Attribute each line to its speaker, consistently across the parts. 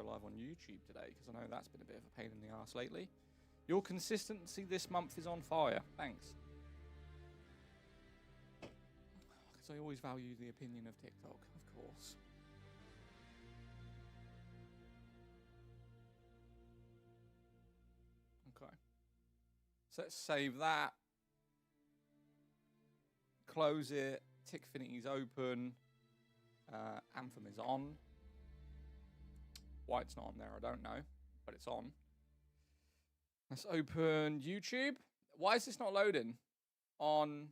Speaker 1: go live on YouTube today, because I know that's been a bit of a pain in the arse lately. Your consistency this month is on fire. Thanks. Because I always value the opinion of TikTok, of course. Okay. So let's save that. Close it. Tickfinity's open. Anthem is on. Why it's not on there, I don't know. But it's on. Let's open YouTube. Why is this not loading on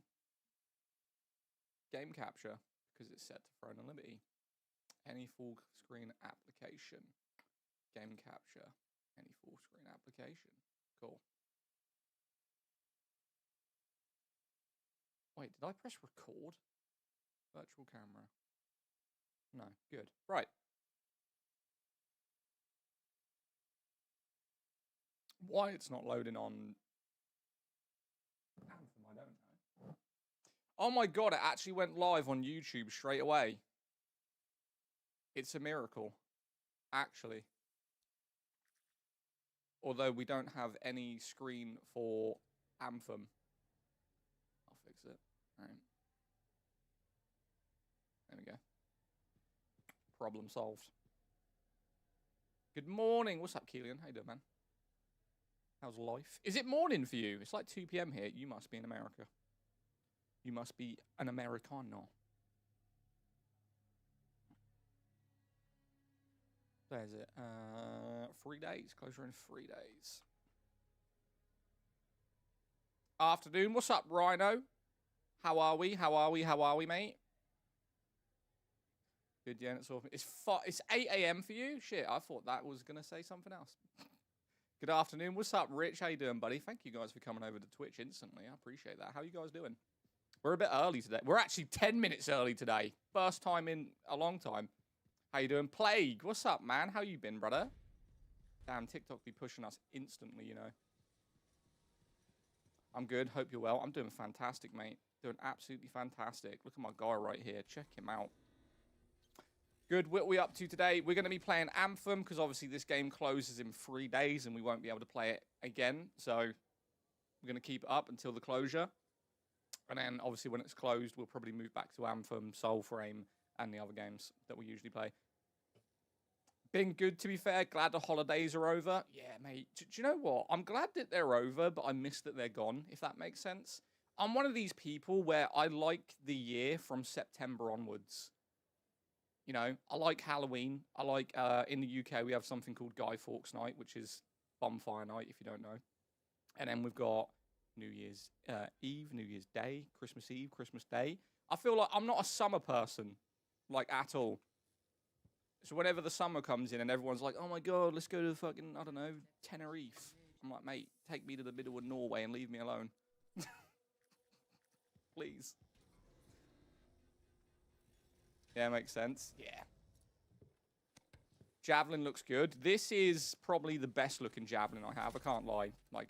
Speaker 1: game capture? Because it's set to Throne of Liberty. Any full screen application. Game capture. Any full screen application. Cool. Wait, did I press record? Virtual camera. No, good. Right. Why it's not loading on Anthem, I don't know. Oh my god, it actually went live on YouTube straight away. It's a miracle. Actually. Although we don't have any screen for Anthem. I'll fix it. Alright. There we go. Problem solved. Good morning. What's up, Keelan? How you doing, man? How's life? Is it morning for you? It's like 2 p.m. here. You must be in America. You must be an Americano. There's it. 3 days. Closure in 3 days. Afternoon. What's up, Rhino? How are we? How are we? How are we, mate? Good, yeah. It's 8 a.m. for you? Shit, I thought that was going to say something else. Good afternoon. What's up, Rich? How you doing, buddy? Thank you guys for coming over to Twitch instantly. I appreciate that. How you guys doing? We're a bit early today. We're actually 10 minutes early today. First time in a long time. How you doing? Plague, what's up, man? How you been, brother? Damn, TikTok be pushing us instantly, you know. I'm good. Hope you're well. I'm doing fantastic, mate. Doing absolutely fantastic. Look at my guy right here. Check him out. Good. What are we up to today? We're going to be playing Anthem because obviously this game closes in 3 days and we won't be able to play it again. So we're going to keep it up until the closure. And then obviously when it's closed, we'll probably move back to Anthem, Soul Frame, and the other games that we usually play. Been good, to be fair. Glad the holidays are over. Yeah, mate. Do you know what? I'm glad that they're over, but I miss that they're gone, if that makes sense. I'm one of these people where I like the year from September onwards. You know, I like Halloween. I like, in the UK, we have something called Guy Fawkes Night, which is bonfire night, if you don't know. And then we've got New Year's Eve, New Year's Day, Christmas Eve, Christmas Day. I feel like I'm not a summer person, like, at all. So whenever the summer comes in and everyone's like, oh my god, let's go to fucking, I don't know, Tenerife. I'm like, mate, take me to the middle of Norway and leave me alone. Please. Yeah, makes sense. Yeah. Javelin looks good. This is probably the best looking javelin I have. I can't lie. Like,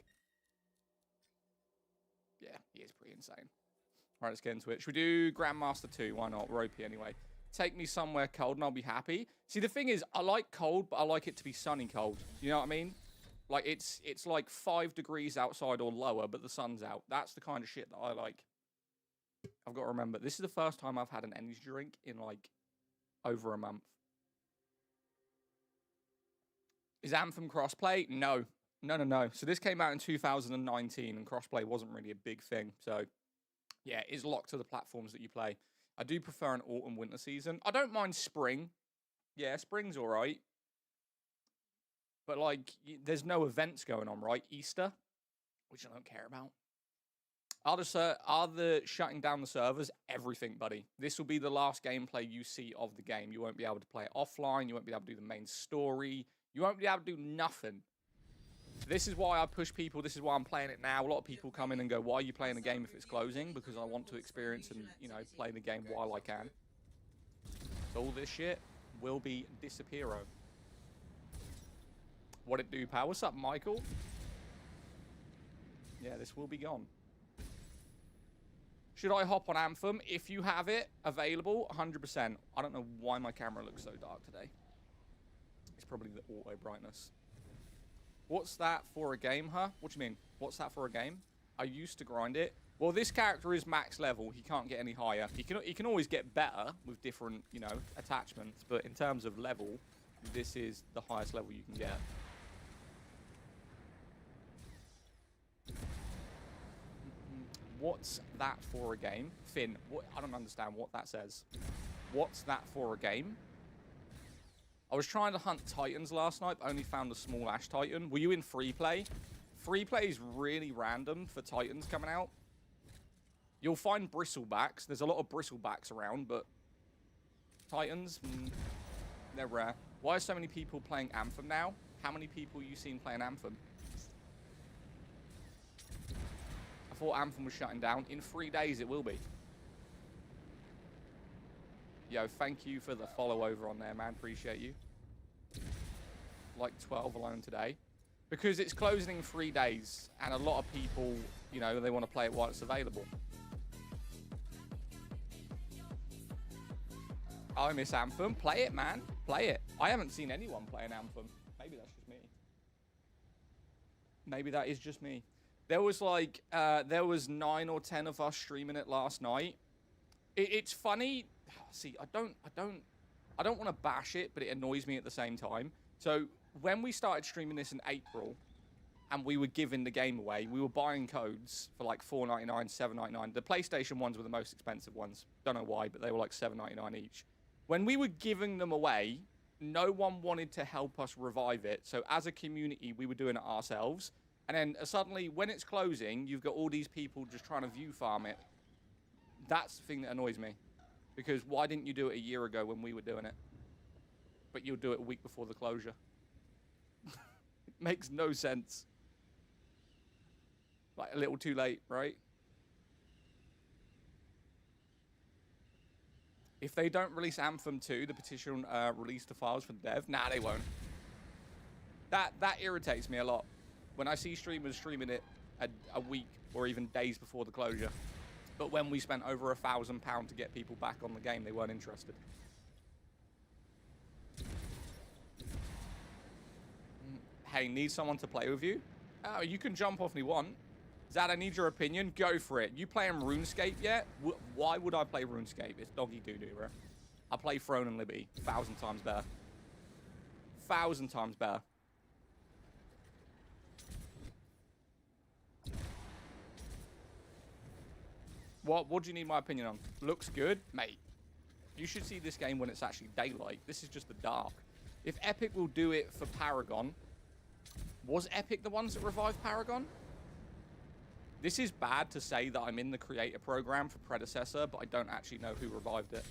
Speaker 1: yeah, he is pretty insane. All right, let's get into it. Should we do Grandmaster 2? Why not? Ropey anyway. Take me somewhere cold and I'll be happy. See, the thing is, I like cold, but I like it to be sunny cold. You know what I mean? Like, it's like 5 degrees outside or lower, but the sun's out. That's the kind of shit that I like. I've got to remember, this is the first time I've had an energy drink in, like, over a month. Is Anthem crossplay? No. No. So this came out in 2019, and crossplay wasn't really a big thing. So, yeah, it is locked to the platforms that you play. I do prefer an autumn-winter season. I don't mind spring. Yeah, spring's all right. But, like, there's no events going on, right? Easter, which I don't care about. Are the shutting down the servers? Everything, buddy. This will be the last gameplay you see of the game. You won't be able to play it offline. You won't be able to do the main story. You won't be able to do nothing. This is why I push people. This is why I'm playing it now. A lot of people come in and go, why are you playing a game if it's closing? Because I want to experience and, you know, play the game while I can. So all this shit will be disappearo. What it do, pal? What's up, Michael? Yeah, this will be gone. Should I hop on Anthem? If you have it available, 100%. I don't know why my camera looks so dark today. It's probably the auto brightness. What's that for a game, huh? What do you mean? What's that for a game? I used to grind it. Well, this character is max level. He can't get any higher. He can always get better with different, you know, attachments. But in terms of level, this is the highest level you can get. What's that for a game? Finn, I don't understand what that says. What's that for a game? I was trying to hunt Titans last night, but only found a small Ash Titan. Were you in free play? Free play is really random for Titans coming out. You'll find bristlebacks. There's a lot of bristlebacks around, but Titans, they're rare. Why are so many people playing Anthem now? How many people you seen playing Anthem? I thought Anthem was shutting down. In 3 days, it will be. Yo, thank you for the follow over on there, man. Appreciate you. Like 12 alone today. Because it's closing in 3 days, and a lot of people, you know, they want to play it while it's available. I miss Anthem. Play it, man. Play it. I haven't seen anyone playing Anthem. Maybe that's just me. Maybe that is just me. There was like, there was 9 or 10 of us streaming it last night. It's funny. See, I don't want to bash it, but it annoys me at the same time. So when we started streaming this in April, and we were giving the game away, we were buying codes for like $4.99, $7.99. The PlayStation ones were the most expensive ones. Don't know why, but they were like $7.99 each. When we were giving them away, no one wanted to help us revive it. So as a community, we were doing it ourselves. And then suddenly, when it's closing, you've got all these people just trying to view farm it. That's the thing that annoys me. Because why didn't you do it a year ago when we were doing it? But you'll do it a week before the closure. It makes no sense. Like a little too late, right? If they don't release Anthem 2, the petition release the files for the dev. Nah, they won't. That irritates me a lot. When I see streamers streaming it a week or even days before the closure. But when we spent over £1,000 to get people back on the game, they weren't interested. Hey, need someone to play with you? Oh, you can jump off if you want. Zad, I need your opinion. Go for it. You playing RuneScape yet? Why would I play RuneScape? It's doggy doo-doo, bro. I play Throne and Liberty. 1,000 times better. 1,000 times better. What do you need my opinion on? Looks good? Mate, you should see this game when it's actually daylight. This is just the dark. If Epic will do it for Paragon... Was Epic the ones that revived Paragon? This is bad to say that I'm in the creator program for Predecessor, but I don't actually know who revived it.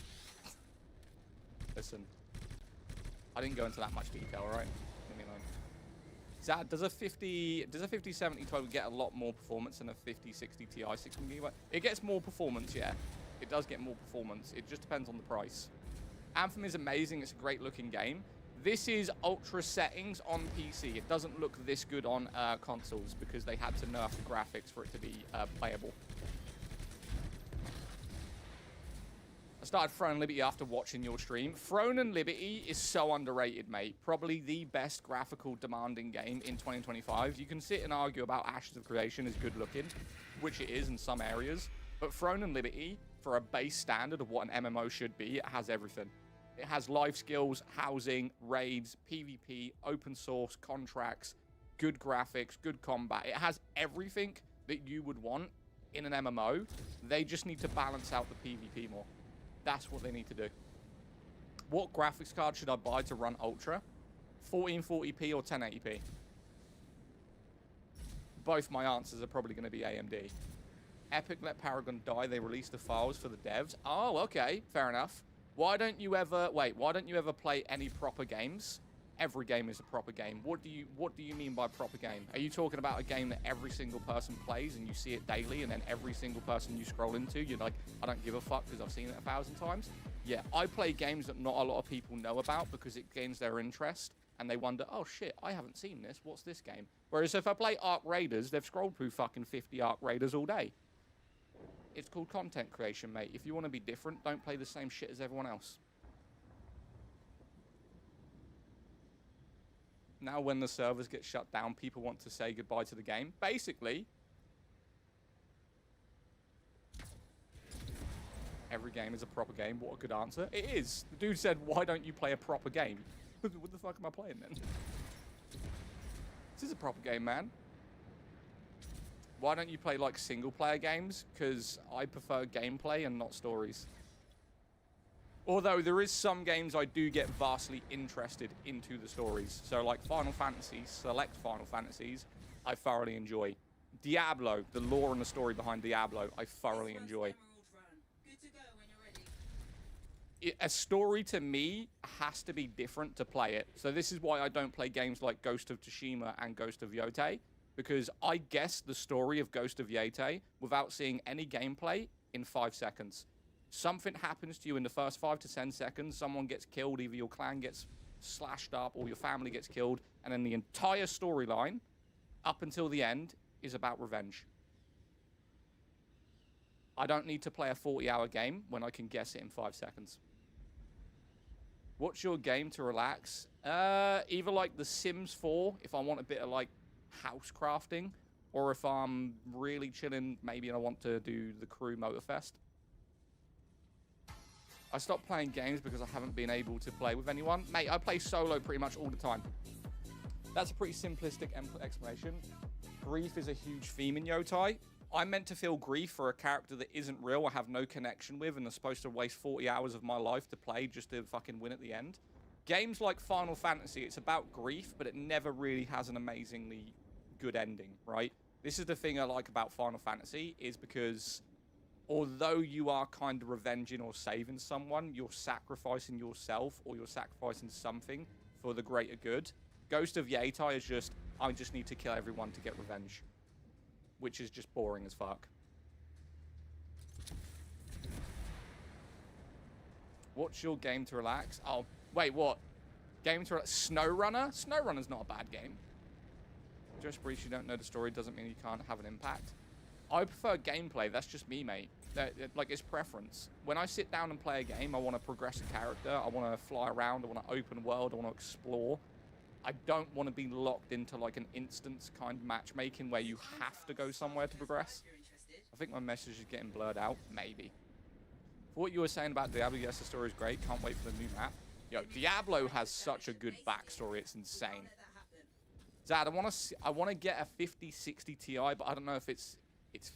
Speaker 1: Listen. I didn't go into that much detail, right? Leave me alone. Zad, does a 5070 total get a lot more performance than a 5060 Ti 6GB? It gets more performance, yeah. It does get more performance. It just depends on the price. Anthem is amazing. It's a great looking game. This is ultra settings on PC. It doesn't look this good on consoles because they had to nerf the graphics for it to be playable. I started Throne and Liberty after watching your stream. Throne and Liberty is so underrated, mate. Probably the best graphical demanding game in 2025. You can sit and argue about Ashes of Creation is good looking, which it is in some areas. But Throne and Liberty, for a base standard of what an MMO should be, it has everything. It has life skills, housing, raids, PvP, open source, contracts, good graphics, good combat. It has everything that you would want in an MMO. They just need to balance out the PvP more. That's what they need to do. What graphics card should I buy to run Ultra? 1440p or 1080p? Both my answers are probably going to be AMD. Epic let Paragon die. They released the files for the devs. Oh, okay. Fair enough. Why don't you ever play any proper games? Every game is a proper game. What do you mean by proper game? Are you talking about a game that every single person plays and you see it daily, and then every single person you scroll into, you're like, I don't give a fuck because I've seen it 1,000 times? Yeah, I play games that not a lot of people know about because it gains their interest, and they wonder, oh shit, I haven't seen this. What's this game? Whereas if I play Ark Raiders, they've scrolled through fucking 50 Ark Raiders all day. It's called content creation, mate. If you want to be different, don't play the same shit as everyone else. Now when the servers get shut down, people want to say goodbye to the game. Basically, every game is a proper game. What a good answer. It is. The dude said, why don't you play a proper game? What the fuck am I playing then? This is a proper game, man. Why don't you play, like, single-player games? Because I prefer gameplay and not stories. Although there is some games I do get vastly interested into the stories. So, like, Final Fantasy, select Final Fantasies, I thoroughly enjoy. Diablo, the lore and the story behind Diablo, I thoroughly enjoy. A story to me has to be different to play it. So this is why I don't play games like Ghost of Tsushima and Ghost of Yotei, because I guess the story of Ghost of Yotei without seeing any gameplay in 5 seconds. Something happens to you in the first 5 to 10 seconds, someone gets killed, either your clan gets slashed up or your family gets killed, and then the entire storyline up until the end is about revenge. I don't need to play a 40-hour game when I can guess it in 5 seconds. What's your game to relax? Either like The Sims 4, if I want a bit of like house crafting, or if I'm really chilling, maybe I want to do the Crew Motorfest. I stopped playing games because I haven't been able to play with anyone. Mate, I play solo pretty much all the time. That's a pretty simplistic explanation. Grief is a huge theme in Yotei. I'm meant to feel grief for a character that isn't real, I have no connection with, and are supposed to waste 40 hours of my life to play just to fucking win at the end. Games like Final Fantasy, it's about grief, but it never really has an amazingly good ending, right? This is the thing I like about Final Fantasy, is because although you are kind of revenging or saving someone, you're sacrificing yourself or you're sacrificing something for the greater good. Ghost of Yotei is just, I just need to kill everyone to get revenge, which is just boring as fuck. What's your game to relax? Oh, wait, what? Game to relax? SnowRunner? SnowRunner's not a bad game. Just because you don't know the story doesn't mean you can't have an impact. I prefer gameplay. That's just me, mate. Like, it's preference. When I sit down and play a game, I want to progress a character. I want to fly around. I want to open world. I want to explore. I don't want to be locked into like an instance kind of matchmaking where you have to go somewhere to progress. I think my message is getting blurred out. Maybe. For what you were saying about Diablo, yes, the story is great. Can't wait for the new map. Yo, Diablo has such a good backstory. It's insane. Zad, I want to get a 5060 Ti, but I don't know if it's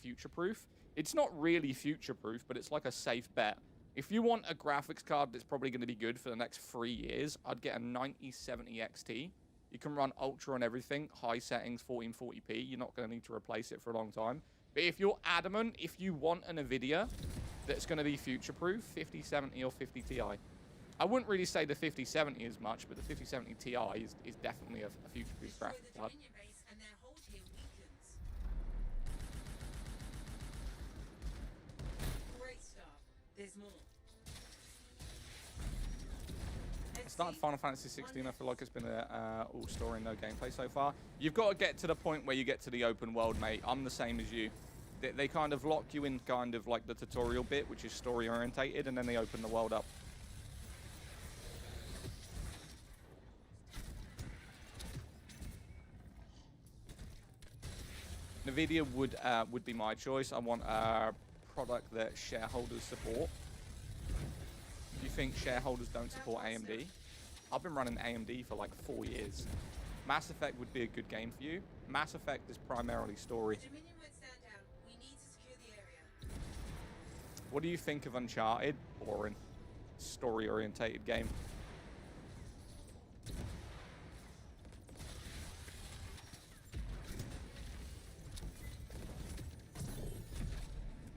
Speaker 1: future-proof. It's not really future-proof, but it's like a safe bet. If you want a graphics card that's probably going to be good for the next 3 years, I'd get a 9070 XT. You can run Ultra on everything, high settings, 1440p. You're not going to need to replace it for a long time. But if you're adamant, if you want an NVIDIA that's going to be future-proof, 5070 or 50 Ti. I wouldn't really say the 5070 as much, but the 5070 Ti is definitely a future-proof graphics card.
Speaker 2: There's more.
Speaker 1: I started Final Fantasy 16. I feel like it's been all story, no gameplay so far. You've got to get to the point where you get to the open world, mate. I'm the same as you. They kind of lock you in kind of like the tutorial bit, which is story orientated, and then they open the world up. NVIDIA would be my choice. I want a product that shareholders support. Do you think shareholders don't support AMD? I've been running AMD for like 4 years. Mass Effect would be a good game for you. Mass Effect is primarily story. What do you think of Uncharted? Boring. Story-orientated game.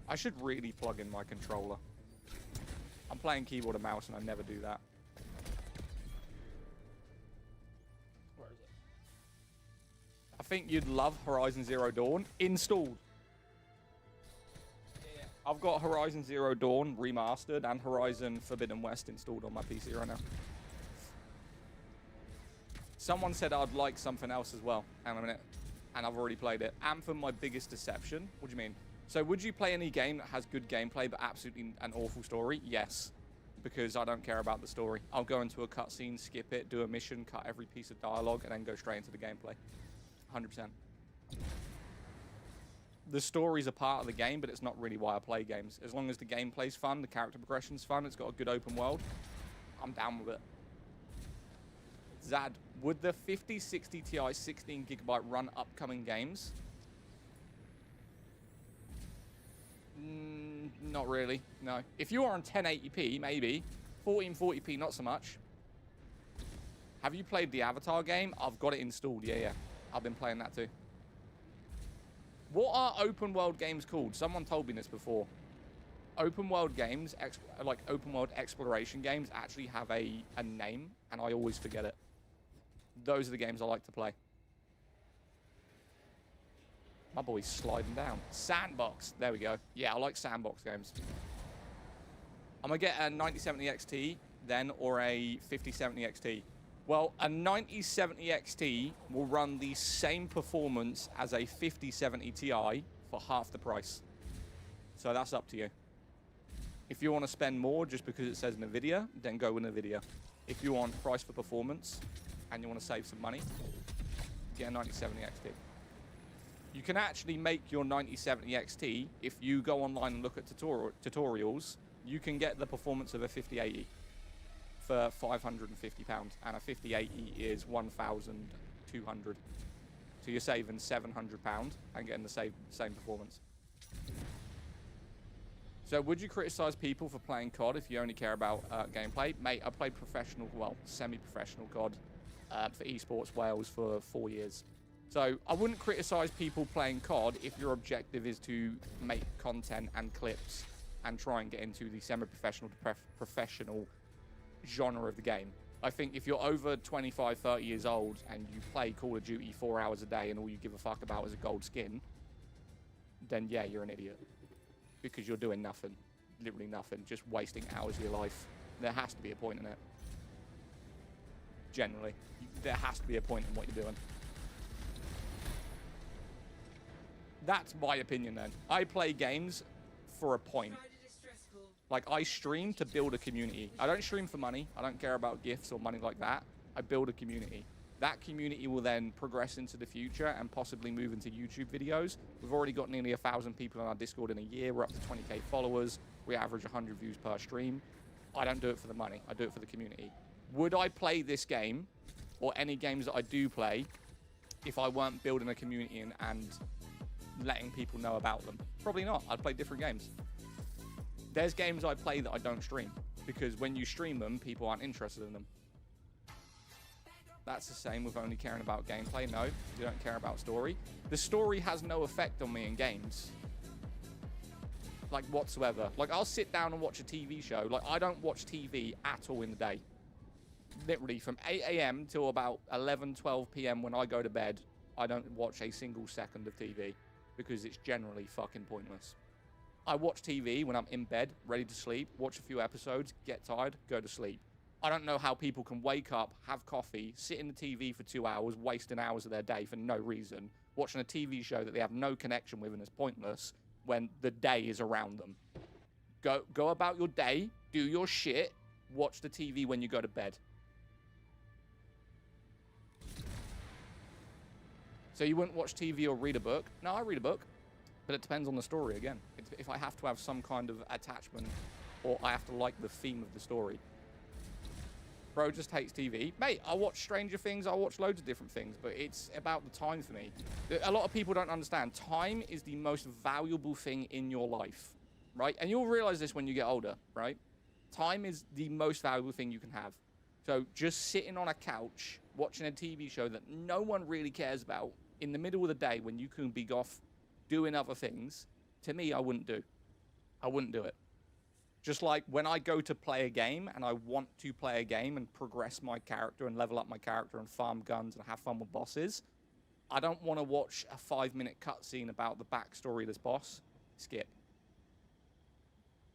Speaker 1: I should really plug in my controller. I'm playing keyboard and mouse and I never do that. Where is it? I think you'd love Horizon Zero Dawn. Installed. Yeah. I've got Horizon Zero Dawn remastered and Horizon Forbidden West installed on my PC right now. Someone said I'd like something else as well. Hang on a minute. And I've already played it. Anthem, my biggest deception. What do you mean? So would you play any game that has good gameplay but absolutely an awful story? Yes. because I don't care about the story. I'll go into a cutscene, skip it, do a mission, cut every piece of dialogue, and then go straight into the gameplay. 100%. The story's a part of the game, but it's not really why I play games. As long as the gameplay's fun, the character progression's fun, it's got a good open world, I'm down with it. Zad, would the 5060 Ti 16GB run upcoming games? Not really, no. If you are on 1080p, maybe. 1440p, not so much. Have you played the Avatar game? I've got it installed, yeah. I've been playing that too. What are open world games called? Someone told me this before. Open world games, like open world exploration games, actually have a name, and I always forget it. Those are the games I like to play. My boy's sliding down. Sandbox. There we go. Yeah, I like sandbox games. I'm going to get a 9070 XT then, or a 5070 XT. Well, a 9070 XT will run the same performance as a 5070 Ti for half the price. So that's up to you. If you want to spend more just because it says NVIDIA, then go with NVIDIA. If you want price for performance and you want to save some money, get a 9070 XT. You can actually make your 9070 XT, if you go online and look at tutorials, you can get the performance of a 5080 for £550, and a 5080 is 1,200. So you're saving £700 and getting the same performance. So would you criticize people for playing COD if you only care about gameplay? Mate, I played professional, well, semi-professional COD for esports Wales for 4 years. So I wouldn't criticize people playing COD if your objective is to make content and clips and try and get into the semi-professional to professional genre of the game. I think if you're over 25, 30 years old and you play Call of Duty 4 hours a day and all you give a fuck about is a gold skin, then yeah, you're an idiot. Because you're doing nothing. Literally nothing. Just wasting hours of your life. There has to be a point in it. Generally. There has to be a point in what you're doing. That's my opinion then. I play games for a point. Like, I stream to build a community. I don't stream for money. I don't care about gifts or money like that. I build a community. That community will then progress into the future and possibly move into YouTube videos. We've already got nearly 1,000 people on our Discord in a year. We're up to 20k followers. We average 100 views per stream. I don't do it for the money. I do it for the community. Would I play this game, or any games that I do play, if I weren't building a community and letting people know about them? Probably not. I'd play different games. There's games I play that I don't stream, because when you stream them, people aren't interested in them. That's the same with only caring about gameplay. No, you don't care about story. The story has no effect on me in games. Like, whatsoever. Like, I'll sit down and watch a TV show. Like, I don't watch TV at all in the day. Literally, from 8 a.m. till about 11, 12 p.m. when I go to bed, I don't watch a single second of TV, because it's generally fucking pointless. I watch TV when I'm in bed, ready to sleep, watch a few episodes, get tired, go to sleep. I don't know how people can wake up, have coffee, sit in the TV for 2 hours, wasting hours of their day for no reason, watching a TV show that they have no connection with and is pointless when the day is around them. Go about your day, do your shit, watch the TV when you go to bed. So you wouldn't watch TV or read a book? No, I read a book, but it depends on the story again. If I have to have some kind of attachment, or I have to like the theme of the story. Bro just hates TV. Mate, I watch Stranger Things, I watch loads of different things, but it's about the time for me. A lot of people don't understand. Time is the most valuable thing in your life, right? And you'll realize this when you get older, right? Time is the most valuable thing you can have. So just sitting on a couch, watching a TV show that no one really cares about in the middle of the day when you can be off doing other things, to me, I wouldn't do. I wouldn't do it. Just like when I go to play a game and I want to play a game and progress my character and level up my character and farm guns and have fun with bosses, I don't want to watch a 5-minute cutscene about the backstory of this boss. Skip.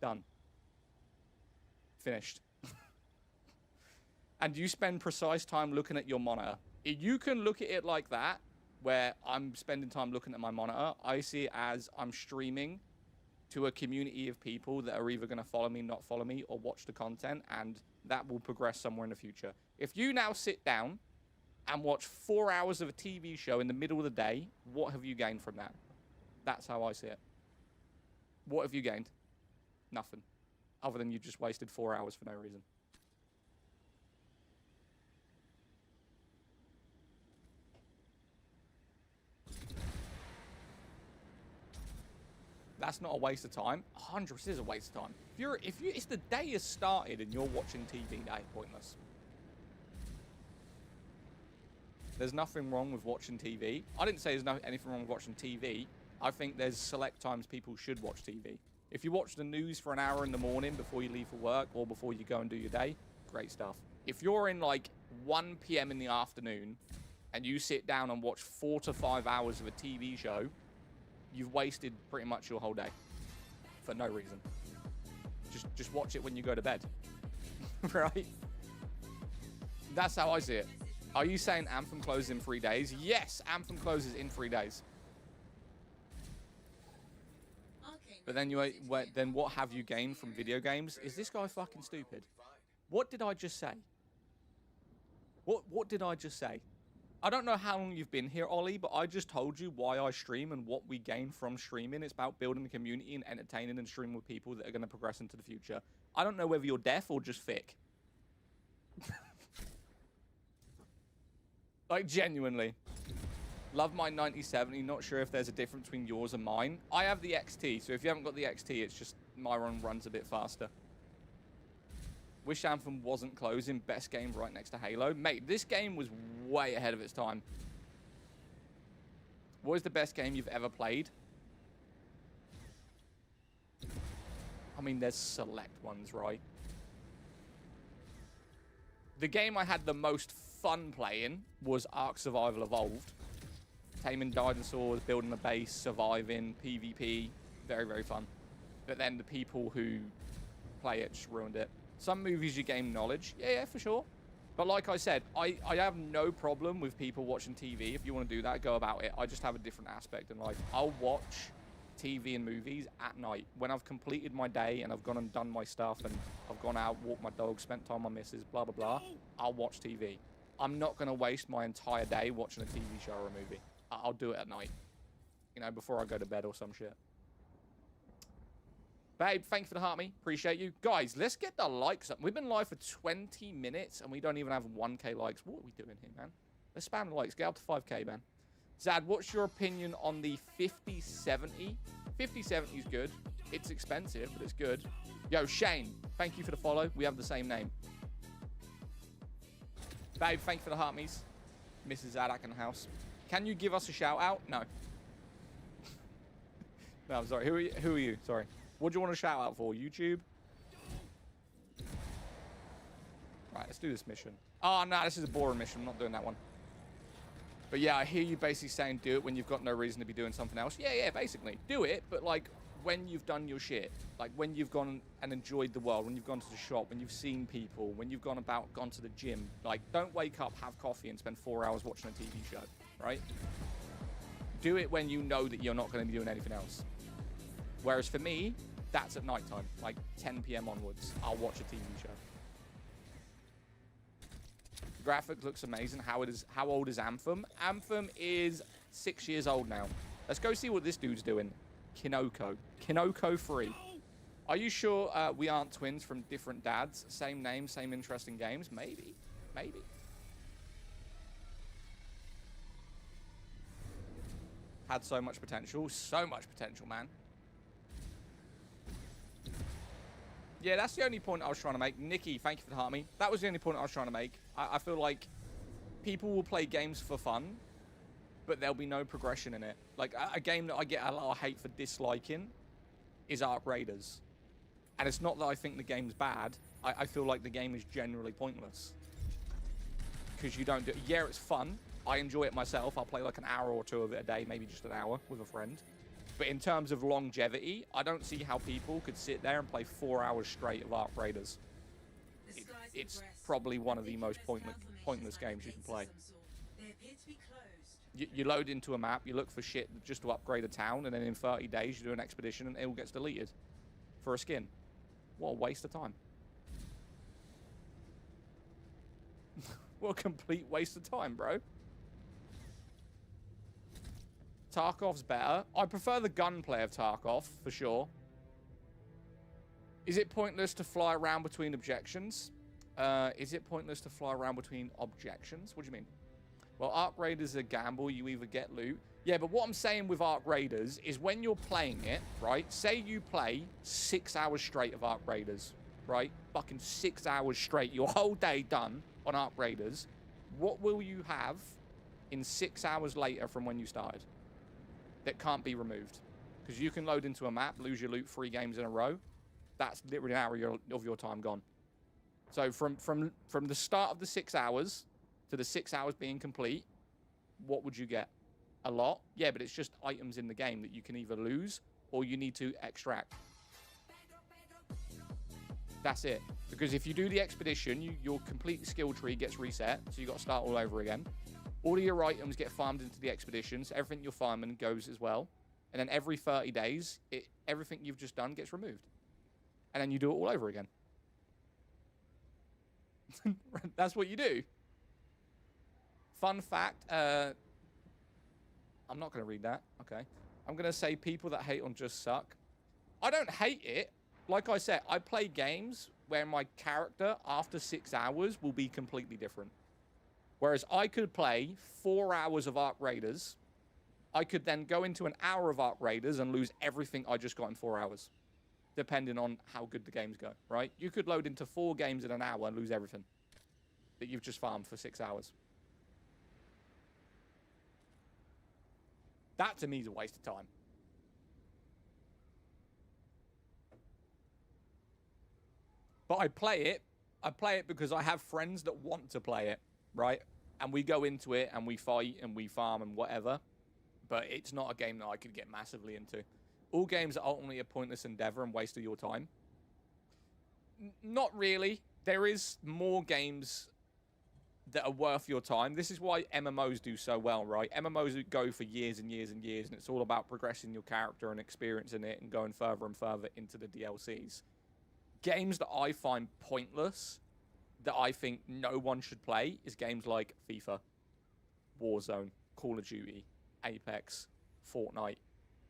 Speaker 1: Done. Finished. And you spend precise time looking at your monitor. If you can look at it like that, where I'm spending time looking at my monitor, I see it as I'm streaming to a community of people that are either going to follow me, not follow me, or watch the content, and that will progress somewhere in the future. If you now sit down and watch 4 hours of a TV show in the middle of the day, what have you gained from that? That's how I see it. What have you gained? Nothing. Other than you just wasted 4 hours for no reason. That's not a waste of time. 100% is a waste of time. If the day has started and you're watching TV, that ain't pointless. There's nothing wrong with watching TV. I didn't say there's anything wrong with watching TV. I think there's select times people should watch TV. If you watch the news for an hour in the morning before you leave for work or before you go and do your day, great stuff. If you're in like 1 p.m. in the afternoon and you sit down and watch 4 to 5 hours of a TV show, you've wasted pretty much your whole day for no reason. Just watch it when you go to bed, right? That's how I see it. Are you saying Anthem closes in 3 days? Yes, Anthem closes in 3 days. But then then what have you gained from video games? Is this guy fucking stupid? What did I just say? What did I just say? I don't know how long you've been here, Ollie, but I just told you why I stream and what we gain from streaming. It's about building the community and entertaining and streaming with people that are going to progress into the future. I don't know whether you're deaf or just thick. Like, genuinely. Love my 9070. Not sure if there's a difference between yours and mine. I have the XT, so if you haven't got the XT, it's just my run runs a bit faster. Wish Anthem wasn't closing. Best game right next to Halo. Mate, this game was way ahead of its time. What is the best game you've ever played? I mean, there's select ones, right? The game I had the most fun playing was Ark Survival Evolved. Taming dinosaurs, building a base, surviving, PvP. Very, very fun. But then the people who play it just ruined it. Some movies you gain knowledge. Yeah, for sure. But like I said, I have no problem with people watching TV. If you want to do that, go about it. I just have a different aspect in life. I'll watch TV and movies at night. When I've completed my day and I've gone and done my stuff and I've gone out, walked my dog, spent time with my missus, blah, blah, blah, I'll watch TV. I'm not going to waste my entire day watching a TV show or a movie. I'll do it at night. You know, before I go to bed or some shit. Babe, thank you for the heart me. Appreciate you. Guys, let's get the likes up. We've been live for 20 minutes and we don't even have 1K likes. What are we doing here, man? Let's spam the likes. Get up to 5K, man. Zad, what's your opinion on the 5070? 5070 is good. It's expensive, but it's good. Yo, Shane, thank you for the follow. We have the same name. Babe, thank you for the heart me's. Mrs. Zadak in the house. Can you give us a shout out? No. No, I'm sorry. Who are you? Sorry. What do you want to shout out for? YouTube? Right, let's do this mission. Oh, no, this is a boring mission. I'm not doing that one. But yeah, I hear you basically saying do it when you've got no reason to be doing something else. Yeah, basically. Do it, but like when you've done your shit. Like when you've gone and enjoyed the world, when you've gone to the shop, when you've seen people, when you've gone to the gym. Like, don't wake up, have coffee, and spend 4 hours watching a TV show, right? Do it when you know that you're not going to be doing anything else. Whereas for me, that's at nighttime, like 10 p.m. onwards. I'll watch a TV show. The graphic looks amazing. How old is Anthem? Anthem is 6 years old now. Let's go see what this dude's doing. Kinoko. Kinoko 3. Are you sure we aren't twins from different dads? Same name, same interesting games? Maybe. Maybe. Had so much potential. So much potential, man. Yeah, that's the only point I was trying to make. Nikki, thank you for the heart me. That was the only point I was trying to make. I feel like people will play games for fun, but there'll be no progression in it. Like, a game that I get a lot of hate for disliking is Ark Raiders. And it's not that I think the game's bad. I feel like the game is generally pointless. Because you don't do it. Yeah, it's fun. I enjoy it myself. I'll play like an hour or two of it a day, maybe just an hour with a friend. But in terms of longevity, I don't see how people could sit there and play 4 hours straight of Ark Raiders. It's probably one of the most pointless games you can play. You load into a map, you look for shit just to upgrade a town, and then in 30 days you do an expedition and it all gets deleted for a skin. What a waste of time. What a complete waste of time, bro. Tarkov's better. I prefer the gunplay of Tarkov, for sure. Is it pointless to fly around between objections? Is it pointless to fly around between objections? What do you mean? Well, Arc Raiders are a gamble. You either get loot. Yeah, but what I'm saying with Arc Raiders is when you're playing it, right? Say you play 6 hours straight of Arc Raiders, right? Fucking 6 hours straight. Your whole day done on Arc Raiders. What will you have in 6 hours later from when you started that can't be removed? Because you can load into a map, lose your loot 3 games in a row. That's literally an hour of your time gone. So from the start of the 6 hours to the 6 hours being complete, what would you get? A lot? Yeah, but it's just items in the game that you can either lose or you need to extract. That's it. Because if you do the expedition, your complete skill tree gets reset, so you got to start all over again. All of your items get farmed into the expeditions. Everything you're farming goes as well. And then every 30 days, everything you've just done gets removed. And then you do it all over again. That's what you do. Fun fact, I'm not going to read that. Okay. I'm going to say people that hate on Just Suck. I don't hate it. Like I said, I play games where my character, after 6 hours, will be completely different. Whereas I could play 4 hours of Arc Raiders. I could then go into an hour of Arc Raiders and lose everything I just got in 4 hours. Depending on how good the games go, right? You could load into 4 games in an hour and lose everything that you've just farmed for 6 hours. That, to me, is a waste of time. But I play it because I have friends that want to play it, right? And we go into it and we fight and we farm and whatever. But it's not a game that I could get massively into. All games are ultimately a pointless endeavor and waste of your time. Not really. There is more games that are worth your time. This is why MMOs do so well, right? MMOs go for years and years and years, and it's all about progressing your character and experiencing it and going further and further into the DLCs. Games that I find pointless, that I think no one should play, is games like FIFA, Warzone, Call of Duty, Apex, Fortnite,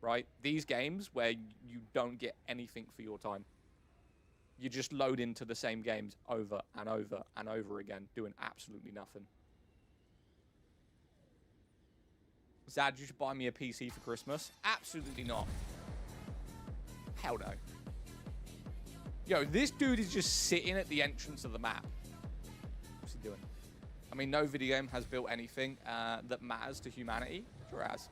Speaker 1: right? These games where you don't get anything for your time. You just load into the same games over and over and over again, doing absolutely nothing. Zad, you should buy me a PC for Christmas. Absolutely not. Hell no. Yo, this dude is just sitting at the entrance of the map. What's he doing? I mean, no video game has built anything that matters to humanity. Sure has.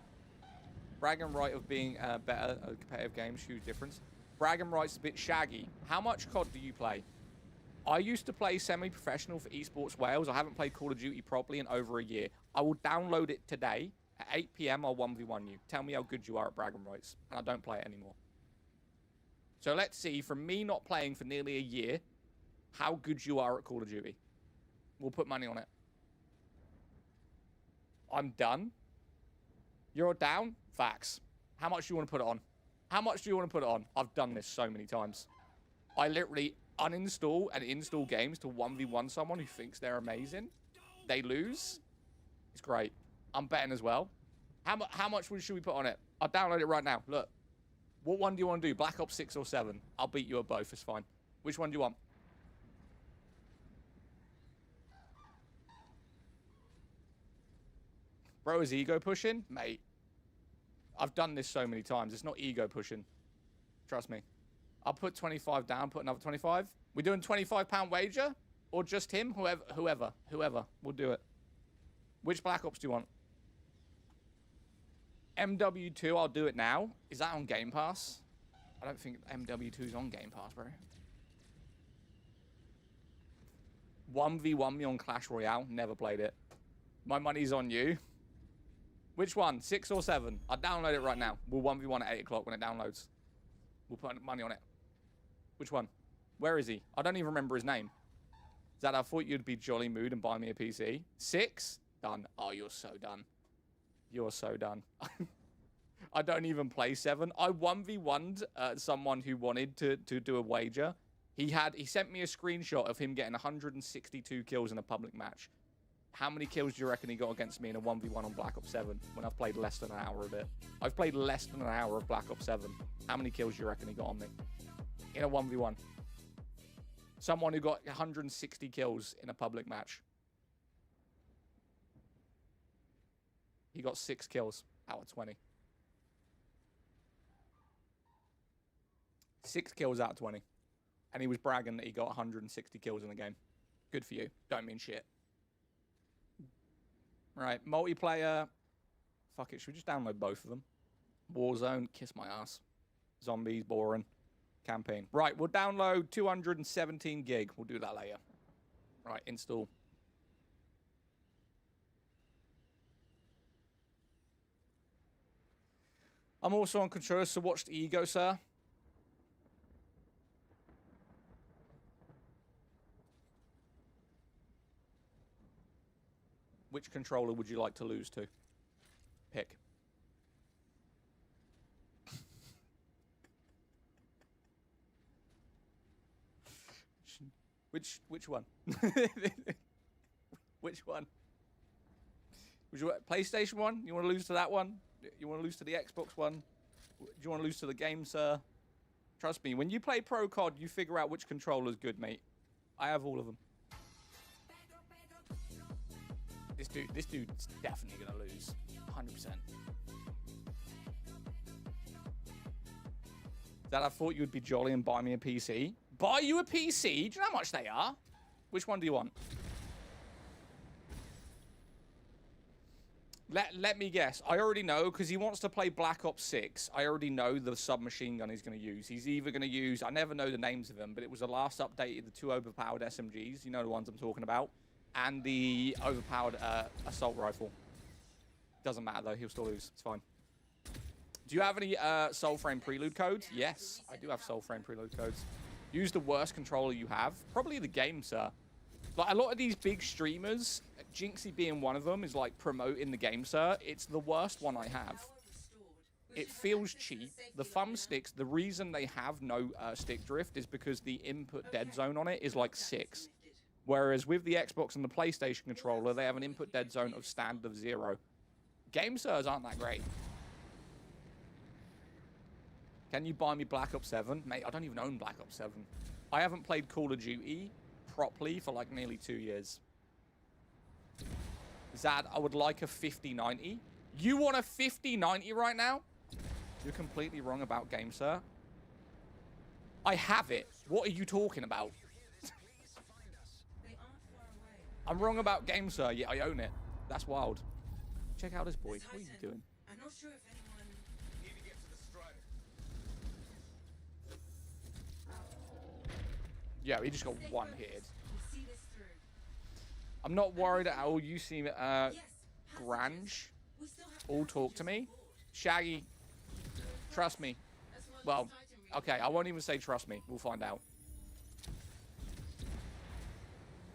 Speaker 1: Brag and right of being better at competitive games, huge difference. Brag and right's a bit shaggy. How much COD do you play? I used to play semi-professional for Esports Wales. I haven't played Call of Duty properly in over a year. I will download it today. At 8 PM, I'll 1v1 you. Tell me how good you are at Brag and rights. And I don't play it anymore. So let's see, from me not playing for nearly a year, how good you are at Call of Duty. We'll put money on it. I'm done. You're down? Facts. How much do you want to put it on? How much do you want to put it on? I've done this so many times. I literally uninstall and install games to 1v1 someone who thinks they're amazing. They lose. It's great. I'm betting as well. How much should we put on it? I'll download it right now. Look. What one do you want to do? Black Ops 6 or 7? I'll beat you at both. It's fine. Which one do you want? Bro, is ego pushing? Mate. I've done this so many times. It's not ego pushing. Trust me. I'll put 25 down, put another 25. We doing £25 wager? Or just him? Whoever. We'll do it. Which Black Ops do you want? MW2, I'll do it now. Is that on Game Pass? I don't think MW2 is on Game Pass, bro. 1v1 me on Clash Royale. Never played it. My money's on you. Which one? 6 or 7? I'll download it right now. We'll 1v1 at 8 o'clock when it downloads. We'll put money on it. Which one? Where is he? I don't even remember his name. Zad, I thought you'd be jolly mood and buy me a PC. 6? Done. Oh, you're so done. You're so done. I don't even play 7. I 1v1'd someone who wanted to do a wager. He sent me a screenshot of him getting 162 kills in a public match. How many kills do you reckon he got against me in a 1v1 on Black Ops 7 when I've played less than an hour of it? I've played less than an hour of Black Ops 7. How many kills do you reckon he got on me? In a 1v1. Someone who got 160 kills in a public match. He got 6 kills out of 20. 6 kills out of 20. And he was bragging that he got 160 kills in the game. Good for you. Don't mean shit. Right, multiplayer. Fuck it, should we just download both of them? Warzone, kiss my ass. Zombies, boring. Campaign. Right, we'll download 217 gig. We'll do that later. Right, install. I'm also on controller, so watch the ego, sir. Which controller would you like to lose to? Pick. Which one? Which one? Would you PlayStation one? You want to lose to that one? You want to lose to the Xbox one? Do you want to lose to the game, sir? Trust me, when you play Pro COD, you figure out which controller's good, mate. I have all of them. This dude's definitely gonna lose, 100%. Dad, I thought you would be jolly and buy me a PC. Buy you a PC? Do you know how much they are? Which one do you want? Let me guess. I already know, because he wants to play Black Ops 6. I already know the submachine gun he's going to use. He's either going to use, I never know the names of them, but it was the last updated, the 2 overpowered SMGs. You know the ones I'm talking about. And the overpowered assault rifle. Doesn't matter, though. He'll still lose. It's fine. Do you have any Soulframe prelude codes? Yes, I do have Soulframe prelude codes. Use the worst controller you have. Probably the game, sir. Like, a lot of these big streamers, Jinxie being one of them, is like promoting the game, sir. It's the worst one I have. It feels cheap. The thumbsticks, the reason they have no stick drift is because the input dead zone on it is like 6. Whereas with the Xbox and the PlayStation controller, they have an input dead zone of standard of 0. Game sirs aren't that great. Can you buy me Black Ops 7? Mate, I don't even own Black Ops 7. I haven't played Call of Duty properly for like nearly 2 years. Zad, I would like a 5090. You want a 5090 right now? You're completely wrong about game, sir. I have it. What are you talking about? I'm wrong about game, sir. Yeah, I own it. That's wild. Check out this boy. What are you doing?
Speaker 2: I'm not sure if anyone...
Speaker 3: Need to get to the strider.
Speaker 1: Yeah, he just got one hit.
Speaker 2: We'll see this through.
Speaker 1: I'm not worried at all. You seem
Speaker 2: Yes, how's
Speaker 1: Grange.
Speaker 2: We still have
Speaker 1: All talk to me. Shaggy, trust me.
Speaker 2: As long as
Speaker 1: Well,
Speaker 2: Titan
Speaker 1: okay, I won't even say trust me. We'll find out.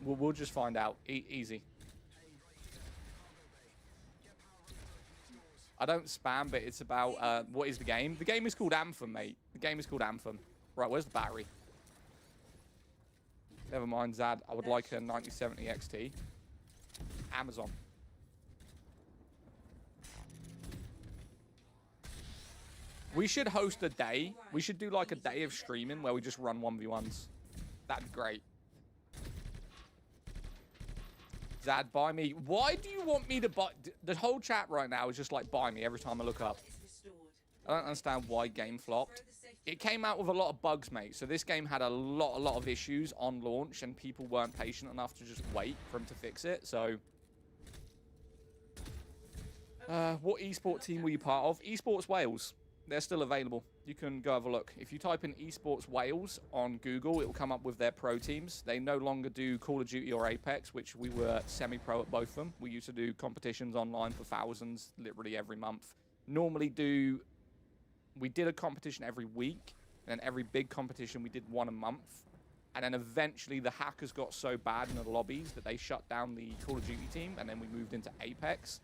Speaker 1: We'll just find out. Easy. I don't spam, but it's about, what is the game? The game is called Anthem, mate. The game is called Anthem. Right, where's the battery? Never mind, Zad. I would like a 9070 XT. Amazon. We should host a day. We should do like a day of streaming where we just run 1v1s. That'd be great. Zad, buy me. Why do you want me to buy? The whole chat right now is just like, buy me every time I look up.
Speaker 2: is restored.
Speaker 1: I don't understand why game flopped.
Speaker 2: Further safety.
Speaker 1: It came out with a lot of bugs, mate. So this game had a lot of issues on launch, and people weren't patient enough to just wait for him to fix it. So, what esport team were you part of? Esports Wales. They're still available. You can go have a look. If you type in Esports Wales on Google, it will come up with their pro teams. They no longer do Call of Duty or Apex, which we were semi-pro at both of them. We used to do competitions online for thousands, literally every month. We did a competition every week, and then every big competition we did one a month. And then eventually the hackers got so bad in the lobbies that they shut down the Call of Duty team, and then we moved into Apex.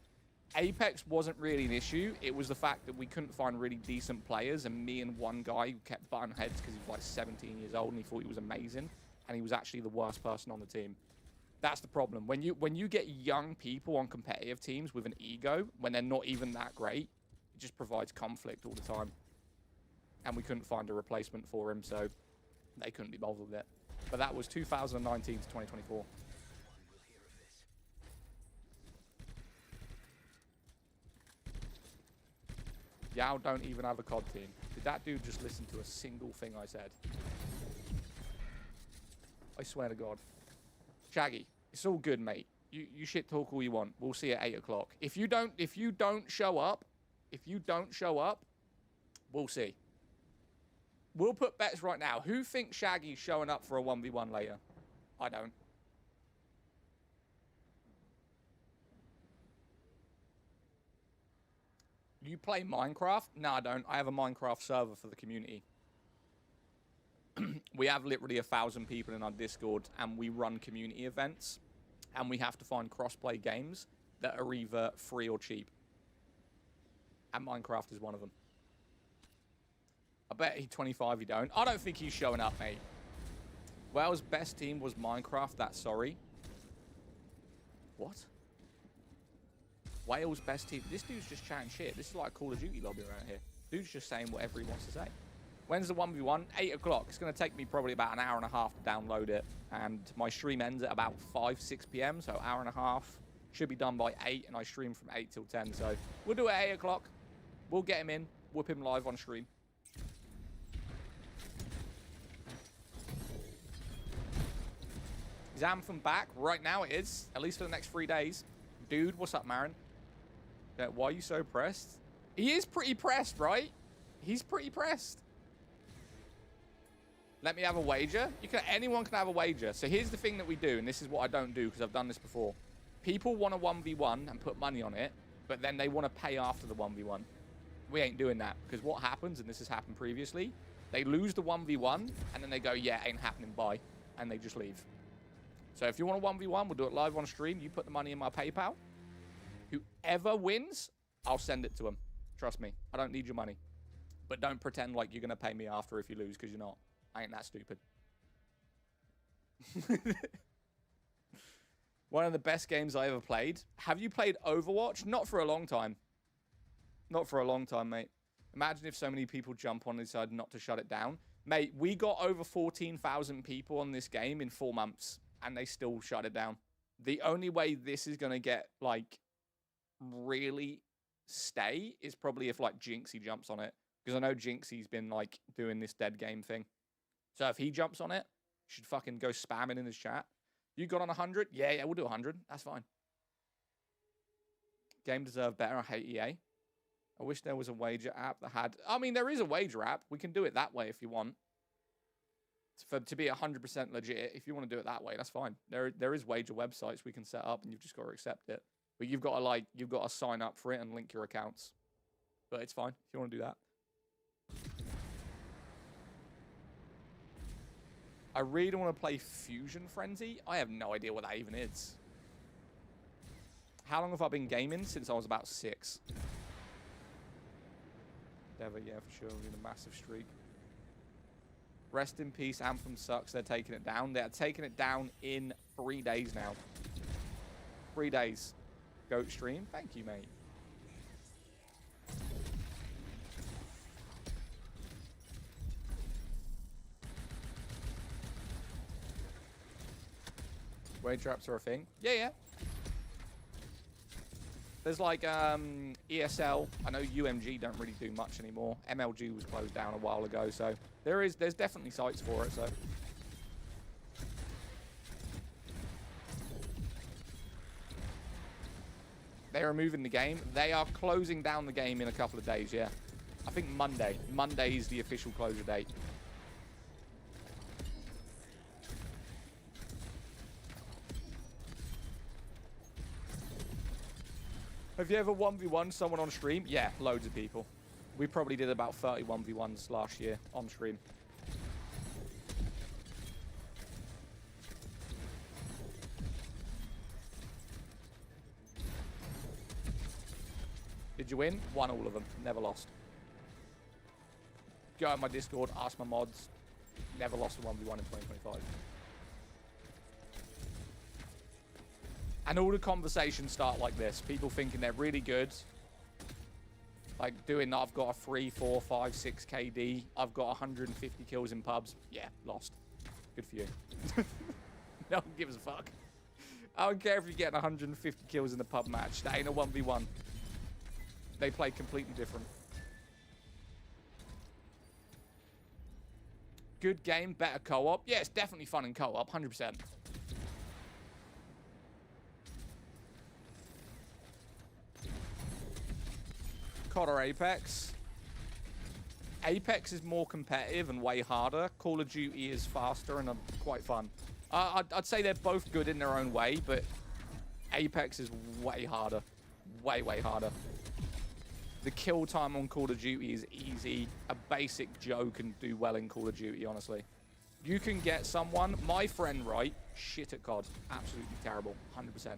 Speaker 1: Apex wasn't really an issue. It was the fact that we couldn't find really decent players, and me and one guy who kept butting heads because he was like 17 years old and he thought he was amazing, and he was actually the worst person on the team. That's the problem. When you get young people on competitive teams with an ego, when they're not even that great, it just provides conflict all the time. And we couldn't find a replacement for him, so they couldn't be bothered with it. But that was 2019 to 2024. Yao don't even have a COD team. Did that dude just listen to a single thing I said? I swear to God. Shaggy, it's all good, mate. You shit talk all you want. We'll see at 8 o'clock. If you don't show up, we'll see. We'll put bets right now. Who thinks Shaggy's showing up for a 1v1 later? I don't. You play Minecraft? No, I don't. I have a Minecraft server for the community. We have literally 1,000 people in our Discord, and we run community events, and we have to find cross-play games that are either free or cheap. And Minecraft is one of them. I bet he's 25 you don't. I don't think he's showing up, mate. Wales' best team was Minecraft, that's sorry. What? Wales' best team. This dude's just chatting shit. This is like a Call of Duty lobby around here. Dude's just saying whatever he wants to say. When's the 1v1? 8 o'clock. It's going to take me probably about an hour and a half to download it. And my stream ends at about 5, 6 p.m. So hour and a half. Should be done by 8. And I stream from 8 till 10. So we'll do it at 8 o'clock. We'll get him in. Whip him live on stream. Is Anthem back? Right now it is. At least for the next 3 days. Dude, what's up, Marin? Yeah, why are you so pressed? He is pretty pressed, right? He's pretty pressed. Let me have a wager. Anyone can have a wager. So here's the thing that we do, and this is what I don't do because I've done this before. People want a 1v1 and put money on it, but then they want to pay after the 1v1. We ain't doing that because what happens, and this has happened previously, they lose the 1v1 and then they go, yeah, ain't happening, bye, and they just leave. So if you want a 1v1, we'll do it live on stream. You put the money in my PayPal. Whoever wins, I'll send it to them. Trust me, I don't need your money. But don't pretend like you're going to pay me after if you lose, because you're not. I ain't that stupid. One of the best games I ever played. Have you played Overwatch? Not for a long time. Not for a long time, mate. Imagine if so many people jump on and decide not to shut it down. Mate, we got over 14,000 people on this game in 4 months, and they still shut it down. The only way this is going to get, like, really stay is probably if, like, Jinxie jumps on it. Because I know Jinxie's been, like, doing this dead game thing. So if he jumps on it, you should fucking go spamming in his chat. You got on 100? Yeah, we'll do 100. That's fine. Game deserved better. I hate EA. I wish there was a wager app that had... I mean, there is a wager app. We can do it that way if you want. To be 100% legit, if you want to do it that way, that's fine. There is wager websites we can set up, and you've just got to accept it. But you've got to sign up for it and link your accounts. But it's fine if you want to do that. I really want to play Fusion Frenzy. I have no idea what that even is. How long have I been gaming? Since I was about 6. Never, yeah, for sure. In a massive streak. Rest in peace. Anthem sucks. They're taking it down. They're taking it down in 3 days now. 3 days. Goat stream. Thank you, mate. Wage traps are a thing. Yeah. There's like ESL. I know UMG don't really do much anymore. MLG was closed down a while ago, so there's definitely sites for it. So they are removing the game. They are closing down the game in a couple of days. Yeah, I think Monday. Monday is the official closure date. Have you ever 1v1 someone on stream? Yeah, loads of people. We probably did about 30 1v1s last year on stream. Did you win? Won all of them. Never lost. Go on my Discord, ask my mods. Never lost a 1v1 in 2025. And all the conversations start like this. People thinking they're really good. Like doing that, I've got a 3, 4, 5, 6 KD. I've got 150 kills in pubs. Yeah, lost. Good for you. No one gives a fuck. I don't care if you're getting 150 kills in a pub match. That ain't a 1v1. They play completely different. Good game, better co-op. Yeah, it's definitely fun in co-op, 100%. COD or Apex? Apex is more competitive and way harder. Call of Duty is faster and quite fun. I'd say they're both good in their own way, but Apex is way harder. Way, way harder. The kill time on Call of Duty is easy. A basic Joe can do well in Call of Duty, honestly. You can get someone, my friend, right, shit at COD. Absolutely terrible, 100%.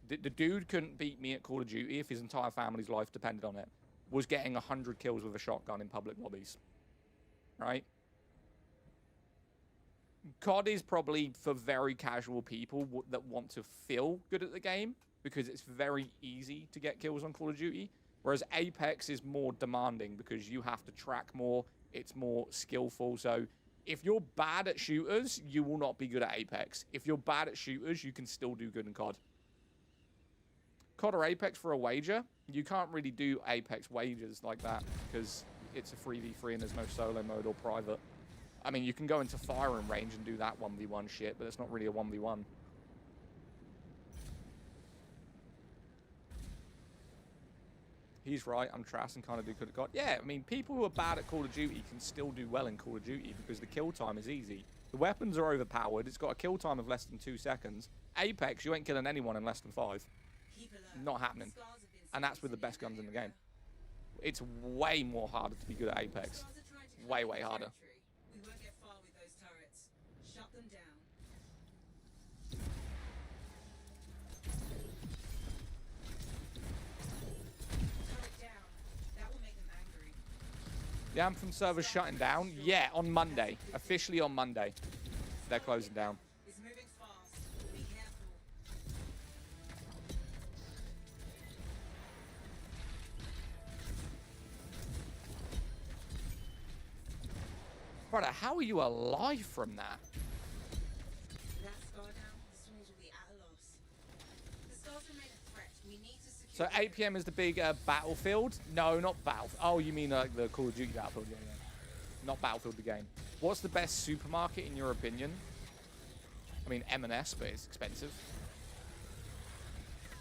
Speaker 1: The dude couldn't beat me at Call of Duty if his entire family's life depended on it. Was getting 100 kills with a shotgun in public lobbies. Right? COD is probably for very casual people that want to feel good at the game, because it's very easy to get kills on Call of Duty. Whereas Apex is more demanding because you have to track more. It's more skillful. So if you're bad at shooters, you will not be good at Apex. If you're bad at shooters, you can still do good in COD. COD or Apex for a wager? You can't really do Apex wagers like that because it's a 3v3 and there's no solo mode or private. I mean, you can go into firing range and do that 1v1 shit, but it's not really a 1v1. He's right, I'm trash and kind of do good at COD. Yeah, I mean, people who are bad at Call of Duty can still do well in Call of Duty because the kill time is easy. The weapons are overpowered. It's got a kill time of less than 2 seconds. Apex, you ain't killing anyone in less than 5. Not happening. And that's with the best guns in the game. It's way more harder to be good at Apex. Way, way harder.
Speaker 2: We won't get far with those turrets. Shut them down. Turret down. That will make them angry.
Speaker 1: The Anthem server's shutting down? Yeah, on Monday. Officially on Monday. They're closing down.
Speaker 2: It's moving fast. Be careful.
Speaker 1: Brother, how are you alive from that?
Speaker 2: That scar down, the swings will be at a loss. The scars remain a threat. We need to
Speaker 1: So
Speaker 2: secure
Speaker 1: 8 p.m. is the big Battlefield? No, not Battlefield. Oh, you mean like the Call of Duty Battlefield game, yeah. Not Battlefield the game. What's the best supermarket in your opinion? I mean, M&S, but it's expensive.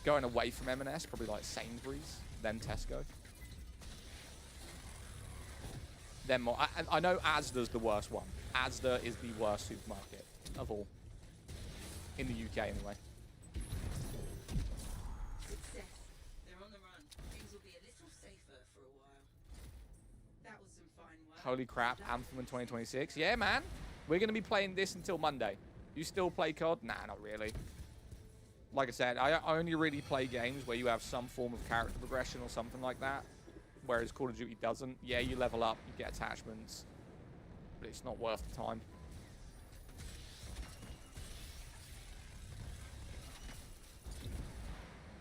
Speaker 1: Going away from M&S, probably like Sainsbury's, then Tesco. Then more. I know Asda's the worst one. Asda is the worst supermarket of all. In the UK, anyway.
Speaker 2: success. They're on the run. Things will be a little safer for a while. That was some fine work.
Speaker 1: Holy crap, Anthem in 2026. Yeah, man. We're going to be playing this until Monday. You still play COD? Nah, not really. Like I said, I only really play games where you have some form of character progression or something like that. Whereas Call of Duty doesn't. Yeah, you level up, you get attachments. But it's not worth the time.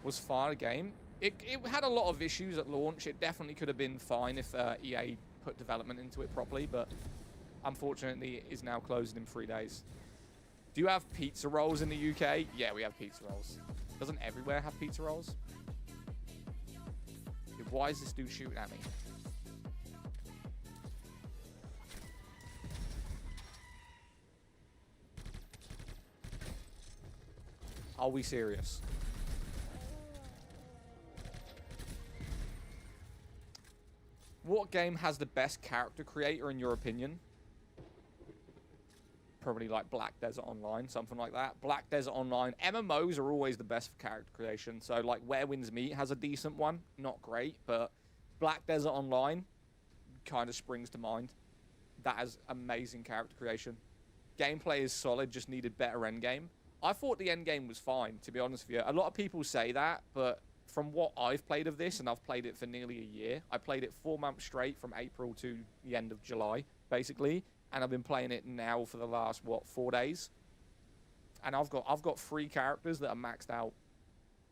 Speaker 1: Was fire a game? It had a lot of issues at launch. It definitely could have been fine if EA put development into it properly, but unfortunately it is now closed in 3 days. Do you have pizza rolls in the UK? Yeah, we have pizza rolls. Doesn't everywhere have pizza rolls? Dude, why is this dude shooting at me? Are we serious? What game has the best character creator in your opinion? Probably like Black Desert Online, something like that. Black Desert Online. MMOs are always the best for character creation. So like Where Winds Meet has a decent one. Not great, but Black Desert Online kind of springs to mind. That has amazing character creation. Gameplay is solid, just needed better endgame. I thought the endgame was fine, to be honest with you. A lot of people say that, but from what I've played of this, and I've played it for nearly a year, I played it 4 months straight from April to the end of July, basically, and I've been playing it now for the last, 4 days? And I've got 3 characters that are maxed out.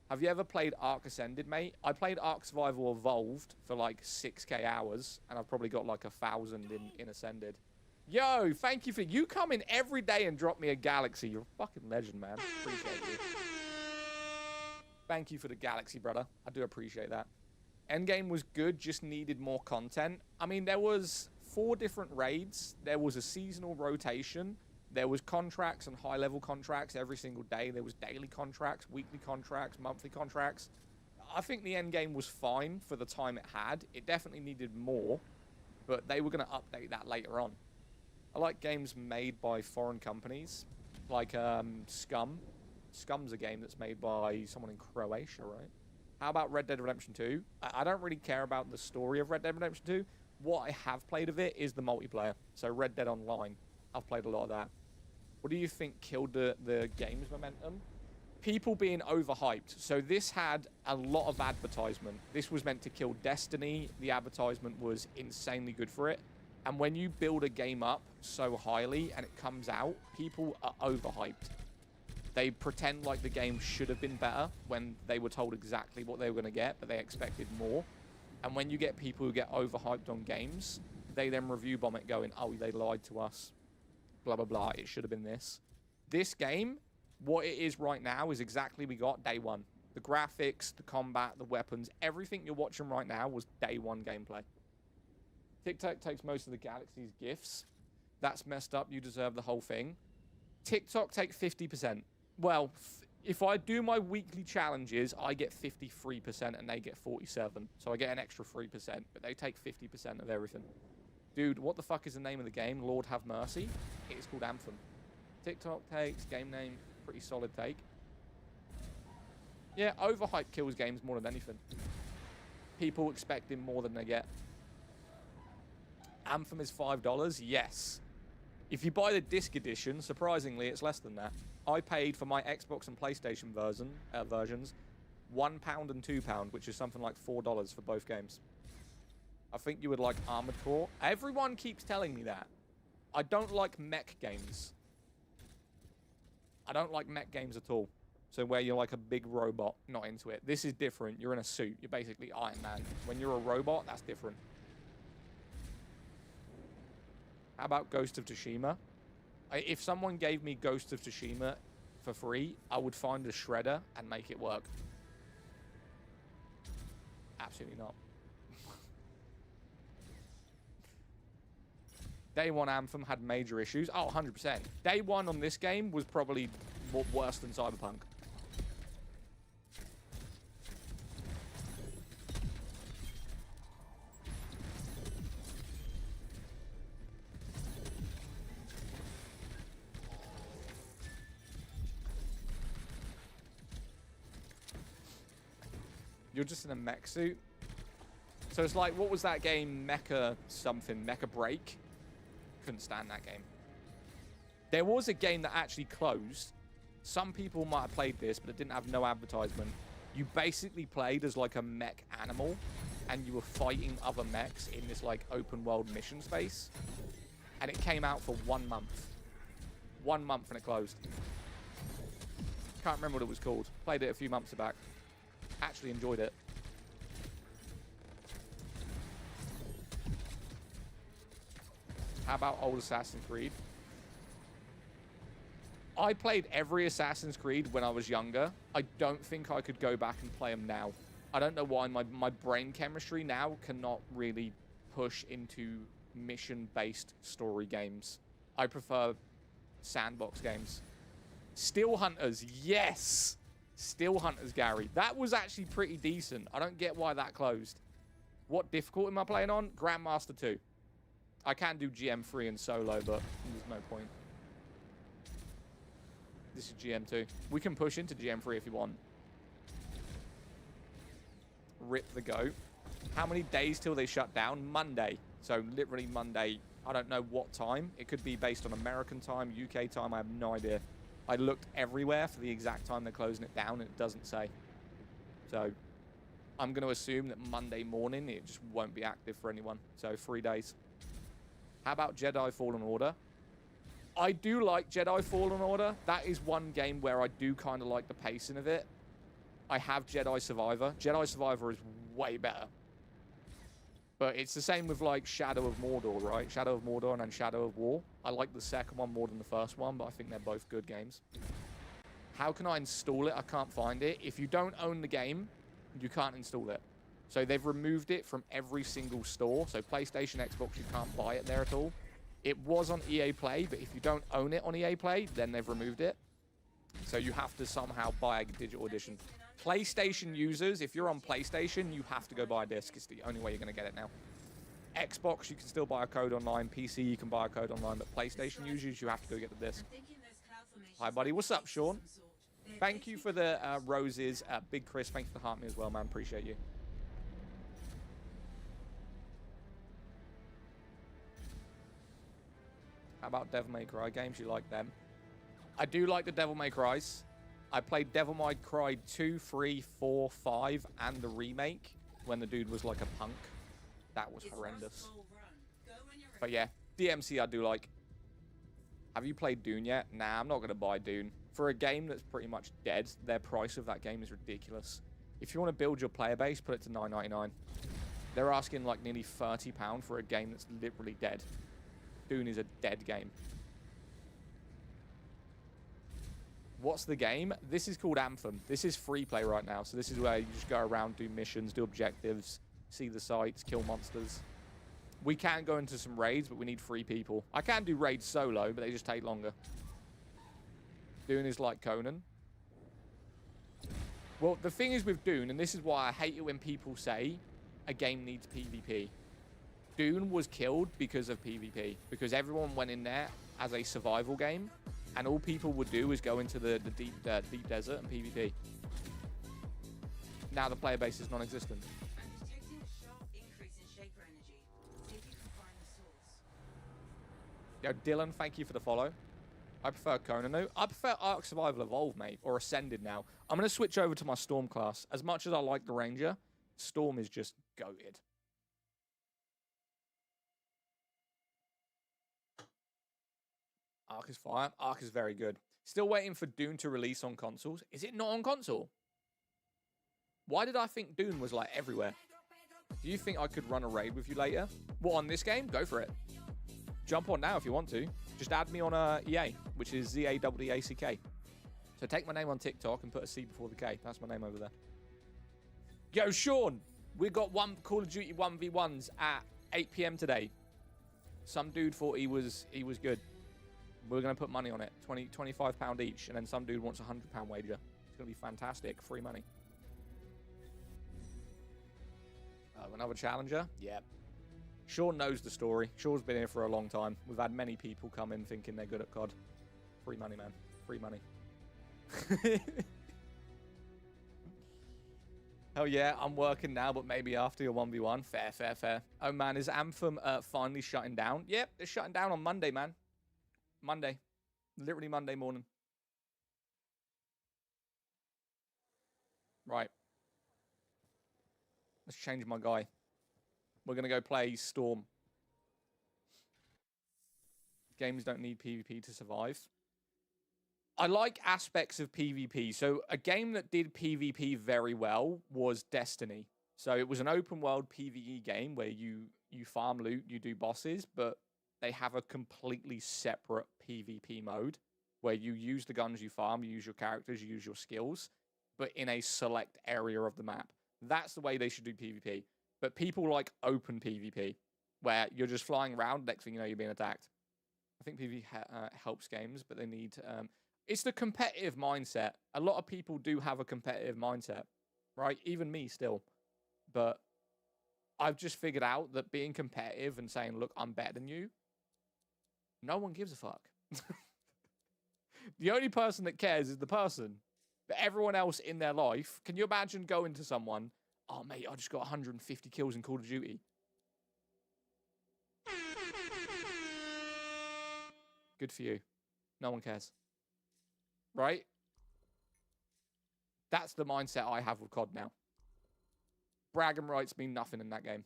Speaker 1: Have you ever played Ark Ascended, mate? I played Ark Survival Evolved for like 6k hours, and I've probably got like 1,000 in Ascended. Yo, thank you for... You come in every day and drop me a galaxy. You're a fucking legend, man. Appreciate you. Thank you for the galaxy, brother. I do appreciate that. Endgame was good, just needed more content. I mean, there was 4 different raids. There was a seasonal rotation. There was contracts and high-level contracts every single day. There was daily contracts, weekly contracts, monthly contracts. I think the end game was fine for the time it had. It definitely needed more, but they were going to update that later on. I like games made by foreign companies, like Scum. Scum's a game that's made by someone in Croatia, right? How about Red Dead Redemption 2? I don't really care about the story of Red Dead Redemption 2. What I have played of it is the multiplayer. So Red Dead Online. I've played a lot of that. What do you think killed the game's momentum? People being overhyped. So this had a lot of advertisement. This was meant to kill Destiny. The advertisement was insanely good for it. And when you build a game up so highly and it comes out, people are overhyped. They pretend like the game should have been better when they were told exactly what they were going to get, but they expected more. And when you get people who get overhyped on games, they then review bomb it going, oh, they lied to us. Blah, blah, blah. It should have been this. This game, what it is right now is exactly we got day one. The graphics, the combat, the weapons, everything you're watching right now was day one gameplay. TikTok takes most of the Galaxy's gifts. That's messed up. You deserve the whole thing. TikTok take 50%. Well, if I do my weekly challenges, I get 53% and they get 47%. So I get an extra 3%, but they take 50% of everything. Dude, what the fuck is the name of the game? Lord have mercy. It is called Anthem. TikTok takes, game name, pretty solid take. Yeah, overhype kills games more than anything. People expecting more than they get. Anthem is $5? Yes. If you buy the disc edition, surprisingly, it's less than that. I paid for my Xbox and PlayStation versions £1 and £2, which is something like $4 for both games. I think you would like Armored Core. Everyone keeps telling me that. I don't like mech games. I don't like mech games at all. So where you're like a big robot, not into it. This is different. You're in a suit. You're basically Iron Man. When you're a robot, that's different. How about Ghost of Tsushima? If someone gave me Ghost of Tsushima for free, I would find a shredder and make it work. Absolutely not. Day one Anthem had major issues. Oh, 100%. Day one on this game was probably worse than Cyberpunk. You're just in a mech suit. So it's like, what was that game? Mecha something. Mecha Break? Couldn't stand that game. There was a game that actually closed. Some people might have played this, but it didn't have no advertisement. You basically played as like a mech animal, and you were fighting other mechs in this like open world mission space. And it came out for 1 month. 1 month and it closed. Can't remember what it was called. Played it a few months back. Actually enjoyed it. How about old Assassin's Creed? I played every Assassin's Creed when I was younger. I don't think I could go back and play them now. I don't know why my brain chemistry now cannot really push into mission-based story games. I prefer sandbox games. Steel Hunters, yes! Steel Hunters, Gary. That was actually pretty decent. I don't get why that closed. What difficulty am I playing on? Grandmaster 2. I can do GM3 and solo, but there's no point. This is GM2. We can push into GM3 if you want. Rip the goat. How many days till they shut down? Monday. So literally Monday. I don't know what time. It could be based on American time, UK time. I have no idea. I looked everywhere for the exact time they're closing it down, and it doesn't say. So I'm going to assume that Monday morning it just won't be active for anyone. So 3 days. How about Jedi Fallen Order? I do like Jedi Fallen Order. That is one game where I do kind of like the pacing of it. I have Jedi Survivor. Jedi Survivor is way better. But it's the same with like Shadow of Mordor, right? Shadow of Mordor and then Shadow of War. I like the second one more than the first one, but I think they're both good games. How can I install it? I can't find it. If you don't own the game, you can't install it. So they've removed it from every single store. So PlayStation, Xbox, you can't buy it there at all. It was on EA Play, but if you don't own it on EA Play, then they've removed it. So you have to somehow buy a digital edition. PlayStation users, if you're on PlayStation, you have to go buy a disc. It's the only way you're going to get it now. Xbox, you can still buy a code online. PC, you can buy a code online. But PlayStation users, you have to go get the disc. Hi, buddy. What's up, Sean? Thank you for the roses. Big Chris, thank you for the heart me as well, man. Appreciate you. How about Devil May Cry games? You like them? I do like the Devil May Cries. I played Devil May Cry 2, 3, 4, 5, and the remake when the dude was like a punk. That was horrendous. But yeah, DMC I do like. Have you played Dune yet? Nah, I'm not going to buy Dune. For a game that's pretty much dead, their price of that game is ridiculous. If you want to build your player base, put it to $9.99. They're asking like nearly £30 for a game that's literally dead. Dune is a dead game. What's the game? This is called Anthem. This is free play right now. So this is where you just go around, do missions, do objectives, see the sights, kill monsters. We can go into some raids, but we need 3 people. I can do raids solo, but they just take longer. Dune is like Conan. Well, the thing is with Dune, and this is why I hate it when people say a game needs PvP. Dune was killed because of PvP. Because everyone went in there as a survival game, and all people would do is go into the deep desert and PvP. Now the player base is non-existent. Yo, Dylan, thank you for the follow. I prefer Conan, though. I prefer Ark Survival Evolved, mate, or Ascended now. I'm going to switch over to my Storm class. As much as I like the Ranger, Storm is just goated. Ark is fire. Ark is very good. Still waiting for Dune to release on consoles. Is it not on console? Why did I think Dune was, like, everywhere? Do you think I could run a raid with you later? What, on this game? Go for it. Jump on now if you want to. Just add me on EA, which is ZAWDACK. So take my name on TikTok and put a C before the K. That's my name over there. Yo, Sean, we got one Call of Duty 1v1s at 8 p.m. today. Some dude thought he was good. We're going to put money on it. £25 each. And then some dude wants a £100 wager. It's going to be fantastic. Free money. Another challenger? Yep. Sean knows the story. Sean's been here for a long time. We've had many people come in thinking they're good at COD. Free money, man. Free money. Hell yeah, I'm working now, but maybe after your 1v1. Fair, fair, fair. Oh, man, is Anthem finally shutting down? Yep, it's shutting down on Monday, man. Monday. Literally Monday morning. Right. Let's change my guy. We're going to go play Storm. Games don't need PvP to survive. I like aspects of PvP. So a game that did PvP very well was Destiny. So it was an open world PvE game where you farm loot, you do bosses, but they have a completely separate PvP mode where you use the guns you farm, you use your characters, you use your skills, but in a select area of the map. That's the way they should do PvP. But people like open PvP, where you're just flying around, next thing you know, you're being attacked. I think PvP helps games, but they need... it's the competitive mindset. A lot of people do have a competitive mindset, right? Even me still. But I've just figured out that being competitive and saying, look, I'm better than you, no one gives a fuck. The only person that cares is the person. But everyone else in their life, can you imagine going to someone, oh, mate, I just got 150 kills in Call of Duty. Good for you. No one cares. Right? That's the mindset I have with COD now. Bragging rights mean nothing in that game.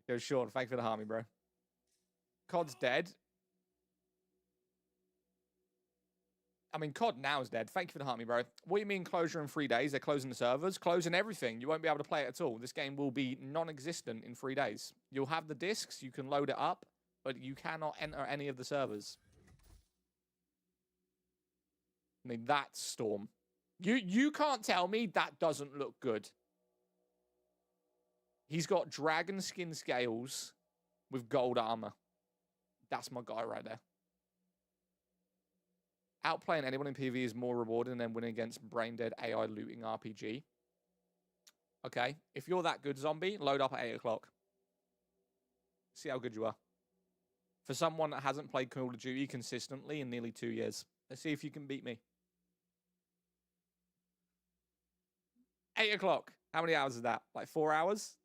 Speaker 1: Yo, Sean, thank you for the harmony, bro. COD's dead. I mean, COD now is dead. Thank you for the harmony, bro. What do you mean closure in 3 days? They're closing the servers, closing everything. You won't be able to play it at all. This game will be non-existent in 3 days. You'll have the discs, you can load it up, but you cannot enter any of the servers. I mean, that's Storm. You can't tell me that doesn't look good. He's got dragon skin scales with gold armor. That's my guy right there. Outplaying anyone in PvE is more rewarding than winning against brain-dead AI looting RPG. Okay, if you're that good, zombie, load up at 8 o'clock. See how good you are. For someone that hasn't played Call of Duty consistently in nearly 2 years. Let's see if you can beat me. 8 o'clock. How many hours is that? Like 4 hours?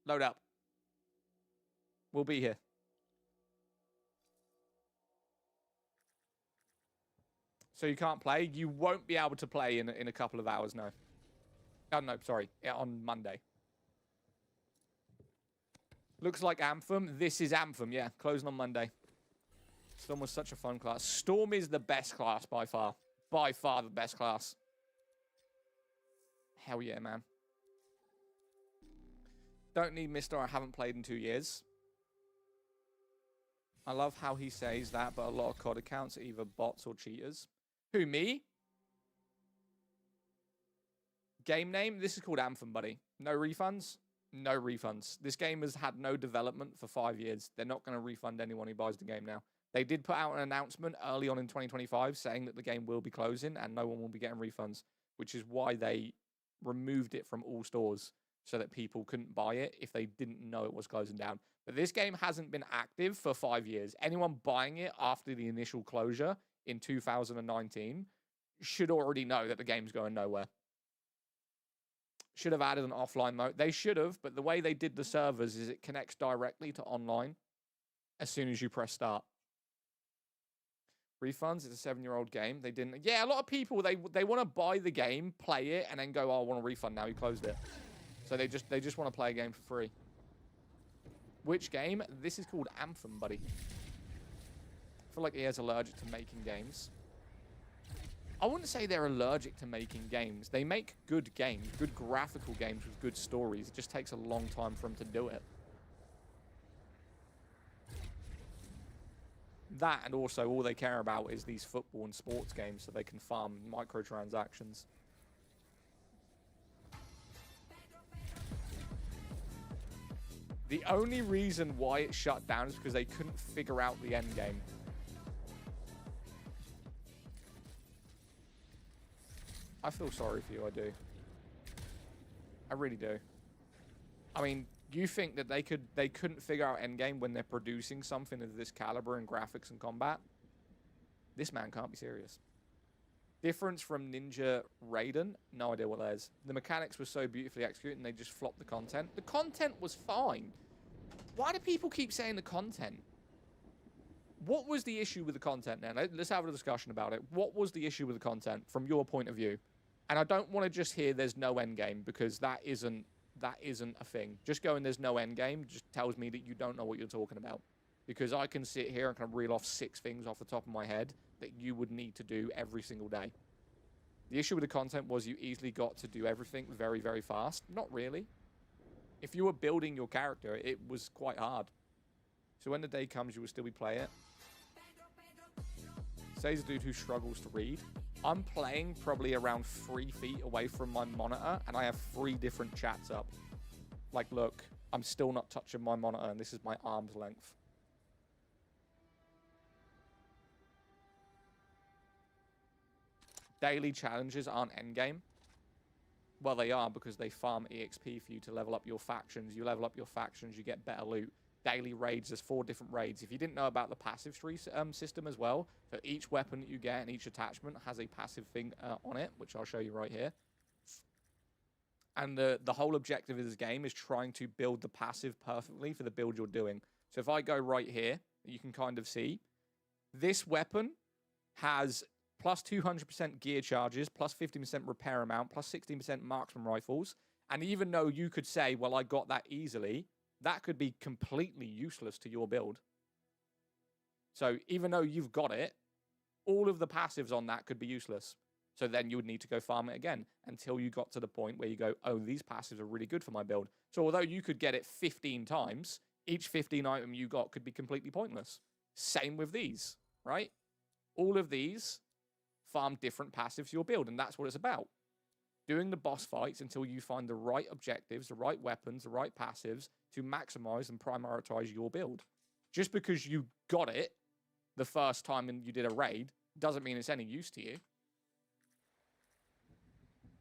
Speaker 1: Load up. We'll be here. So you can't play? You won't be able to play in a couple of hours, no. Oh, no, sorry. Yeah, on Monday. Looks like Anthem. This is Anthem, yeah. Closing on Monday. Storm was such a fun class. Storm is the best class by far. By far the best class. Hell yeah, man. Don't need Mr. I haven't played in 2 years. I love how he says that, but a lot of COD accounts are either bots or cheaters. Who, me? Game name? This is called Anthem, buddy. No refunds? No refunds. This game has had no development for 5 years. They're not going to refund anyone who buys the game now. They did put out an announcement early on in 2025 saying that the game will be closing and no one will be getting refunds, which is why they removed it from all stores so that people couldn't buy it if they didn't know it was closing down. But this game hasn't been active for 5 years. Anyone buying it after the initial closure in 2019 should already know that the game's going nowhere. Should have added an offline mode. They should have, but the way they did the servers is it connects directly to online as soon as you press start. Refunds, it's a 7-year-old game. They didn't. Yeah, a lot of people, they want to buy the game, play it, and then go, oh, I want a refund now. You closed it. So they just want to play a game for free. Which game? This is called Anthem, buddy. I feel like EA's allergic to making games. I wouldn't say they're allergic to making games. They make good games, good graphical games with good stories. It just takes a long time for them to do it. That, and also all they care about is these football and sports games so they can farm microtransactions. The only reason why it shut down is because they couldn't figure out the end game. I feel sorry for you, I do. I really do. I mean, you think that they couldn't figure out endgame when they're producing something of this caliber in graphics and combat? This man can't be serious. Difference from Ninja Raiden? No idea what that is. The mechanics were so beautifully executed and they just flopped the content. The content was fine. Why do people keep saying the content? What was the issue with the content then? Let's have a discussion about it. What was the issue with the content from your point of view? And I don't want to just hear there's no endgame because that isn't a thing. Just going there's no endgame just tells me that you don't know what you're talking about. Because I can sit here and can reel off 6 things off the top of my head that you would need to do every single day. The issue with the content was you easily got to do everything very, very fast. Not really. If you were building your character, it was quite hard. So when the day comes, you will still be playing it. Says a dude who struggles to read. I'm playing probably around 3 feet away from my monitor, and I have 3 different chats up. Like, look, I'm still not touching my monitor, and this is my arm's length. Daily challenges aren't endgame. Well, they are because they farm EXP for you to level up your factions. You level up your factions, you get better loot. Daily raids, there's 4 different raids. If you didn't know about the passive tree system as well, so each weapon that you get and each attachment has a passive thing on it, which I'll show you right here. And the whole objective of this game is trying to build the passive perfectly for the build you're doing. So if I go right here, you can kind of see this weapon has plus 200% gear charges, plus 50% repair amount, plus 16% marksman rifles. And even though you could say, well, I got that easily, that could be completely useless to your build. So even though you've got it, all of the passives on that could be useless. So then you would need to go farm it again until you got to the point where you go, oh, these passives are really good for my build. So although you could get it 15 times, each 15 item you got could be completely pointless. Same with these, right? All of these farm different passives to your build, and that's what it's about. Doing the boss fights until you find the right objectives, the right weapons, the right passives to maximize and prioritize your build. Just because you got it the first time and you did a raid doesn't mean it's any use to you.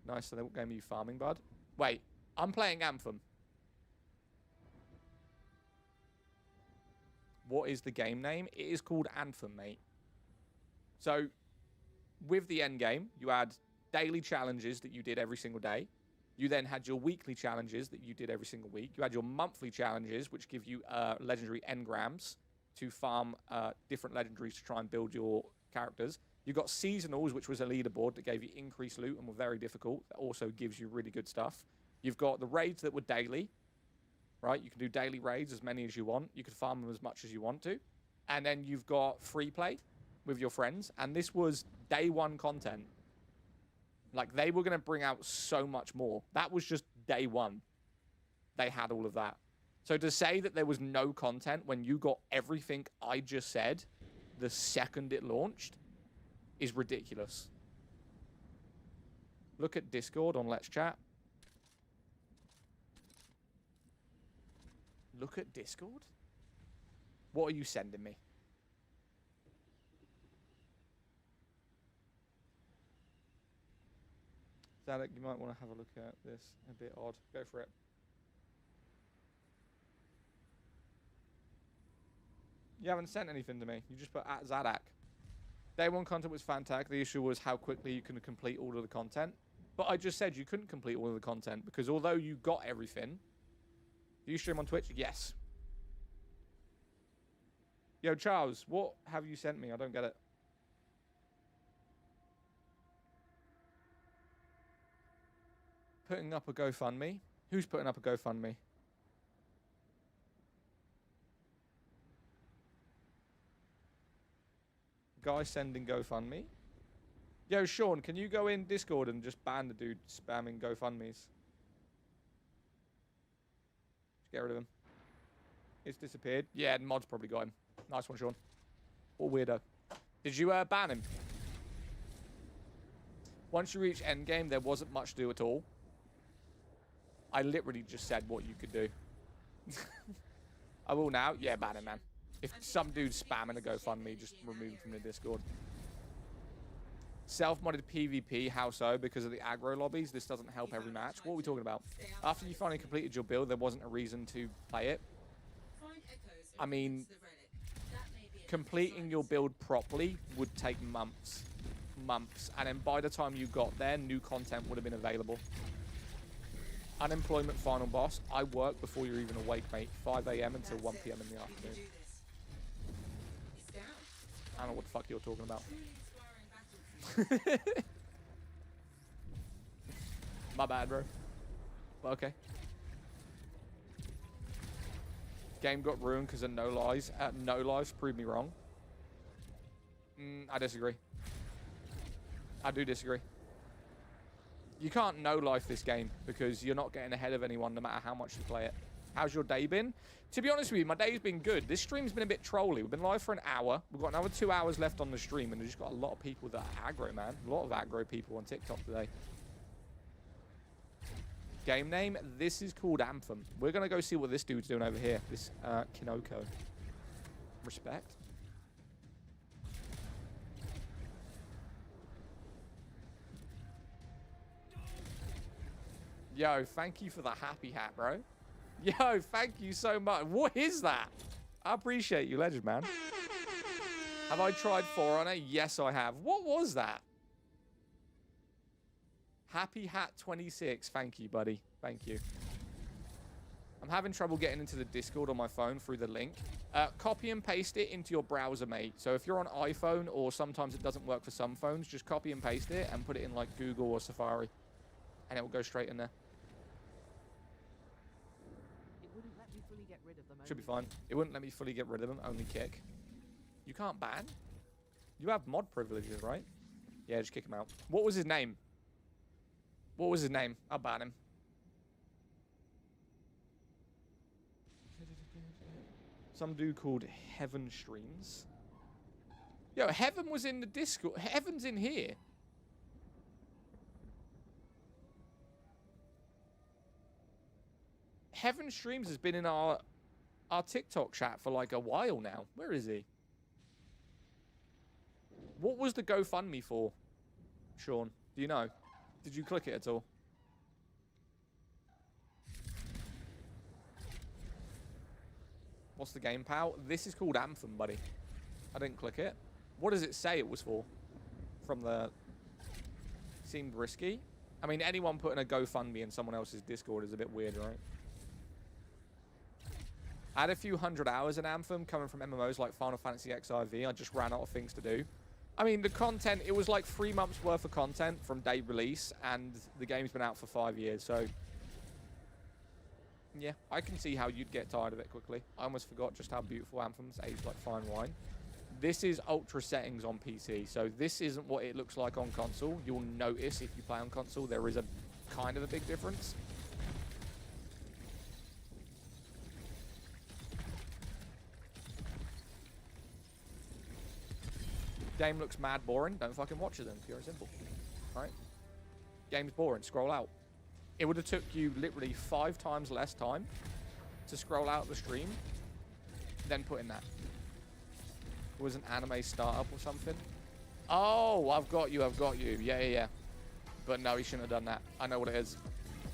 Speaker 1: Nice, so what game are you farming, bud? Wait, I'm playing Anthem. What is the game name? It is called Anthem, mate. So, with the end game, you had daily challenges that you did every single day. You then had your weekly challenges that you did every single week. You had your monthly challenges, which give you legendary engrams to farm different legendaries to try and build your characters. You got seasonals, which was a leaderboard that gave you increased loot and were very difficult. That also gives you really good stuff. You've got the raids that were daily, right? You can do daily raids, as many as you want. You could farm them as much as you want to. And then you've got free play with your friends. And this was day one content. Like, they were going to bring out so much more. That was just day one. They had all of that. So to say that there was no content when you got everything I just said the second it launched is ridiculous. Look at Discord on Let's Chat. Look at Discord? What are you sending me? Zadok, you might want to have a look at this. A bit odd. Go for it. You haven't sent anything to me. You just put at Zadok. Day one content was fantastic. The issue was how quickly you can complete all of the content. But I just said you couldn't complete all of the content because although you got everything... Do you stream on Twitch? Yes. Yo, Charles, what have you sent me? I don't get it. Putting up a GoFundMe? Who's putting up a GoFundMe? Guy sending GoFundMe? Yo, Sean, can you go in Discord and just ban the dude spamming GoFundMes? Just get rid of him. It's disappeared. Yeah, mod's probably got him. Nice one, Sean. What a weirdo. Did you ban him? Once you reach endgame, there wasn't much to do at all. I literally just said what you could do. I will now. Yeah, ban him, man. If some dude's spamming a GoFundMe, just remove him from the Discord. Self-modded PvP, how so? Because of the aggro lobbies, this doesn't help every match. What are we talking about? After you finally completed your build, there wasn't a reason to play it. I mean, completing your build properly would take months. And then by the time you got there, new content would have been available. Unemployment final boss. I work before you're even awake, mate. 5 AM until 1 PM in the afternoon. I don't know what the fuck you're talking about. My bad, bro. But okay. Game got ruined because of no lives. No lives proved me wrong. I disagree. I do disagree. You can't no-life this game because you're not getting ahead of anyone no matter how much you play it. How's your day been? To be honest with you, my day's been good. This stream's been a bit trolly. We've been live for an hour. We've got another 2 hours left on the stream, and we've just got a lot of people that are aggro, man. A lot of aggro people on TikTok today. Game name? This is called Anthem. We're going to go see what this dude's doing over here. This Kinoko. Respect. Yo, thank you for the happy hat, bro. Yo, thank you so much. What is that? I appreciate you, legend, man. Have I tried For Honor? Yes, I have. What was that? Happy Hat 26. Thank you, buddy. Thank you. I'm having trouble getting into the Discord on my phone through the link. Copy and paste it into your browser, mate. So if you're on iPhone, or sometimes it doesn't work for some phones, just copy and paste it and put it in like Google or Safari. And it will go straight in there.
Speaker 4: It wouldn't let me fully get rid of them.
Speaker 1: Should be fine. It wouldn't let me fully get rid of them, only kick. You can't ban? You have mod privileges, right? Yeah, just kick him out. What was his name? What was his name? I'll ban him. Some dude called Heaven Streams. Yo, Heaven was in the Discord. Heaven's in here. Heaven Streams has been in our TikTok chat for like a while now. Where is he? What was the GoFundMe for, Sean? Do you know? Did you click it at all? What's the game, pal? This is called Anthem, buddy. I didn't click it. What does it say it was for? From the... Seemed risky. I mean, anyone putting a GoFundMe in someone else's Discord is a bit weird, right? I had a few hundred hours in Anthem coming from MMOs like Final Fantasy XIV. I just ran out of things to do. I mean, the content, it was like 3 months worth of content from day release, and the game's been out for 5 years, so... Yeah, I can see how you'd get tired of it quickly. I almost forgot just how beautiful Anthem's aged like fine wine. This is ultra settings on PC, so this isn't what it looks like on console. You'll notice if you play on console, there is a kind of a big difference. Game looks mad boring. Don't fucking watch it then. Pure and simple. Right? Game's boring. Scroll out. It would have took you literally 5 times less time to scroll out the stream than put in that. It was an anime startup or something. Oh, I've got you. I've got you. Yeah, yeah, yeah. But no, he shouldn't have done that. I know what it is.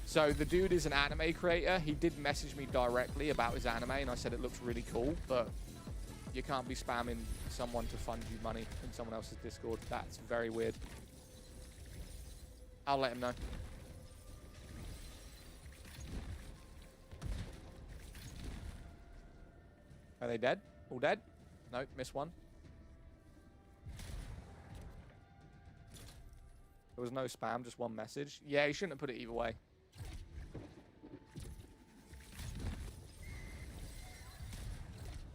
Speaker 1: So the dude is an anime creator. He did message me directly about his anime, and I said it looks really cool, but you can't be spamming someone to fund you money in someone else's Discord. That's very weird. I'll let him know. Are they dead? All dead? Nope, missed one. There was no spam, just one message. Yeah, he shouldn't have put it either way.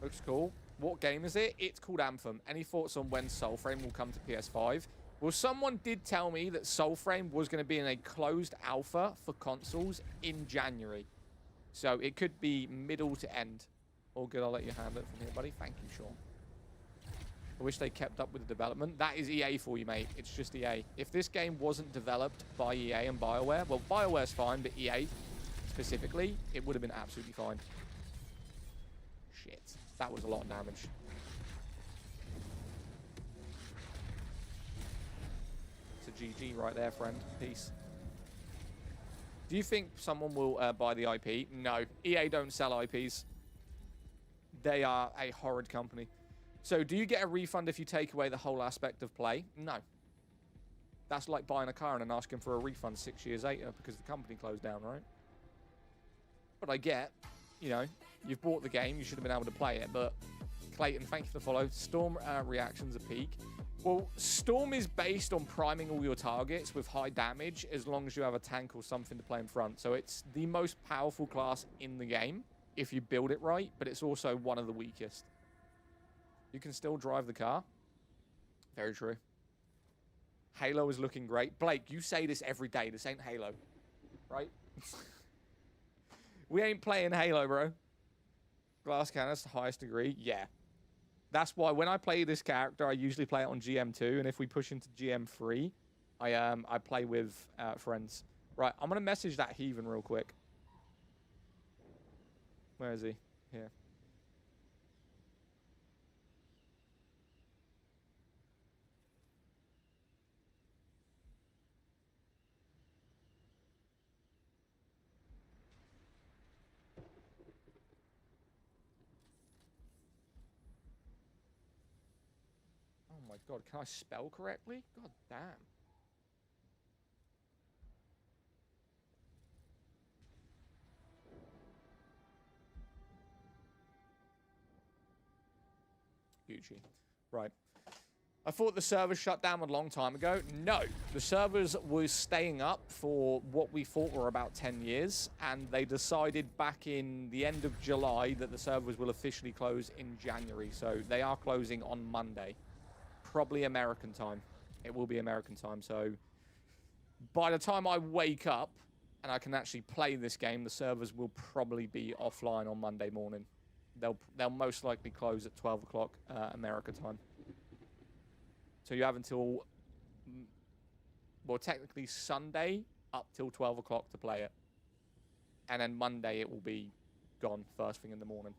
Speaker 1: Looks cool. What game is it? It's called Anthem. Any thoughts on when Soulframe will come to PS5? Well, someone did tell me that Soulframe was going to be in a closed alpha for consoles in January. So it could be middle to end. All good, I'll let you handle it from here, buddy. Thank you, Sean. I wish they kept up with the development. That is EA for you, mate. It's just EA. If this game wasn't developed by EA and BioWare, well, BioWare's fine, but EA specifically, it would have been absolutely fine. Shit. That was a lot of damage. It's a GG right there, friend. Peace. Do you think someone will buy the IP? No. EA don't sell IPs. They are a horrid company. So do you get a refund if you take away the whole aspect of play? No. That's like buying a car and then asking for a refund 6 years later because the company closed down, right? But I get, you know, you've bought the game, you should have been able to play it. But Clayton, thank you for the follow. Storm reactions are peak. Well, Storm is based on priming all your targets with high damage as long as you have a tank or something to play in front. So it's the most powerful class in the game if you build it right, but it's also one of the weakest. You can still drive the car. Very true. Halo is looking great. Blake, you say this every day. This ain't Halo, right? We ain't playing Halo, bro. Glass cannons to the highest degree. Yeah. That's why when I play this character, I usually play it on GM2, and if we push into GM3, I play with friends. Right, I'm going to message that heathen real quick. Where is he? Here. Oh my god, can I spell correctly? God damn. Gucci. Right. I thought the servers shut down a long time ago. No, the servers were staying up for what we thought were about 10 years, and they decided back in the end of July that the servers will officially close in January. So they are closing on Monday, probably American time. It will be American time. So by the time I wake up and I can actually play this game, the servers will probably be offline on Monday morning. They'll most likely close at 12 o'clock America time. So you have until, well, technically Sunday up till 12 o'clock to play it. And then Monday it will be gone first thing in the morning.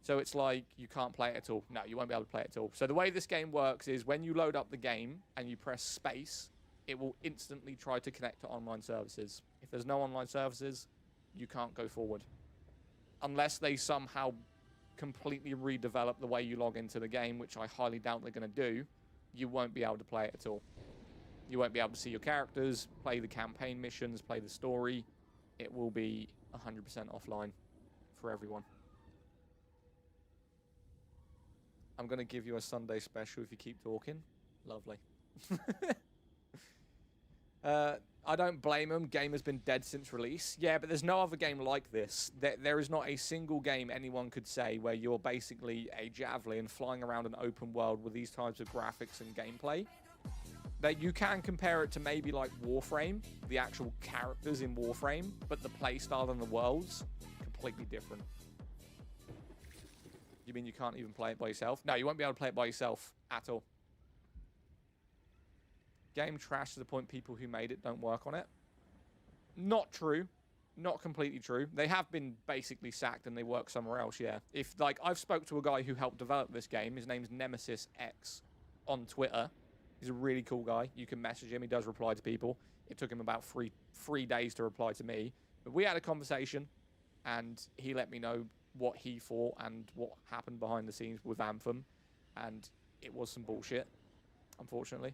Speaker 1: So it's like you can't play it at all. No, you won't be able to play it at all. So the way this game works is when you load up the game and you press space, it will instantly try to connect to online services. If there's no online services, you can't go forward. Unless they somehow completely redevelop the way you log into the game, which I highly doubt they're going to do. You won't be able to play it at all. You won't be able to see your characters, play the campaign missions, play the story. It will be 100% offline for everyone. I'm going to give you a Sunday special if you keep talking. Lovely. I don't blame them. Game has been dead since release. Yeah, but there's no other game like this. There is not a single game anyone could say where you're basically a javelin flying around an open world with these types of graphics and gameplay. That you can compare it to maybe like Warframe, the actual characters in Warframe, but the playstyle and the worlds, completely different. You mean you can't even play it by yourself? No, you won't be able to play it by yourself at all. Game trash to the point people who made it don't work on it. Not true. Not completely true. They have been basically sacked and they work somewhere else, yeah. If, like, I've spoke to a guy who helped develop this game. His name's Nemesis X on Twitter. He's a really cool guy. You can message him. He does reply to people. It took him about three days to reply to me. But we had a conversation and he let me know what he thought and what happened behind the scenes with Anthem. And it was some bullshit, unfortunately.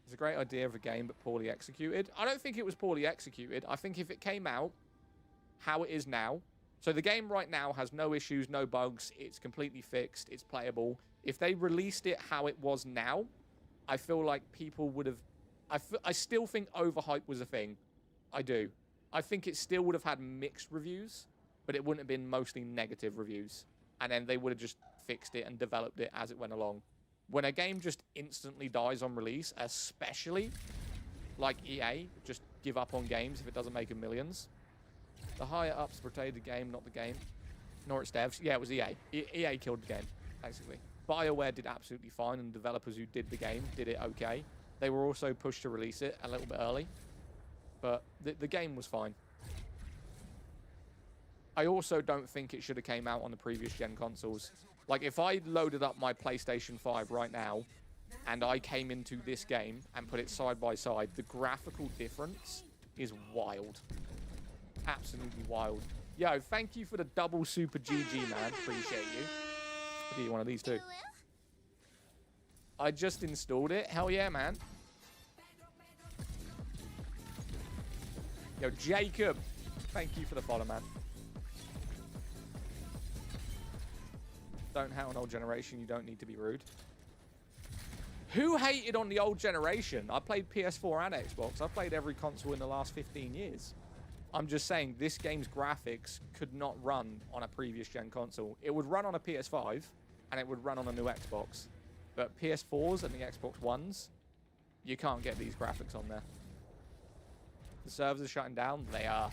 Speaker 1: It's a great idea of a game, but poorly executed. I don't think it was poorly executed. I think if it came out how it is now. So the game right now has no issues, no bugs. It's completely fixed. It's playable. If they released it how it was now, I feel like people would have... I still think overhype was a thing. I do. I think it still would have had mixed reviews, but it wouldn't have been mostly negative reviews. And then they would have just fixed it and developed it as it went along. When a game just instantly dies on release, especially like EA, just give up on games if it doesn't make them millions. The higher-ups portrayed the game, not the game. Nor its devs. Yeah, it was EA. EA killed the game, basically. BioWare did absolutely fine, and developers who did the game did it okay. They were also pushed to release it a little bit early. But the game was fine. I also don't think it should have came out on the previous gen consoles. Like, if I loaded up my PlayStation 5 right now, and I came into this game and put it side by side, the graphical difference is wild. Absolutely wild. Yo, thank you for the double super GG, man. Appreciate you. I'll give you one of these too. I just installed it. Hell yeah, man. Yo, Jacob. Thank you for the follow, man. Don't hate on old generation. You don't need to be rude. Who hated on the old generation? I played PS4 and Xbox. I played every console in the last 15 years. I'm just saying this game's graphics could not run on a previous gen console. It would run on a PS5 and it would run on a new Xbox. But PS4s and the Xbox Ones, you can't get these graphics on there. The servers are shutting down. They are.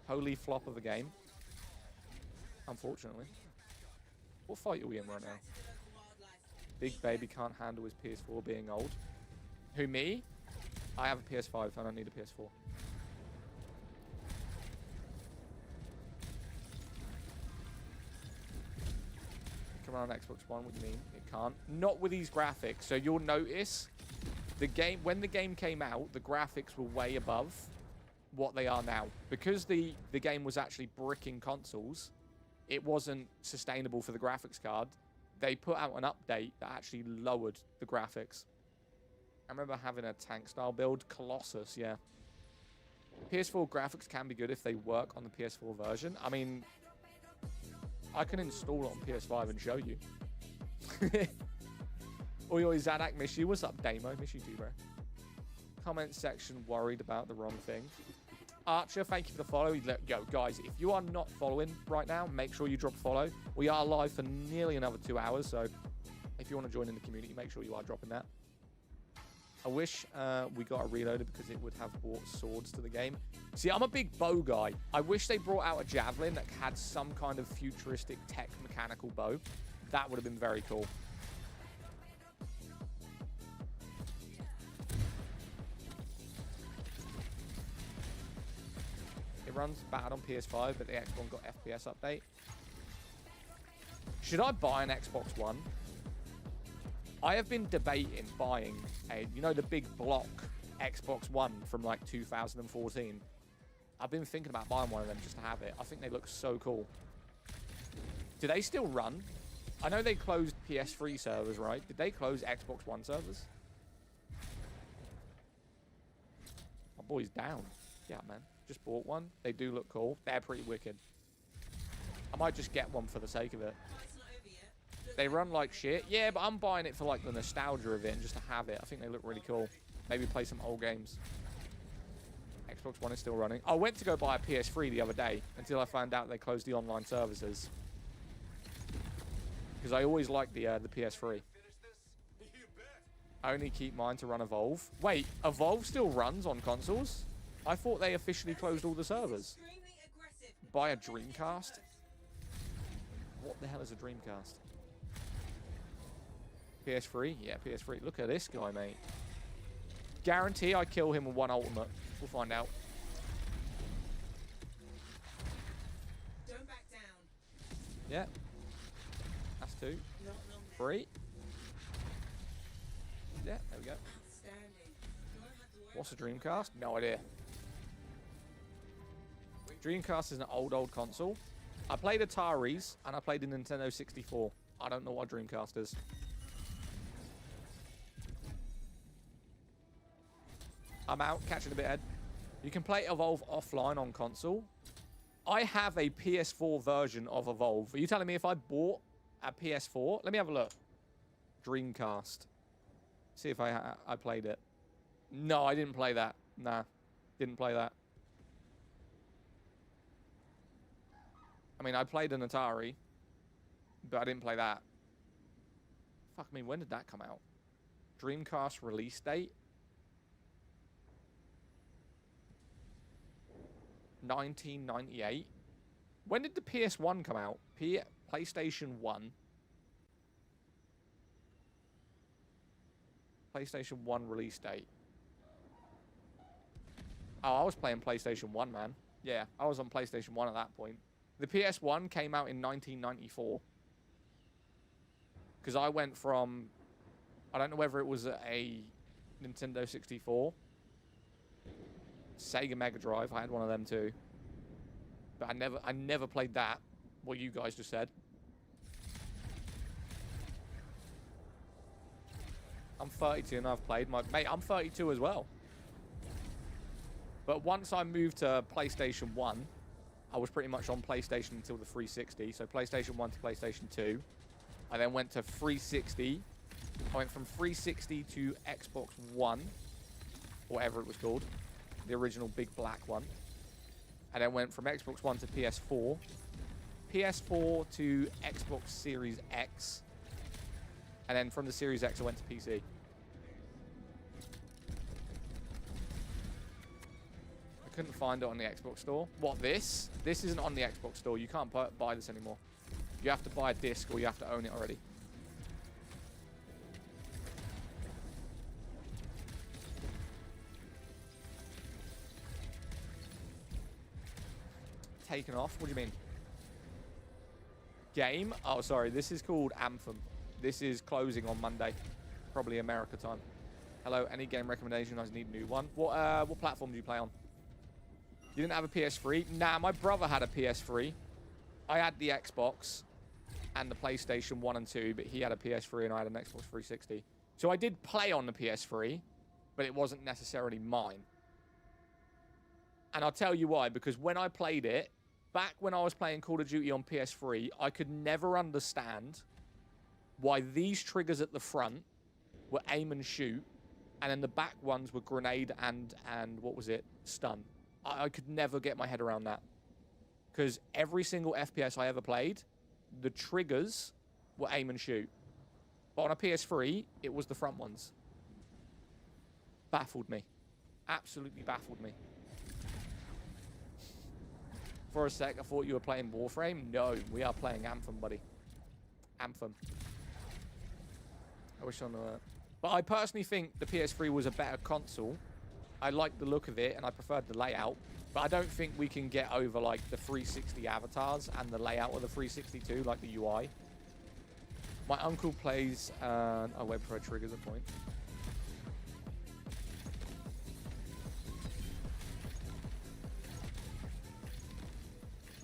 Speaker 1: Holy flop of a game. Unfortunately. What fight are we in right now? Big Baby can't handle his PS4 being old. Who, me? I have a PS5. I don't need a PS4. Come on Xbox One, what do you mean? It can't. Not with these graphics. So you'll notice the game, when the game came out, the graphics were way above what they are now. Because the game was actually bricking consoles, it wasn't sustainable for the graphics card. They put out an update that actually lowered the graphics. I remember having a tank style build. Colossus, yeah. PS4 graphics can be good if they work on the PS4 version. I mean, I can install it on PS5 and show you. Oi, Zadak, miss you. What's up, Damo? Miss you too, bro. Comment section worried about the wrong thing. Archer, thank you for the follow. Yo, guys, if you are not following right now, make sure you drop a follow. We are live for nearly another 2 hours, so if you want to join in the community, make sure you are dropping that. I wish we got a reloader because it would have brought swords to the game. See, I'm a big bow guy. I wish they brought out a javelin that had some kind of futuristic tech mechanical bow. That would have been very cool. It runs bad on PS5, but the Xbox One got FPS update. Should I buy an Xbox One? I have been debating buying a, you know, the big block Xbox One from like 2014. I've been thinking about buying one of them just to have it. I think they look so cool. Do they still run? I know they closed PS3 servers, right? Did they close Xbox One servers? My boy's down. Yeah, man. Just bought one. They do look cool. They're pretty wicked. I might just get one for the sake of it. They run like shit. Yeah, but I'm buying it for like the nostalgia of it and just to have it. I think they look really cool. Maybe play some old games. Xbox One is still running. I went to go buy a PS3 the other day until I found out they closed the online services. Because I always liked the PS3. I only keep mine to run Evolve. Wait, Evolve still runs on consoles? I thought they officially closed all the servers. Buy a Dreamcast? What the hell is a Dreamcast? PS3? Yeah, PS3. Look at this guy, mate. Guarantee I kill him with one ultimate. We'll find out.
Speaker 2: Don't back down.
Speaker 1: Yeah. That's 2. 3. Yeah, there we go. What's a Dreamcast? No idea. Dreamcast is an old console. I played Ataris and I played a Nintendo 64. I don't know what a Dreamcast is. I'm out. Catching a bit, Ed. You can play Evolve offline on console. I have a PS4 version of Evolve. Are you telling me if I bought a PS4? Let me have a look. Dreamcast. See if I played it. No, I didn't play that. Nah. Didn't play that. I mean, I played an Atari, but I didn't play that. Fuck me, when did that come out? Dreamcast release date? 1998. When did the PS1 come out? PlayStation 1. PlayStation 1 release date. Oh, I was playing PlayStation 1, man. Yeah, I was on PlayStation 1 at that point. The PS1 came out in 1994. Because I went from... I don't know whether it was a Nintendo 64. Sega Mega Drive. I had one of them too. But I never played that. What you guys just said. I'm 32 and I've played my... Mate, I'm 32 as well. But once I moved to PlayStation 1... I was pretty much on PlayStation until the 360. So PlayStation 1 to PlayStation 2. I then went to 360. I went from 360 to Xbox One. Whatever it was called. The original big black one. And then went from Xbox One to PS4. PS4 to Xbox Series X. And then from the Series X I went to PC. Couldn't find it on the Xbox store. What, this? This isn't on the Xbox store. You can't buy this anymore. You have to buy a disc or you have to own it already. Taken off? What do you mean? Game? Oh, sorry. This is called Anthem. This is closing on Monday. Probably America time. Hello, any game recommendation? I just need a new one. What platform do you play on? You didn't have a PS3? Nah, my brother had a PS3. I had the Xbox and the PlayStation 1 and 2, but he had a PS3 and I had an Xbox 360. So I did play on the PS3, but it wasn't necessarily mine. And I'll tell you why, because when I played it, back when I was playing Call of Duty on PS3, I could never understand why these triggers at the front were aim and shoot, and then the back ones were grenade and what was it? Stun. I could never get my head around that. Because every single FPS I ever played, the triggers were aim and shoot. But on a PS3, it was the front ones. Baffled me. Absolutely baffled me. For a sec, I thought you were playing Warframe. No, we are playing Anthem, buddy. Anthem. I wish I knew that. But I personally think the PS3 was a better console. I liked the look of it, and I preferred the layout. But I don't think we can get over, like, the 360 avatars and the layout of the 362, like the UI. My uncle plays... oh, wait for a trigger's a point.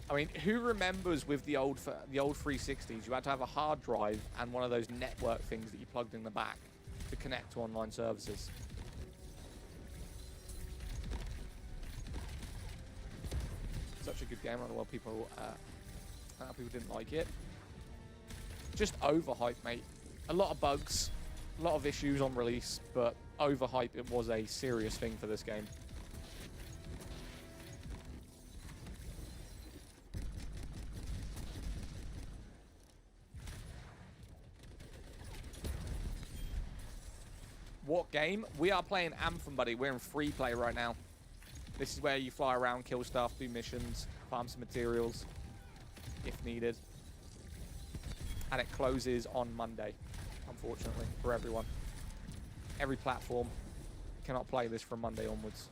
Speaker 1: I mean, who remembers with the old 360s, you had to have a hard drive and one of those network things that you plugged in the back to connect to online services? Such a good game. I don't know why people didn't like it. Just overhyped, mate. A lot of bugs, a lot of issues on release, but overhype, it was a serious thing for this game. What game? We are playing Anthem, buddy. We're in free play right now. This is where you fly around, kill stuff, do missions, farm some materials, if needed. And it closes on Monday, unfortunately, for everyone. Every platform cannot play this from Monday onwards.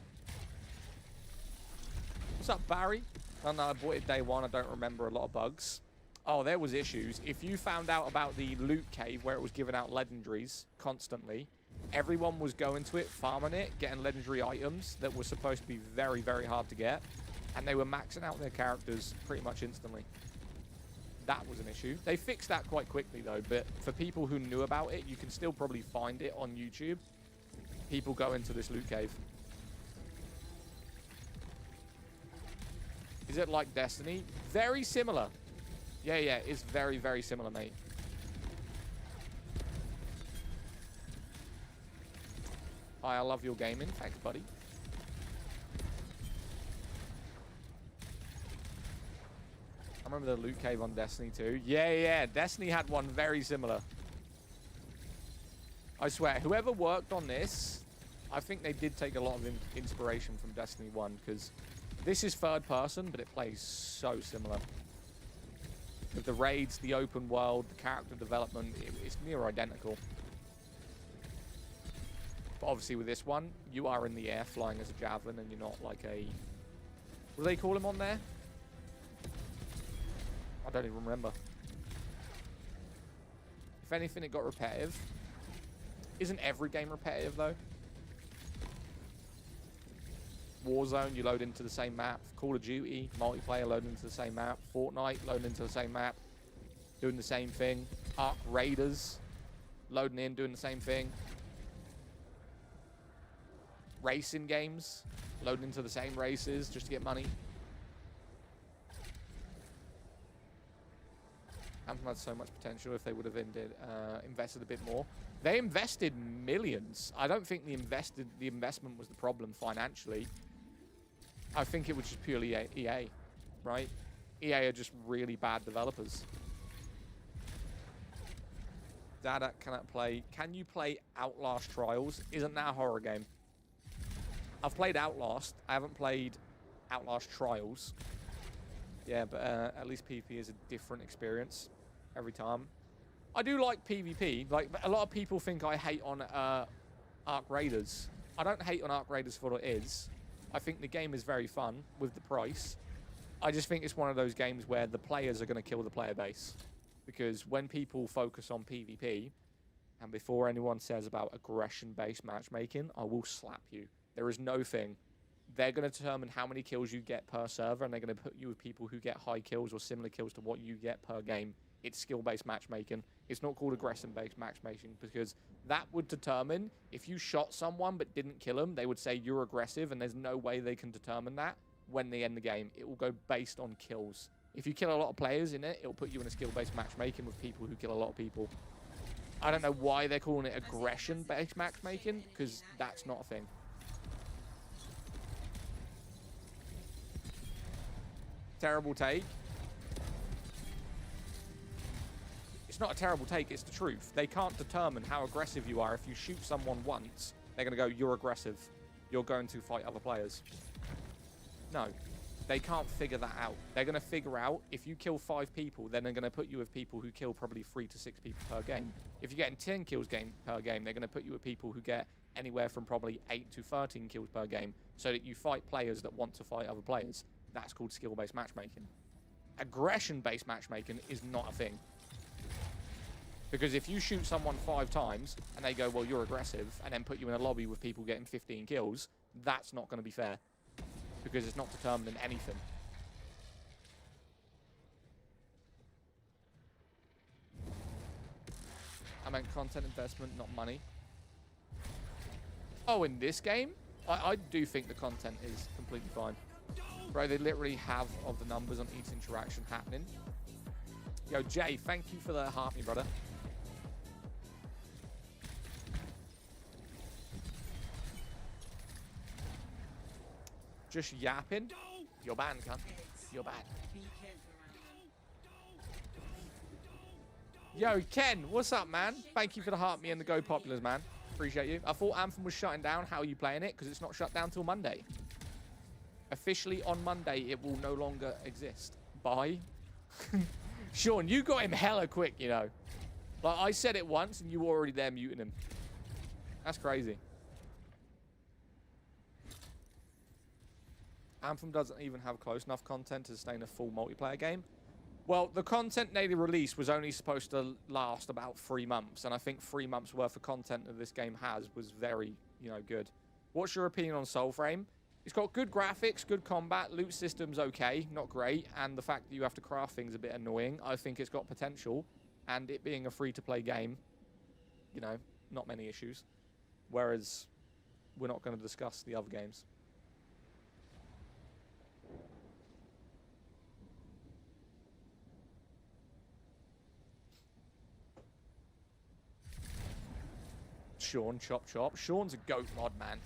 Speaker 1: What's up, Barry? Oh no, I bought it day one. I don't remember a lot of bugs. Oh, there was issues. If you found out about the loot cave where it was giving out legendaries constantly, everyone was going to it, farming it, getting legendary items that were supposed to be very, very hard to get. And they were maxing out their characters pretty much instantly. That was an issue. They fixed that quite quickly, though. But for people who knew about it, you can still probably find it on YouTube. People go into this loot cave. Is it like Destiny? Very similar. Yeah, it's very, very similar, mate. Hi, I love your gaming. Thanks, buddy. I remember the loot cave on Destiny 2. Yeah. Destiny had one very similar. I swear, whoever worked on this, I think they did take a lot of inspiration from Destiny 1, because this is third person, but it plays so similar. With the raids, the open world, the character development, it's near identical. But obviously with this one, you are in the air flying as a javelin, and you're not like a... What do they call him on there? I don't even remember. If anything, it got repetitive. Isn't every game repetitive, though? Warzone, you load into the same map. Call of Duty, multiplayer, load into the same map. Fortnite, load into the same map. Doing the same thing. Ark Raiders, loading in, doing the same thing. Racing games, loading into the same races just to get money. Anthem had so much potential if they would have invested a bit more. They invested millions. I don't think the investment was the problem financially. I think it was just purely EA, right? EA are just really bad developers. Dada cannot play. Can you play Outlast Trials? Isn't that a horror game? I've played Outlast. I haven't played Outlast Trials. Yeah, but at least PvP is a different experience every time. I do like PvP. Like, a lot of people think I hate on Ark Raiders. I don't hate on Ark Raiders for what it is. I think the game is very fun with the price. I just think it's one of those games where the players are going to kill the player base. Because when people focus on PvP, and before anyone says about aggression-based matchmaking, I will slap you. There is no thing. They're going to determine how many kills you get per server, and they're going to put you with people who get high kills or similar kills to what you get per game. It's skill-based matchmaking. It's not called aggression-based matchmaking, because that would determine if you shot someone but didn't kill them, they would say you're aggressive, and there's no way they can determine that when they end the game. It will go based on kills. If you kill a lot of players in it, it'll put you in a skill-based matchmaking with people who kill a lot of people. I don't know why they're calling it aggression-based matchmaking, because that's not a thing. Terrible take. It's not a terrible take, it's the truth. They can't determine how aggressive you are. If you shoot someone once, they're going to go, you're aggressive. You're going to fight other players. No. They can't figure that out. They're going to figure out if you kill 5 people, then they're going to put you with people who kill probably 3 to 6 people per game. If you're getting 10 kills per game, they're going to put you with people who get anywhere from probably 8 to 13 kills per game, so that you fight players that want to fight other players. That's called skill-based matchmaking. Aggression-based matchmaking is not a thing. Because if you shoot someone 5 times and they go, well, you're aggressive, and then put you in a lobby with people getting 15 kills, that's not going to be fair. Because it's not determining anything. I meant content investment, not money. Oh, in this game? I do think the content is completely fine. Bro, they literally have of the numbers on each interaction happening. Yo, Jay, thank you for the heart, me brother. Just yapping. You're banned, cunt. You're banned.
Speaker 2: Be careful around them.
Speaker 1: Yo, Ken, what's up, man? Thank you for the heart, me and the Go Populars, man. Appreciate you. I thought Anthem was shutting down. How are you playing it? Because it's not shut down till Monday. Officially on Monday, it will no longer exist. Bye. Sean, you got him hella quick, you know. Like, I said it once, and you were already there muting him. That's crazy. Anthem doesn't even have close enough content to sustain a full multiplayer game. Well, the content they released was only supposed to last about 3 months, and I think 3 months worth of content that this game has was very, you know, good. What's your opinion on Soulframe? It's got good graphics, good combat, loot system's okay, not great, and the fact that you have to craft things a bit annoying. I think it's got potential, and it being a free-to-play game, you know, not many issues. Whereas, we're not going to discuss the other games. Sean, chop chop. Sean's a goat mod, man.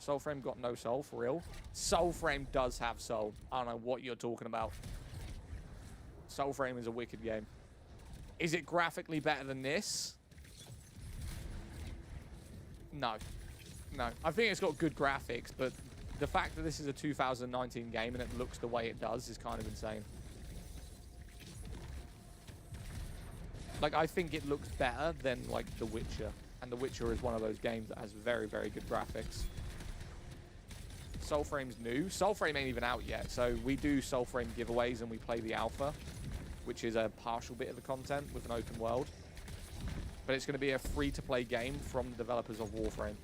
Speaker 1: Soulframe got no soul, for real. Soulframe does have soul. I don't know what you're talking about. Soulframe is a wicked game. Is it graphically better than this? No. No. I think it's got good graphics, but the fact that this is a 2019 game and it looks the way it does is kind of insane. Like, I think it looks better than, like, The Witcher. And The Witcher is one of those games that has very, very good graphics. Soulframe's new. Soulframe ain't even out yet, so we do Soulframe giveaways and we play the alpha, which is a partial bit of the content with an open world. But it's going to be a free-to-play game from the developers of Warframe.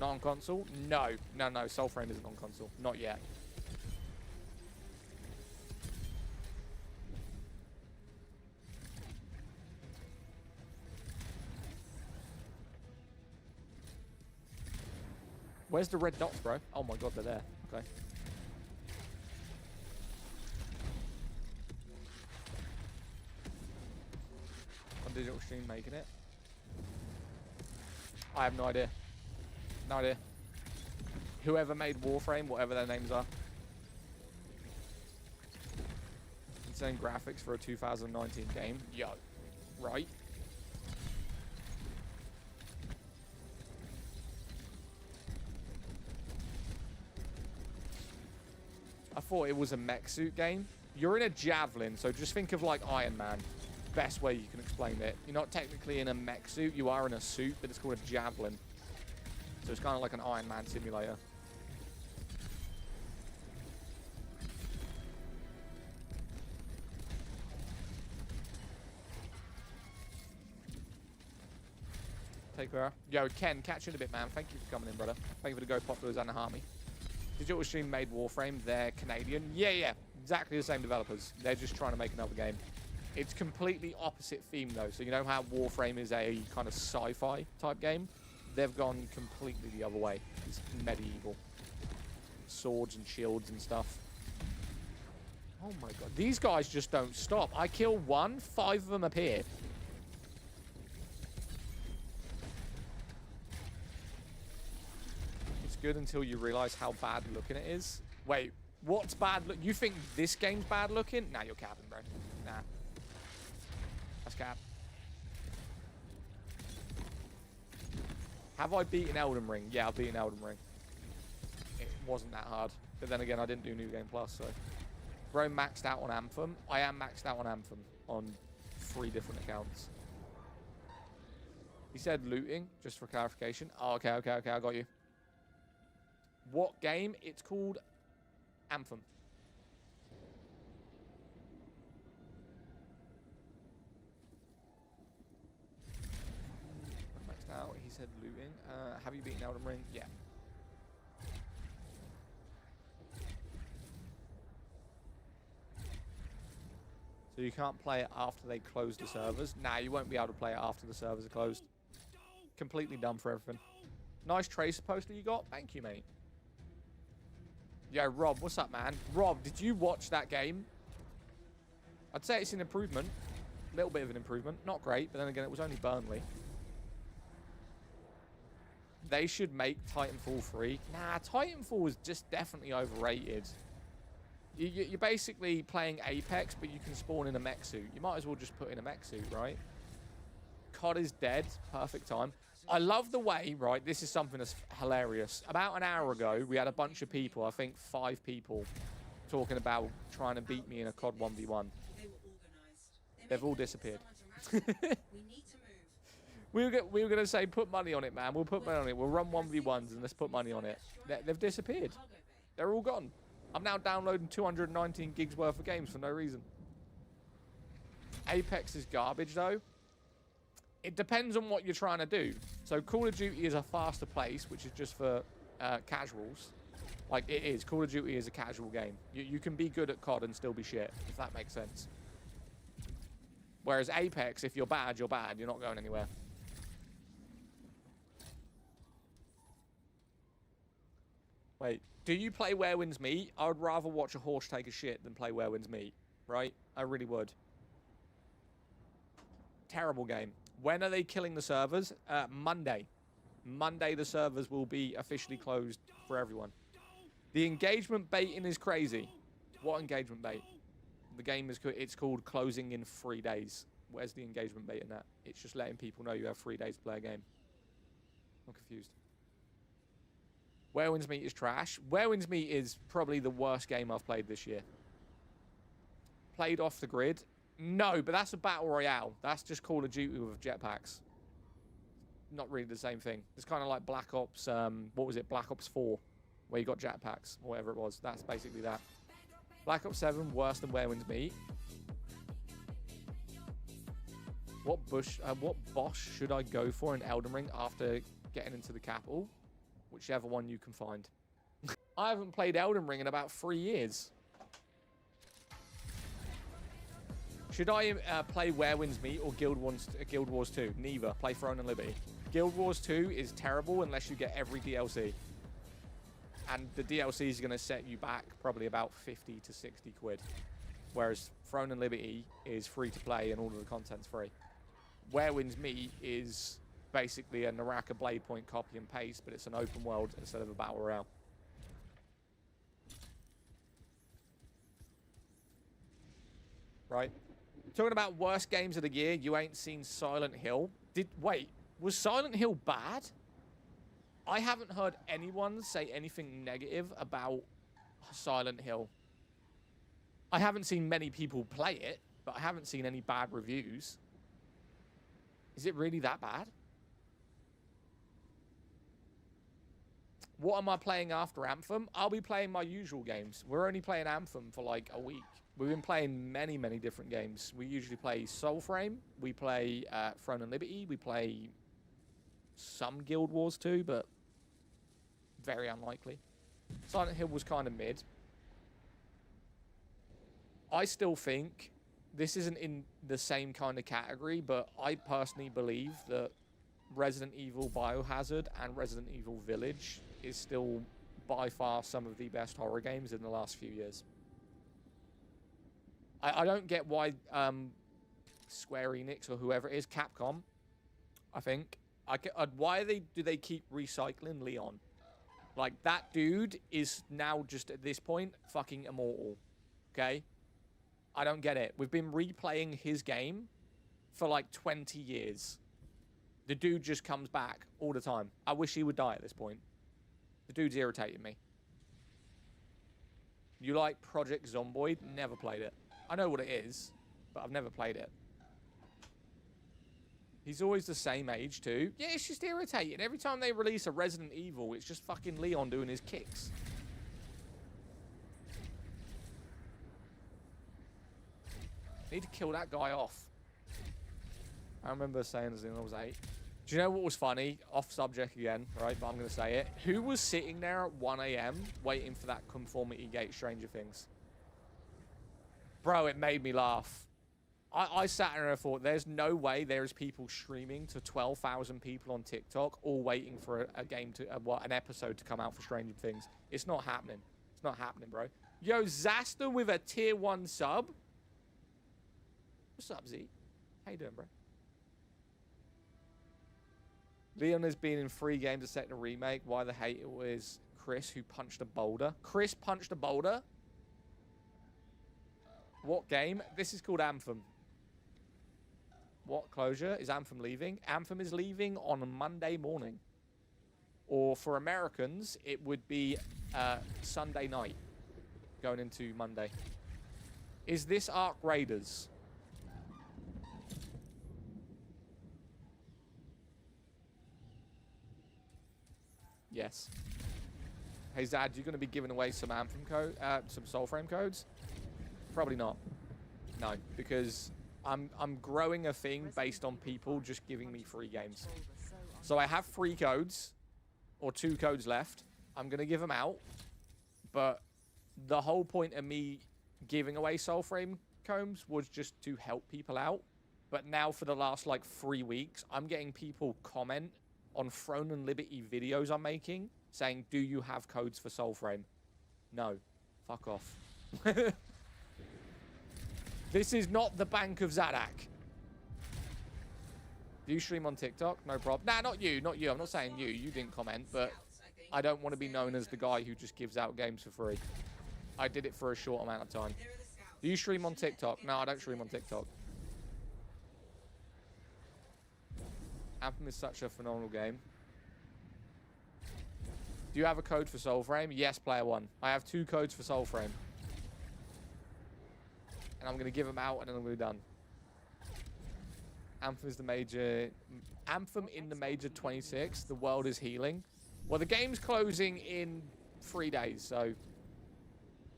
Speaker 1: Not on console? No. No, no, Soulframe isn't on console. Not yet. Where's the red dots, bro? Oh my god, they're there. Okay. On digital stream making it. I have no idea. No idea. Whoever made Warframe, whatever their names are. Insane graphics for a 2019 game. Yo. Right. I thought it was a mech suit game. You're in a javelin, so just think of like Iron Man. Best way you can explain it. You're not technically in a mech suit, you are in a suit, but it's called a javelin. So it's kind of like an Iron Man simulator. Take care. Yo, Ken, catch you in a bit, man. Thank you for coming in, brother. Thank you for the Go Populars and the Harmy. Digital Stream made Warframe. They're Canadian. Yeah. Exactly the same developers. They're just trying to make another game. It's completely opposite theme, though. So you know how Warframe is a kind of sci-fi type game? They've gone completely the other way. It's medieval. swords and shields and stuff. Oh my god. These guys just don't stop. I kill one, 5 of them appear. It's good until you realize how bad looking it is. Wait, what's bad look? You think this game's bad looking? Nah, you're capping, bro. Nah. That's cap. Have I beaten Elden Ring? Yeah, I've beaten Elden Ring. It wasn't that hard. But then again, I didn't do New Game Plus, so... Bro maxed out on Anthem. I am maxed out on Anthem on 3 different accounts. He said looting, just for clarification. Oh, okay, I got you. What game? It's called Anthem. Maxed out. He said looting. Have you beaten Elden Ring? Yeah. So you can't play it after they close the servers? Nah, you won't be able to play it after the servers are closed. Completely done for everything. Nice Tracer poster you got. Thank you, mate. Yo, Rob, what's up, man? Rob, did you watch that game? I'd say it's an improvement. A little bit of an improvement. Not great, but then again, it was only Burnley. They should make Titanfall 3. Nah, Titanfall is just definitely overrated. You're basically playing Apex, but you can spawn in a mech suit. You might as well just put in a mech suit, right? COD is dead. Perfect time. I love the way, right, this is something that's hilarious. About an hour ago, we had a bunch of people, I think 5 people, talking about trying to beat me in a COD 1v1.
Speaker 2: They were organized.
Speaker 1: They've all disappeared.
Speaker 2: We need to move.
Speaker 1: We were going to say, put money on it, man. We'll put money on it. We'll run 1v1s and let's put money on it. They've disappeared.
Speaker 2: Cargo bay.
Speaker 1: They're all gone. I'm now downloading 219 gigs worth of games for no reason. Apex is garbage, though. It depends on what you're trying to do. So Call of Duty is a faster pace, which is just for casuals. Like, it is. Call of Duty is a casual game. You can be good at COD and still be shit, if that makes sense. Whereas Apex, if you're bad, you're bad. You're not going anywhere. Wait, do you play Where Winds Meet? I would rather watch a horse take a shit than play Where Winds Meet, right? I really would. Terrible game. When are they killing the servers? Monday. Monday the servers will be officially closed for everyone. The engagement baiting is crazy. What engagement bait? The game is it's called closing in 3 days. Where's the engagement bait in that? It's just letting people know you have 3 days to play a game. I'm confused. Where Winds Meet is trash. Where Winds Meet is probably the worst game I've played this year. Played off the grid. No, but that's a battle royale. That's just Call of Duty with jetpacks. Not really the same thing. It's kind of like Black Ops, what was it? Black Ops 4, where you got jetpacks, or whatever it was. That's basically that. Black Ops 7, worse than Where Winds Meet. What boss should I go for in Elden Ring after getting into the capital? Whichever one you can find. I haven't played Elden Ring in about 3 years. Should I play Where Winds Meet or Guild Wars 2? Neither. Play Throne and Liberty. Guild Wars 2 is terrible unless you get every DLC. And the DLC is going to set you back probably about 50 to 60 quid. Whereas Throne and Liberty is free to play and all of the content's free. Where Winds Meet is basically a Naraka Blade Point copy and paste, but it's an open world instead of a battle royale. Right. Talking about worst games of the year, you ain't seen Silent Hill. Wait, was Silent Hill bad? I haven't heard anyone say anything negative about Silent Hill. I haven't seen many people play it, but I haven't seen any bad reviews. Is it really that bad? What am I playing after Anthem? I'll be playing my usual games. We're only playing Anthem for like a week. We've been playing many, many different games. We usually play Soulframe. We play Throne and Liberty. We play some Guild Wars 2, but very unlikely. Silent Hill was kind of mid. I still think this isn't in the same kind of category, but I personally believe that Resident Evil Biohazard and Resident Evil Village is still by far some of the best horror games in the last few years. I don't get why Square Enix or whoever it is, Capcom, I think, why do they keep recycling Leon? Like, that dude is now just at this point fucking immortal. Okay? I don't get it. We've been replaying his game for like 20 years. The dude just comes back all the time. I wish he would die at this point. The dude's irritating me. You like Project Zomboid? Never played it. I know what it is, but I've never played it. He's always the same age, too. Yeah, it's just irritating. Every time they release a Resident Evil, it's just fucking Leon doing his kicks. Need to kill that guy off. I remember saying this when I was 8. Do you know what was funny? Off subject again, right? But I'm going to say it. Who was sitting there at 1 a.m. waiting for that conformity gate Stranger Things? Bro, it made me laugh. I sat there and I thought, there's no way there's people streaming to 12,000 people on TikTok all waiting for a game to, an episode to come out for Stranger Things. It's not happening. It's not happening, bro. Yo, Zasta with a tier 1 sub. What's up, Z? How you doing, bro? Leon has been in 3 games to set the remake. Why the hate it was Chris who punched a boulder. Chris punched a boulder? What game? This is called Anthem. What closure? Is Anthem leaving? Anthem is leaving on a Monday morning. Or for Americans, it would be Sunday night. Going into Monday. Is this Ark Raiders? Yes. Hey Zad, you're going to be giving away some Anthem code, some Soulframe codes? Probably not. No, because I'm growing a thing based on people just giving me free games. So I have 3 codes, or 2 codes left. I'm going to give them out, but the whole point of me giving away Soulframe combs was just to help people out. But now for the last like 3 weeks, I'm getting people comment on Throne and Liberty videos I'm making saying, do you have codes for Soulframe? No. Fuck off. This is not the Bank of Zadak. Do you stream on TikTok? No problem. Nah, not you. Not you. I'm not saying you. You didn't comment, but I don't want to be known as the guy who just gives out games for free. I did it for a short amount of time. Do you stream on TikTok? No, I don't stream on TikTok. Anthem is such a phenomenal game. Do you have a code for Soulframe? Yes, player 1. I have 2 codes for Soulframe. And I'm going to give them out and then I'm going to be done. Anthem is the major... Anthem in the major 26. The world is healing. Well, the game's closing in 3 days, so...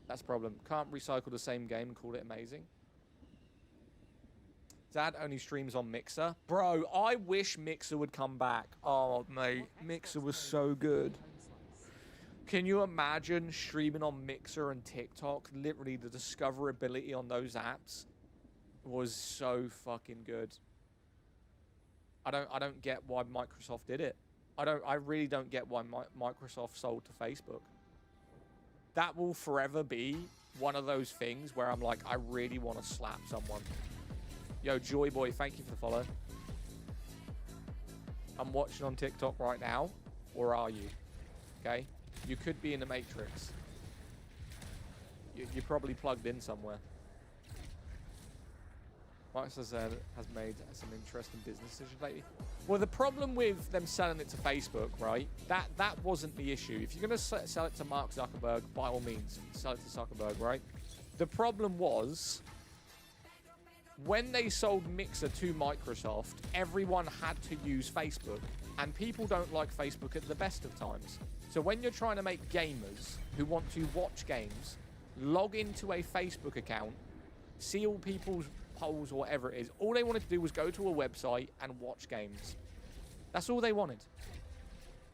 Speaker 1: That's a problem. Can't recycle the same game and call it amazing. Dad only streams on Mixer. Bro, I wish Mixer would come back. Oh, mate. Mixer was so good. Can you imagine streaming on Mixer and TikTok? Literally, the discoverability on those apps was so fucking good. I don't get why Microsoft did it. I really don't get why Microsoft sold to Facebook. That will forever be one of those things where I'm like, I really want to slap someone. Yo, Joy Boy, thank you for the follow. I'm watching on TikTok right now. Or are you? Okay? You could be in the Matrix. You're probably plugged in somewhere. Microsoft has made some interesting business decisions lately. Well, the problem with them selling it to Facebook, right? That wasn't the issue. If you're going to sell it to Mark Zuckerberg, by all means, sell it to Zuckerberg, right? The problem was, when they sold Mixer to Microsoft, everyone had to use Facebook. And people don't like Facebook at the best of times. So when you're trying to make gamers who want to watch games, log into a Facebook account, see all people's polls or whatever it is, all they wanted to do was go to a website and watch games. That's all they wanted.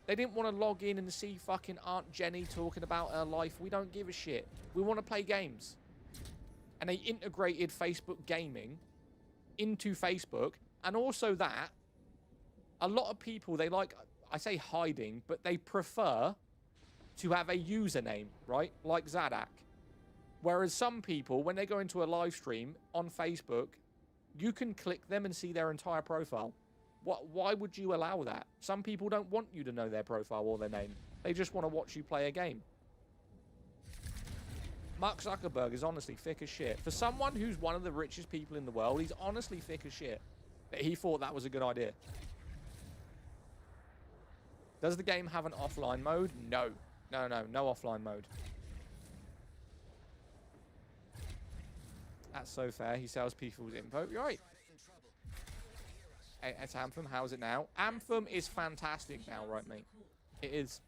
Speaker 1: They didn't want to log in and see fucking Aunt Jenny talking about her life. We don't give a shit. We want to play games. And they integrated Facebook gaming into Facebook. And also that, a lot of people, they like, I say hiding, but they prefer to have a username, right? Like Zadak. Whereas some people, when they go into a live stream on Facebook, you can click them and see their entire profile. Why would you allow that? Some people don't want you to know their profile or their name. They just want to watch you play a game. Mark Zuckerberg is honestly thick as shit. For someone who's one of the richest people in the world, he's honestly thick as shit. But he thought that was a good idea. Does the game have an offline mode? No. No offline mode. That's so fair. He sells people's info. You're right. Hey, it's Anthem. How's it now? Anthem is fantastic now, right, mate? It is.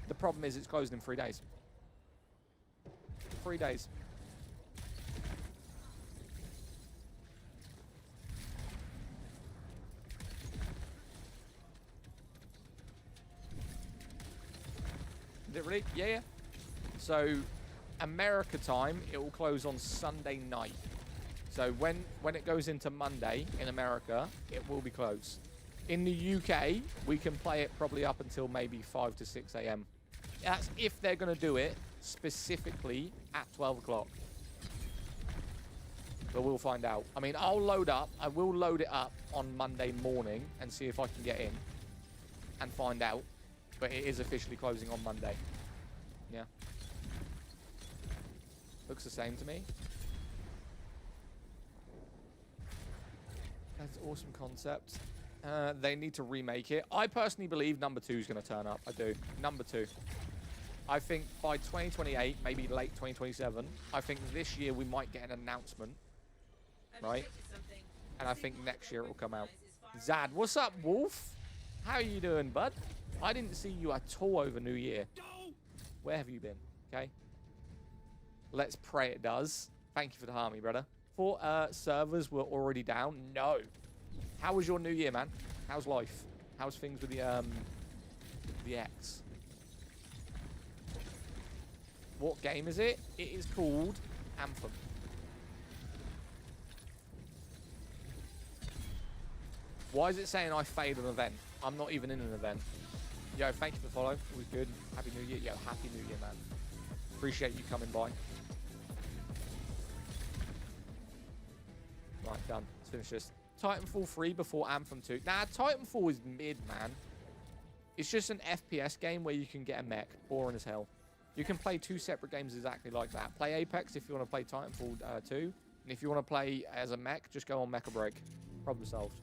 Speaker 1: The problem is it's closed in 3 days. 3 days. Is it really? Yeah. So, America time, it will close on Sunday night. So when it goes into Monday in America, it will be closed. In the UK, we can play it probably up until maybe 5 to 6 a.m. That's if they're going to do it specifically at 12 o'clock. But we'll find out. I mean, I will load it up on Monday morning and see if I can get in and find out. But it is officially closing on Monday. Yeah. Looks the same to me. That's an awesome concept. They need to remake it. I personally believe number 2 is going to turn up. I do. Number 2. I think by 2028, maybe late 2027, I think this year we might get an announcement. Right? And I think next year it will come out. Zad, what's up, Wolf? How are you doing, bud? I didn't see you at all over New Year. Where have you been? Okay. Let's pray it does. Thank you for the harmony, brother. Servers were already down. No. How was your New Year, man? How's life? How's things with the X? What game is it? It is called Anthem. Why is it saying I failed an event? I'm not even in an event. Yo, thank you for the follow. It was good. Happy New Year. Yo, Happy New Year, man. Appreciate you coming by. Right, done. Let's finish this. Titanfall 3 before Anthem 2. Nah, Titanfall is mid, man. It's just an FPS game where you can get a mech. Boring as hell. You can play 2 separate games exactly like that. Play Apex if you want to play Titanfall 2. And if you want to play as a mech, just go on Mecha Break. Problem solved.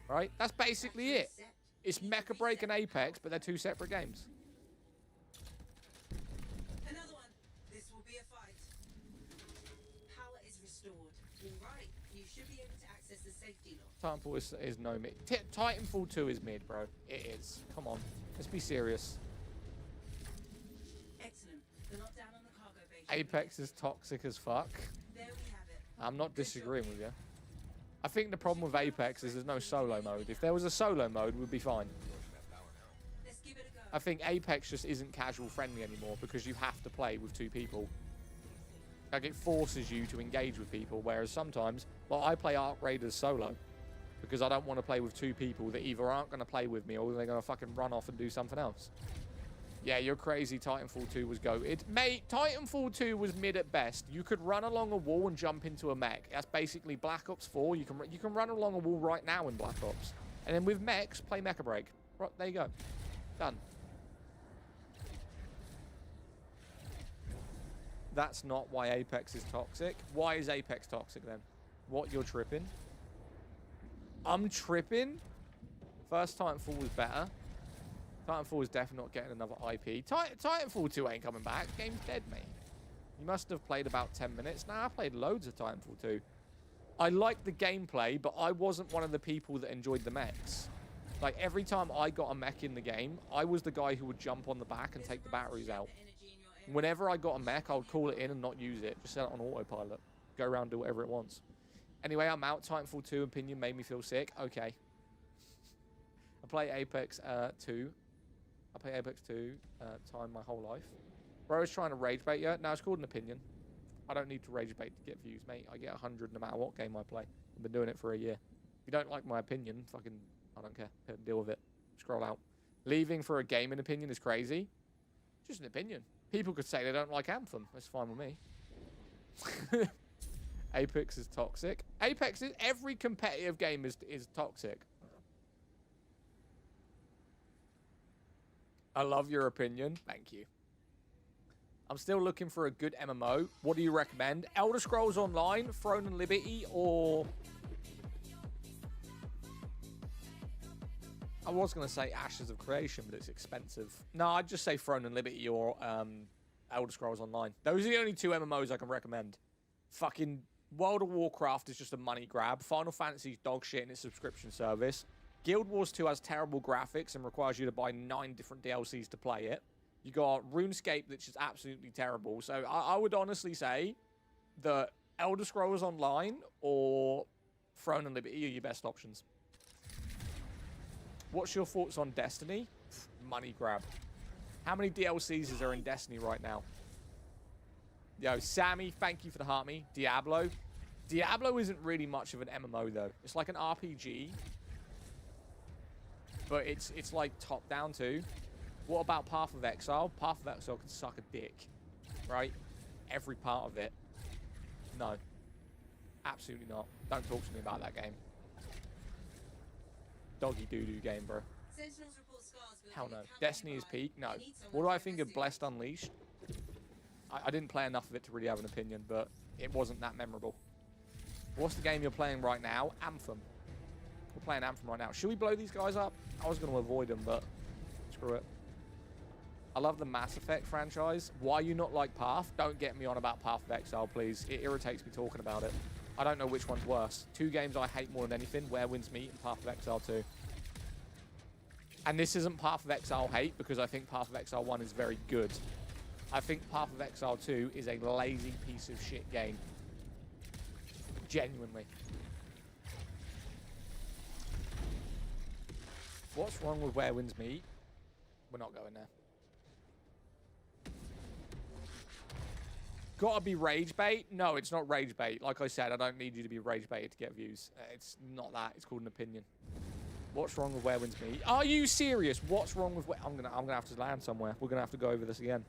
Speaker 1: Right? That's basically it. It's Mecha Break and Apex, but they're 2 separate games.
Speaker 2: Another one. This will be a fight. Power is restored. All right. You should be able to access the safety lock.
Speaker 1: Titanfall is no mid. Titanfall 2 is mid, bro. It is. Come on. Let's be serious.
Speaker 2: Excellent. The lockdown on the cargo base.
Speaker 1: Apex is toxic as fuck.
Speaker 2: There we have it.
Speaker 1: I'm not disagreeing with you. I think the problem with Apex is there's no solo mode. If there was a solo mode, we'd be fine.
Speaker 2: Let's give it a go.
Speaker 1: I think Apex just isn't casual friendly anymore because you have to play with 2 people. Like, it forces you to engage with people, whereas sometimes, well, I play Arc Raiders solo because I don't want to play with 2 people that either aren't going to play with me or they're going to fucking run off and do something else. Yeah, you're crazy. Titanfall 2 was goated. Mate, Titanfall 2 was mid at best. You could run along a wall and jump into a mech. That's basically Black Ops 4. You can run along a wall right now in Black Ops. And then with mechs, play Mecha Break. Right, there you go. Done. That's not why Apex is toxic. Why is Apex toxic then? What, you're tripping? I'm tripping? First Titanfall was better. Titanfall is definitely not getting another IP. Titanfall 2 ain't coming back. Game's dead, mate. You must have played about 10 minutes. Nah, I played loads of Titanfall 2. I liked the gameplay, but I wasn't one of the people that enjoyed the mechs. Like, every time I got a mech in the game, I was the guy who would jump on the back and take the batteries out. Whenever I got a mech, I would call it in and not use it. Just set it on autopilot. Go around, do whatever it wants. Anyway, I'm out. Titanfall 2 opinion made me feel sick. Okay. I play Apex 2. I play Apex 2 time my whole life. Bro is trying to rage bait you. No, it's called an opinion. I don't need to rage bait to get views, mate. I get 100 no matter what game I play. I've been doing it for a year. If you don't like my opinion, fucking, I don't care. Deal with it. Scroll out. Leaving for a gaming opinion is crazy. Just an opinion. People could say they don't like Anthem. That's fine with me. Apex is toxic. Apex is... Every competitive game is toxic. I love your opinion. Thank you. I'm still looking for a good MMO. What do you recommend? Elder Scrolls Online, Throne and Liberty, or... I was going to say Ashes of Creation, but it's expensive. No, I'd just say Throne and Liberty or Elder Scrolls Online. Those are the only 2 MMOs I can recommend. Fucking World of Warcraft is just a money grab. Final Fantasy's dog shit in its subscription service. Guild Wars 2 has terrible graphics and requires you to buy 9 different DLCs to play it. You got RuneScape, which is absolutely terrible. So I would honestly say that Elder Scrolls Online or Throne and Liberty are your best options. What's your thoughts on Destiny? Money grab. How many DLCs is there in Destiny right now? Yo, Sammy, thank you for the heart me. Diablo. Diablo isn't really much of an MMO, though. It's like an RPG. But it's like top-down, too. What about Path of Exile? Path of Exile can suck a dick. Right? Every part of it. No. Absolutely not. Don't talk to me about that game. Doggy doo-doo game, bro. Hell no. Destiny is peak? No. What do I think of Blessed Unleashed? I didn't play enough of it to really have an opinion, but it wasn't that memorable. What's the game you're playing right now? Anthem. We're playing Anthem right now. Should we blow these guys up? I was going to avoid them, but screw it. I love the Mass Effect franchise. Why you not like Path? Don't get me on about Path of Exile, please. It irritates me talking about it. I don't know which one's worse. 2 games I hate more than anything. Where Winds Meet and Path of Exile 2. And this isn't Path of Exile hate, because I think Path of Exile 1 is very good. I think Path of Exile 2 is a lazy piece of shit game. Genuinely. What's wrong with Where Winds Meet? We're not going there. Gotta be rage bait? No, it's not rage bait. Like I said, I don't need you to be rage baited to get views. It's not that. It's called an opinion. What's wrong with Where Winds Meet? Are you serious? What's wrong with I'm gonna have to land somewhere. We're gonna have to go over this again.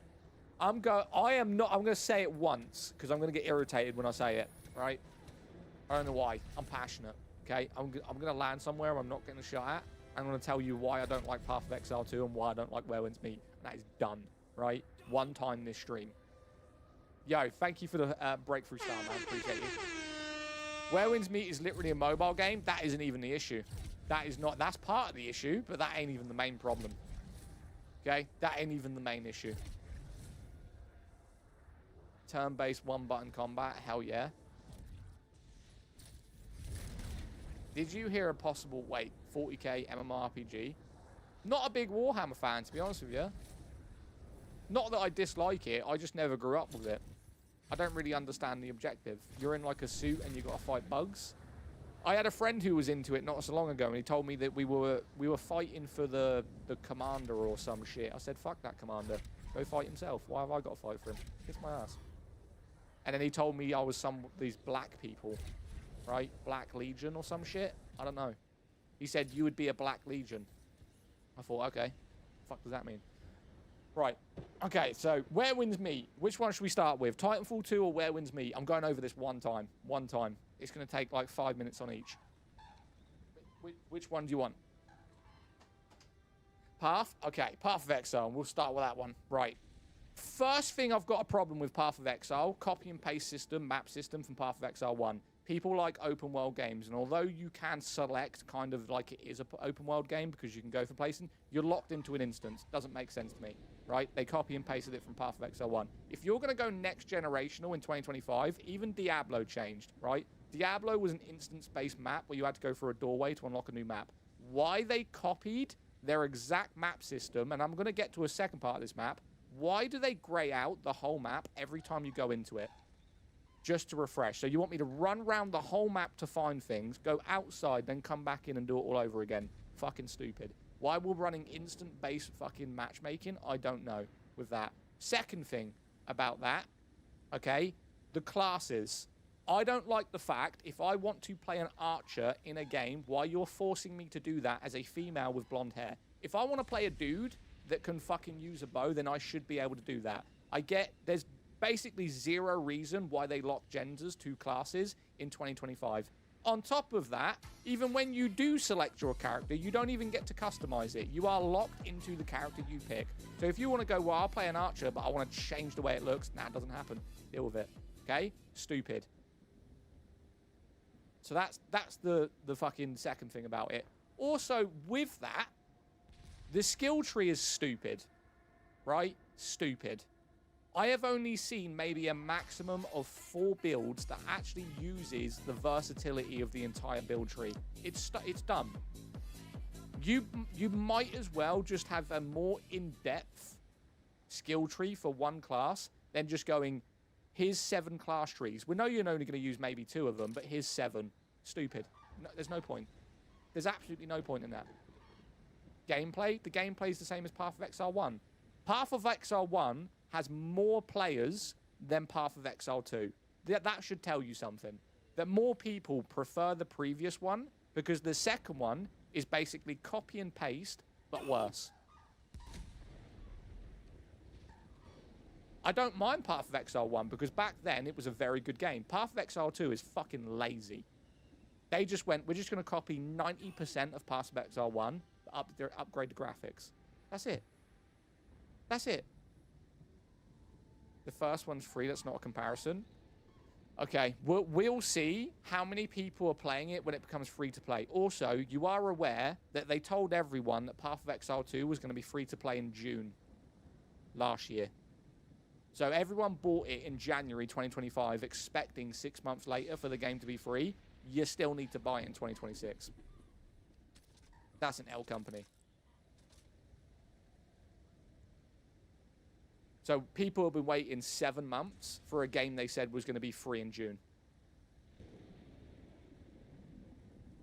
Speaker 1: I'm gonna say it once because I'm gonna get irritated when I say it. Right? I don't know why. I'm passionate. Okay? I'm gonna land somewhere I'm not getting a shot at. I'm gonna tell you why I don't like Path of Exile 2 and why I don't like Where Winds Meet. And that is done. Right? One time this stream. Yo, thank you for the breakthrough star, man. Appreciate you. Where Winds Meet is literally a mobile game. That isn't even the issue. That is not. That's part of the issue, but that ain't even the main problem. Okay? That ain't even the main issue. Turn-based one-button combat. Hell yeah. Did you hear a possible, 40k MMORPG? Not a big Warhammer fan, to be honest with you. Not that I dislike it, I just never grew up with it. I don't really understand the objective. You're in like a suit and you got to fight bugs. I had a friend who was into it not so long ago, and he told me that we were fighting for the commander or some shit. I said, fuck that commander. Go fight himself. Why have I got to fight for him? Kiss my ass. And then he told me I was these black people, right? Black Legion or some shit. I don't know. He said you would be a Black Legion. I thought, okay. Fuck does that mean? Right. Okay, so Where Winds Meet. Which one should we start with? Titanfall 2 or Where Winds Meet? I'm going over this one time. One time. It's going to take like 5 minutes on each. Which one do you want? Path? Okay, Path of Exile. We'll start with that one. Right. First thing I've got a problem with Path of Exile, copy and paste system, map system from Path of Exile 1. People like open world games, and although you can select kind of like it is an open world game because you can go for placing, you're locked into an instance. Doesn't make sense to me, right? They copy and pasted it from Path of Exile 1. If you're going to go next generational in 2025, even Diablo changed, right? Diablo was an instance-based map where you had to go through a doorway to unlock a new map. Why they copied their exact map system, and I'm going to get to a second part of this map, why do they grey out the whole map every time you go into it? Just to refresh. So you want me to run around the whole map to find things, go outside, then come back in and do it all over again. Fucking stupid. Why we're running instant-based fucking matchmaking, I don't know with that. Second thing about that, okay, the classes. I don't like the fact if I want to play an archer in a game, why you're forcing me to do that as a female with blonde hair. If I want to play a dude that can fucking use a bow, then I should be able to do that. I get there's basically zero reason why they lock genders to classes in 2025. On top of that, even when you do select your character, you don't even get to customize it. You are locked into the character you pick. So if you want to go, well, I'll play an archer, but I want to change the way it looks, nah, it doesn't happen. Deal with it. Okay? Stupid. So that's the fucking second thing about it. Also, with that, the skill tree is stupid. Right? Stupid. I have only seen maybe a maximum of 4 builds that actually uses the versatility of the entire build tree. It's dumb. You might as well just have a more in-depth skill tree for one class than just going, here's 7 class trees. We know you're only going to use maybe 2 of them, but here's 7. Stupid. No, there's no point. There's absolutely no point in that. Gameplay? The gameplay is the same as Path of Exile 1. Path of Exile 1 has more players than Path of Exile 2. That should tell you something. That more people prefer the previous one because the second one is basically copy and paste, but worse. I don't mind Path of Exile 1 because back then it was a very good game. Path of Exile 2 is fucking lazy. They just went, we're just going to copy 90% of Path of Exile 1, upgrade the graphics. That's it. That's it. The first one's free. That's not a comparison. Okay, we'll see how many people are playing it when it becomes free to play. Also, you are aware that they told everyone that Path of Exile 2 was going to be free to play in June last year. So everyone bought it in January 2025, expecting 6 months later for the game to be free. You still need to buy it in 2026. That's an L company. So people have been waiting 7 months for a game they said was going to be free in June.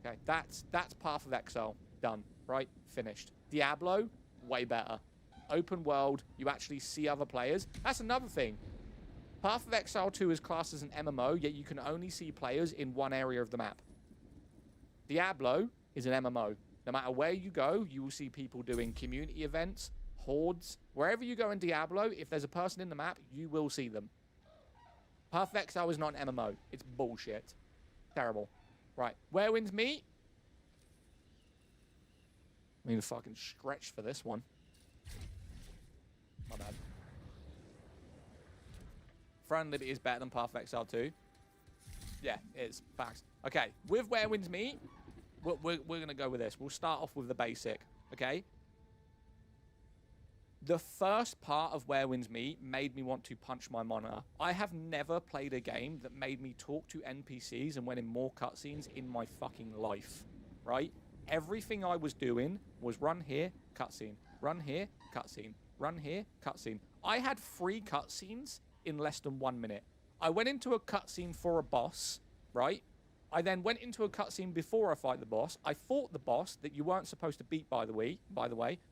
Speaker 1: Okay, that's Path of Exile. Done. Right? Finished. Diablo, way better. Open world, you actually see other players. That's another thing. Path of Exile 2 is classed as an MMO, yet you can only see players in one area of the map. Diablo is an MMO. No matter where you go, you will see people doing community events, hordes. Wherever you go in Diablo, if there's a person in the map, you will see them. Path of Exile is not an MMO. It's bullshit. Terrible. Right. Where Winds Meet? I need to fucking stretch for this one. My bad. Throne Liberty is better than Path of Exile 2. Yeah, it is. Facts. Okay, with Where Winds Meet, we're going to go with this. We'll start off with the basic, okay? The first part of Where Winds Meet made me want to punch my monitor. I have never played a game that made me talk to NPCs and went in more cutscenes in my fucking life, right? Everything I was doing was run here, cutscene. Run here, cutscene. Run here, cutscene. I had 3 cutscenes in less than 1 minute. I went into a cutscene for a boss, right? I then went into a cutscene before I fight the boss. I fought the boss that you weren't supposed to beat, by the way,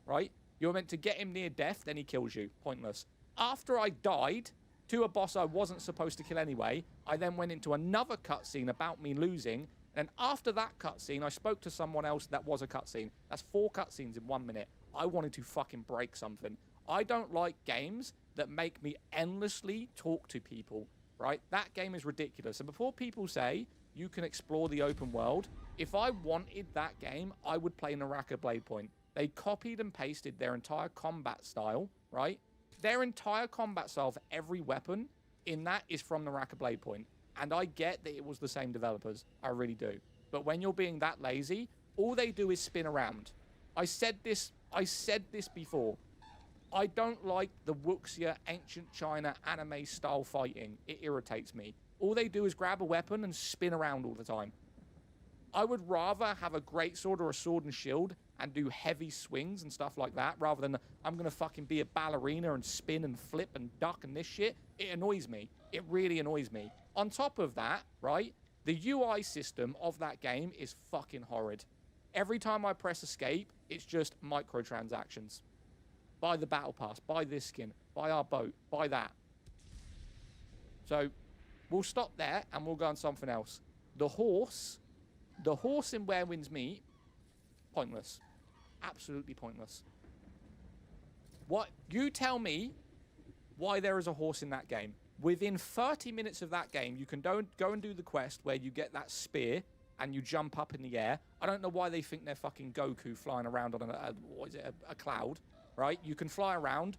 Speaker 1: right? You were meant to get him near death, then he kills you. Pointless. After I died to a boss I wasn't supposed to kill anyway, I then went into another cutscene about me losing. And after that cutscene, I spoke to someone else that was a cutscene. That's 4 cutscenes in 1 minute. I wanted to fucking break something. I don't like games that make me endlessly talk to people, right? That game is ridiculous. And before people say you can explore the open world, if I wanted that game, I would play Naraka Blade Point. They copied and pasted their entire combat style, right? Their entire combat style for every weapon in that is from Naraka Blade Point. And I get that it was the same developers. I really do. But when you're being that lazy, all they do is spin around. I said this before. I don't like the Wuxia ancient China anime style fighting. It irritates me. All they do is grab a weapon and spin around all the time. I would rather have a greatsword or a sword and shield and do heavy swings and stuff like that rather than I'm going to fucking be a ballerina and spin and flip and duck and this shit. It annoys me. It really annoys me. On top of that, right, the UI system of that game is fucking horrid. Every time I press escape, it's just microtransactions. Buy the battle pass, buy this skin, buy our boat, buy that. So we'll stop there and we'll go on something else. The horse in Where Winds Meet, pointless. Absolutely pointless. What? You tell me why there is a horse in that game. Within 30 minutes of that game, you can go and do the quest where you get that spear and you jump up in the air. I don't know why they think they're fucking Goku flying around on a cloud, right? You can fly around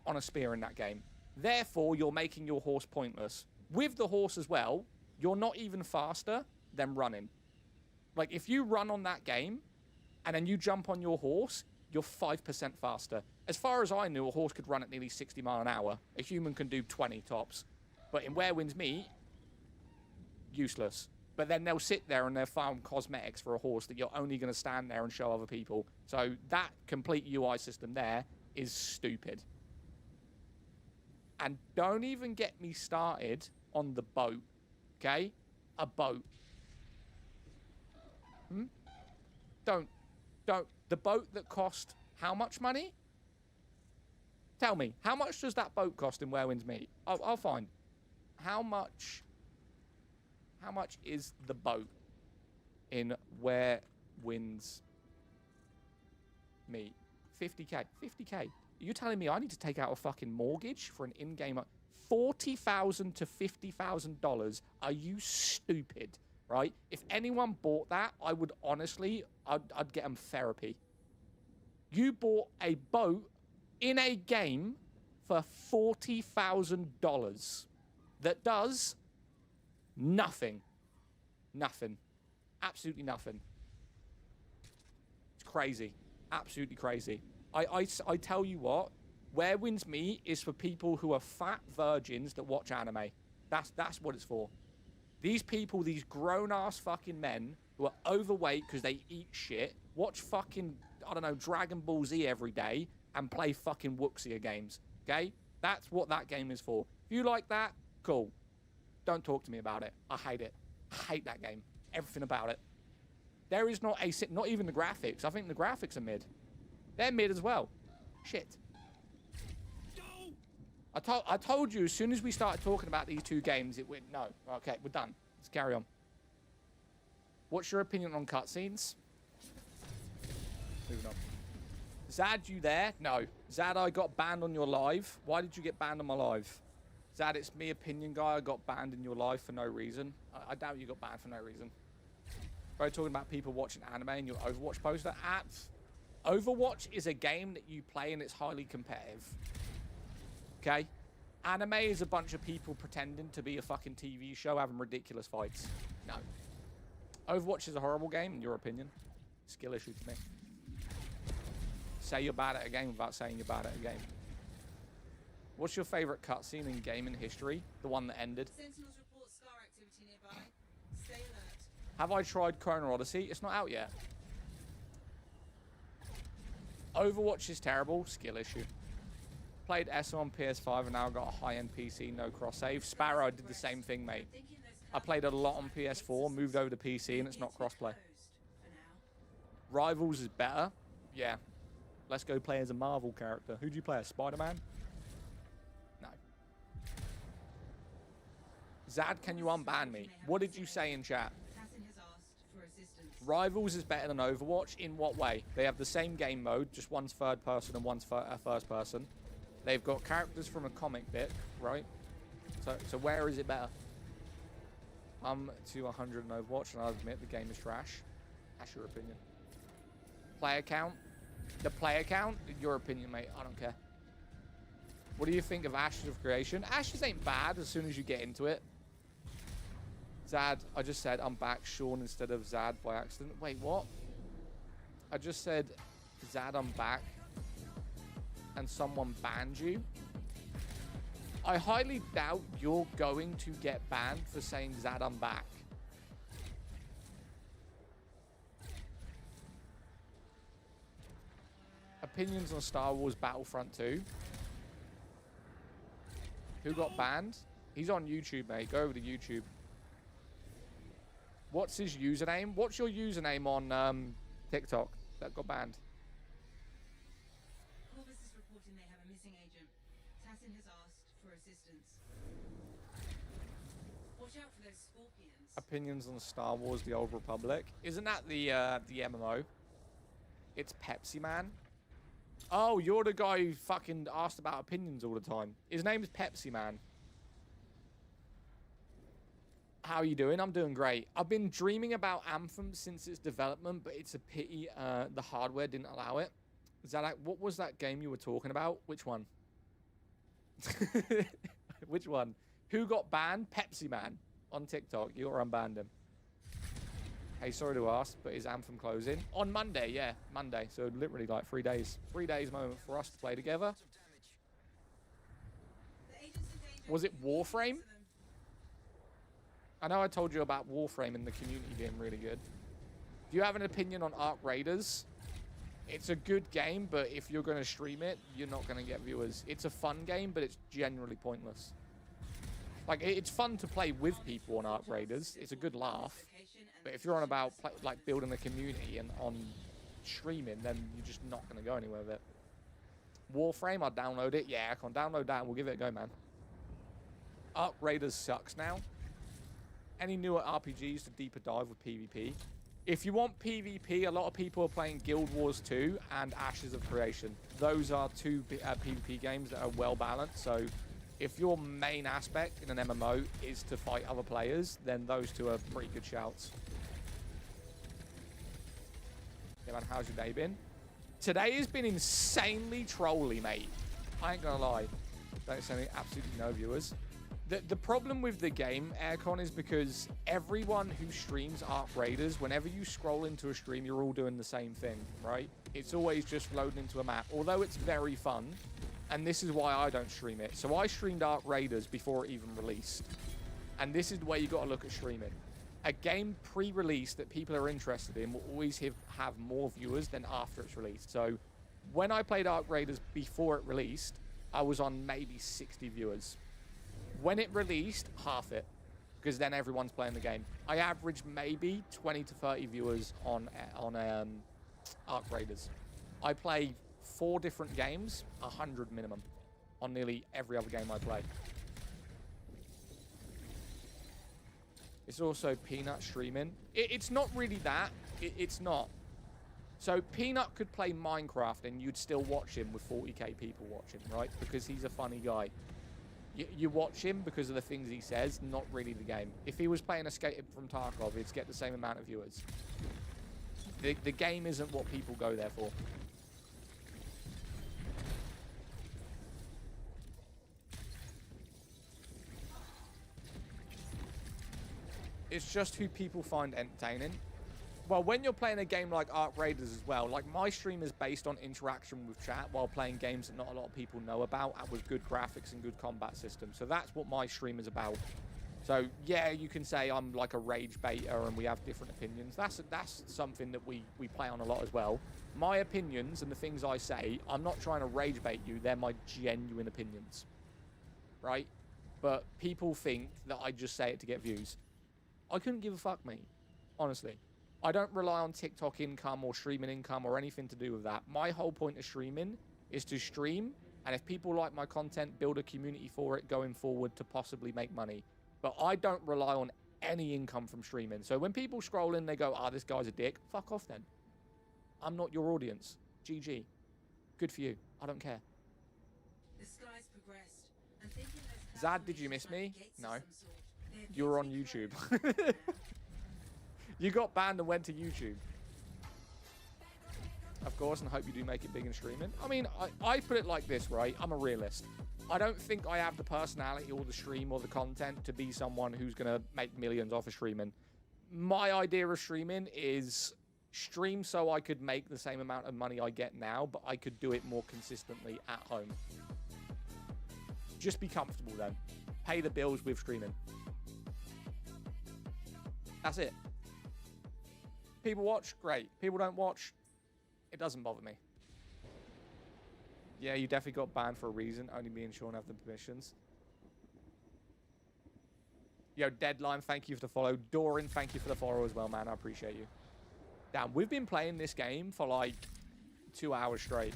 Speaker 1: on a spear in that game. Therefore, you're making your horse pointless. With the horse as well, you're not even faster than running. Like, if you run on that game and then you jump on your horse, you're 5% faster. As far as I knew, a horse could run at nearly 60 miles an hour. A human can do 20 tops. But in Where Winds Meet, useless. But then they'll sit there and they'll find cosmetics for a horse that you're only going to stand there and show other people. So that complete UI system there is stupid. And don't even get me started on the boat, okay? A boat. Don't. The boat that cost how much money? Tell me, how much does that boat cost in Where Winds Meet? I'll find. How much is the boat in Where Winds Meet? 50k. 50k. You're telling me I need to take out a fucking mortgage for an in-game... $40,000 to $50,000. Are you stupid? Right? If anyone bought that, I would honestly... I'd get them therapy. You bought a boat in a game for $40,000 that does nothing. Nothing. Absolutely nothing. It's crazy. Absolutely crazy. I tell you what, Where Winds Meet is for people who are fat virgins that watch anime. That's what it's for. These people, these grown-ass fucking men who are overweight because they eat shit, watch fucking, I don't know, Dragon Ball Z every day and play fucking Wuxia games, okay? That's what that game is for. If you like that, cool. Don't talk to me about it. I hate it. I hate that game. Everything about it. There is not even the graphics. I think the graphics are mid. They're mid as well. Shit. I told you as soon as we started talking about these two games, it went, no. Okay, we're done. Let's carry on. What's your opinion on cutscenes? Moving on. Zad, you there? No. Zad, I got banned on your live. Why did you get banned on my live? Zad, it's me, opinion guy. I got banned in your live for no reason. I doubt you got banned for no reason. We're talking about people watching anime and your Overwatch poster. Overwatch is a game that you play and it's highly competitive. Okay? Anime is a bunch of people pretending to be a fucking TV show having ridiculous fights. No. Overwatch is a horrible game, in your opinion. Skill issue to me. Say you're bad at a game without saying you're bad at a game. What's your favorite cutscene in gaming history? The one that ended.
Speaker 2: Sentinels report scar activity nearby. Stay alert.
Speaker 1: Have I tried Chrono Odyssey? It's not out yet. Overwatch is terrible. Skill issue. Played S on PS5 and now got a high-end PC, no cross-save. Sparrow, I did the same thing, mate. I played a lot on PS4, moved over to PC, and it's not cross-play. Rivals is better. Yeah. Let's go play as a Marvel character. Who do you play as? Spider-Man? No. Zad, can you unban me? What did you say in chat? Rivals is better than Overwatch. In what way? They have the same game mode, just one's third person and one's first person. They've got characters from a comic book, right? So where is it better? I'm to 100 in Overwatch, and I'll admit the game is trash. That's your opinion. Player count? The player count? Your opinion, mate. I don't care. What do you think of Ashes of Creation? Ashes ain't bad as soon as you get into it. Zad, I just said I'm back, Sean, instead of Zad by accident. Wait, what? I just said, Zad, I'm back, and someone banned you? I highly doubt you're going to get banned for saying, Zad, I'm back. Opinions on Star Wars Battlefront 2. Who got banned? He's on YouTube, mate. Go over to YouTube. What's his username? What's your username on TikTok that got banned?
Speaker 2: Corvus is reporting they have a missing agent. Tassin has asked for assistance. Watch out for those scorpions.
Speaker 1: Opinions on Star Wars: The Old Republic. Isn't that the MMO? It's Pepsi Man. Oh, you're the guy who fucking asked about opinions all the time. His name is Pepsi Man. How are you doing? I'm doing great. I've been dreaming about Anthem since its development, but it's a pity the hardware didn't allow it. Zadak, what was that game you were talking about? Which one? Which one? Who got banned? Pepsi Man on TikTok. You gotta unban him. Hey, sorry to ask, but is Anthem closing? On Monday, yeah, Monday. So literally like 3 days. 3 days moment for us to play together. Was it Warframe? I know I told you about Warframe and the community being really good. Do you have an opinion on Ark Raiders? It's a good game, but if you're going to stream it, you're not going to get viewers. It's a fun game, but it's generally pointless. Like, it's fun to play with people on Ark Raiders. It's a good laugh. But if you're on about, like, building a community and on streaming, then you're just not going to go anywhere with it. Warframe, I'll download it. Yeah, I can download that and we'll give it a go, man. Ark Raiders sucks now. Any newer RPGs to deeper dive with PvP? If you want PvP, a lot of people are playing Guild Wars 2 and Ashes of Creation. Those are two PvP games that are well balanced. So if your main aspect in an MMO is to fight other players, then those two are pretty good shouts. Yeah, man, how's your day been? Today has been insanely trolly, mate. I ain't gonna lie. Don't send me absolutely no viewers. The problem with the game, Aircon, is because everyone who streams Ark Raiders, whenever you scroll into a stream, you're all doing the same thing, right? It's always just loading into a map, although it's very fun, and this is why I don't stream it. So I streamed Ark Raiders before it even released, and this is the way you got to look at streaming. A game pre-release that people are interested in will always have more viewers than after it's released. So when I played Ark Raiders before it released, I was on maybe 60 viewers. When it released, half it, because then everyone's playing the game. I averaged maybe 20 to 30 viewers on Ark Raiders. I play 4 different games, 100 minimum, on nearly every other game I play. It's also Peanut streaming. It's not really that. It's not. So Peanut could play Minecraft and you'd still watch him with 40k people watching, right? Because he's a funny guy. You watch him because of the things he says, not really the game. If he was playing Escape from Tarkov, he'd get the same amount of viewers. The game isn't what people go there for. It's just who people find entertaining. Well, when you're playing a game like Ark Raiders as well, like my stream is based on interaction with chat while playing games that not a lot of people know about and with good graphics and good combat systems. So that's what my stream is about. So yeah, you can say I'm like a rage baiter and we have different opinions. That's something that we play on a lot as well. My opinions and the things I say, I'm not trying to rage bait you. They're my genuine opinions, right? But people think that I just say it to get views. I couldn't give a fuck, mate, honestly. I don't rely on TikTok income or streaming income or anything to do with that. My whole point of streaming is to stream, and if people like my content, build a community for it going forward to possibly make money. But I don't rely on any income from streaming. So when people scroll in, they go, ah, this guy's a dick. Fuck off then. I'm not your audience. GG. Good for you. I don't care.
Speaker 2: The sky's progressed. I'm thinking those
Speaker 1: Zad, did you miss me?
Speaker 2: gates of
Speaker 1: No.
Speaker 2: some sort. They're
Speaker 1: You were on
Speaker 2: beautifully
Speaker 1: YouTube.
Speaker 2: closed now.
Speaker 1: You got banned and went to YouTube. Of course, and hope you do make it big in streaming. I mean, I put it like this, right? I'm a realist. I don't think I have the personality or the stream or the content to be someone who's going to make millions off of streaming. My idea of streaming is stream so I could make the same amount of money I get now, but I could do it more consistently at home. Just be comfortable then. Pay the bills with streaming. That's it. People watch, great. People don't watch, it doesn't bother me. Yeah, you definitely got banned for a reason. Only me and Sean have the permissions. Yo, Deadline, thank you for the follow. Doran, thank you for the follow as well, man. I appreciate you. Damn, we've been playing this game for like 2 hours straight.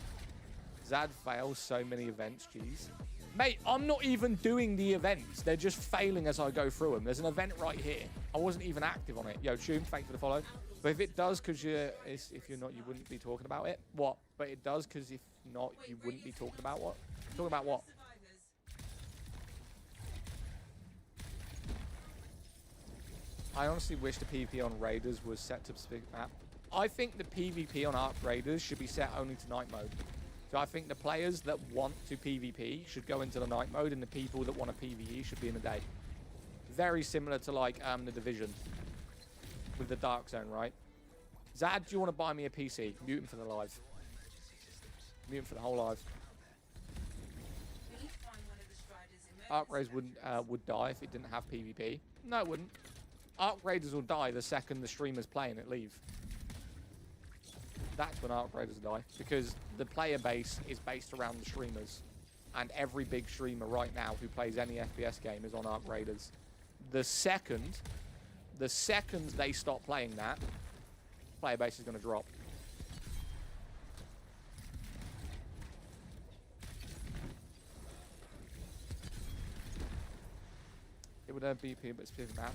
Speaker 1: Zad fails so many events, jeez. Mate, I'm not even doing the events. They're just failing as I go through them. There's an event right here. I wasn't even active on it. Yo, Choom, thank you for the follow. But if it does, because if you're not, you wouldn't be talking about it. What? but it does, because if not,
Speaker 2: Wait,
Speaker 1: you
Speaker 2: wait,
Speaker 1: wouldn't be
Speaker 2: it's
Speaker 1: talking
Speaker 2: someone-
Speaker 1: about what?
Speaker 2: You
Speaker 1: Talking about
Speaker 2: have
Speaker 1: what?
Speaker 2: survivors.
Speaker 1: I honestly wish the PvP on Raiders was set to a specific map. I think the PvP on Arc Raiders should be set only to night mode. So I think the players that want to PvP should go into the night mode, and the people that want to PvE should be in the day. Very similar to like the Division with the Dark Zone, right? Zad, do you want to buy me a PC? Mutant for the live. Mutant for the whole live.
Speaker 2: We need to find one of the Strider's
Speaker 1: Arc
Speaker 2: emergency
Speaker 1: Raiders
Speaker 2: batteries.
Speaker 1: would die if it didn't have PvP. No, it wouldn't. Arc Raiders will die the second the streamer's playing it leave. That's when Arc Raiders die, because the player base is based around the streamers, and every big streamer right now who plays any FPS game is on Arc Raiders. The second they stop playing that, player base is going to drop. It would have BP, but specific map.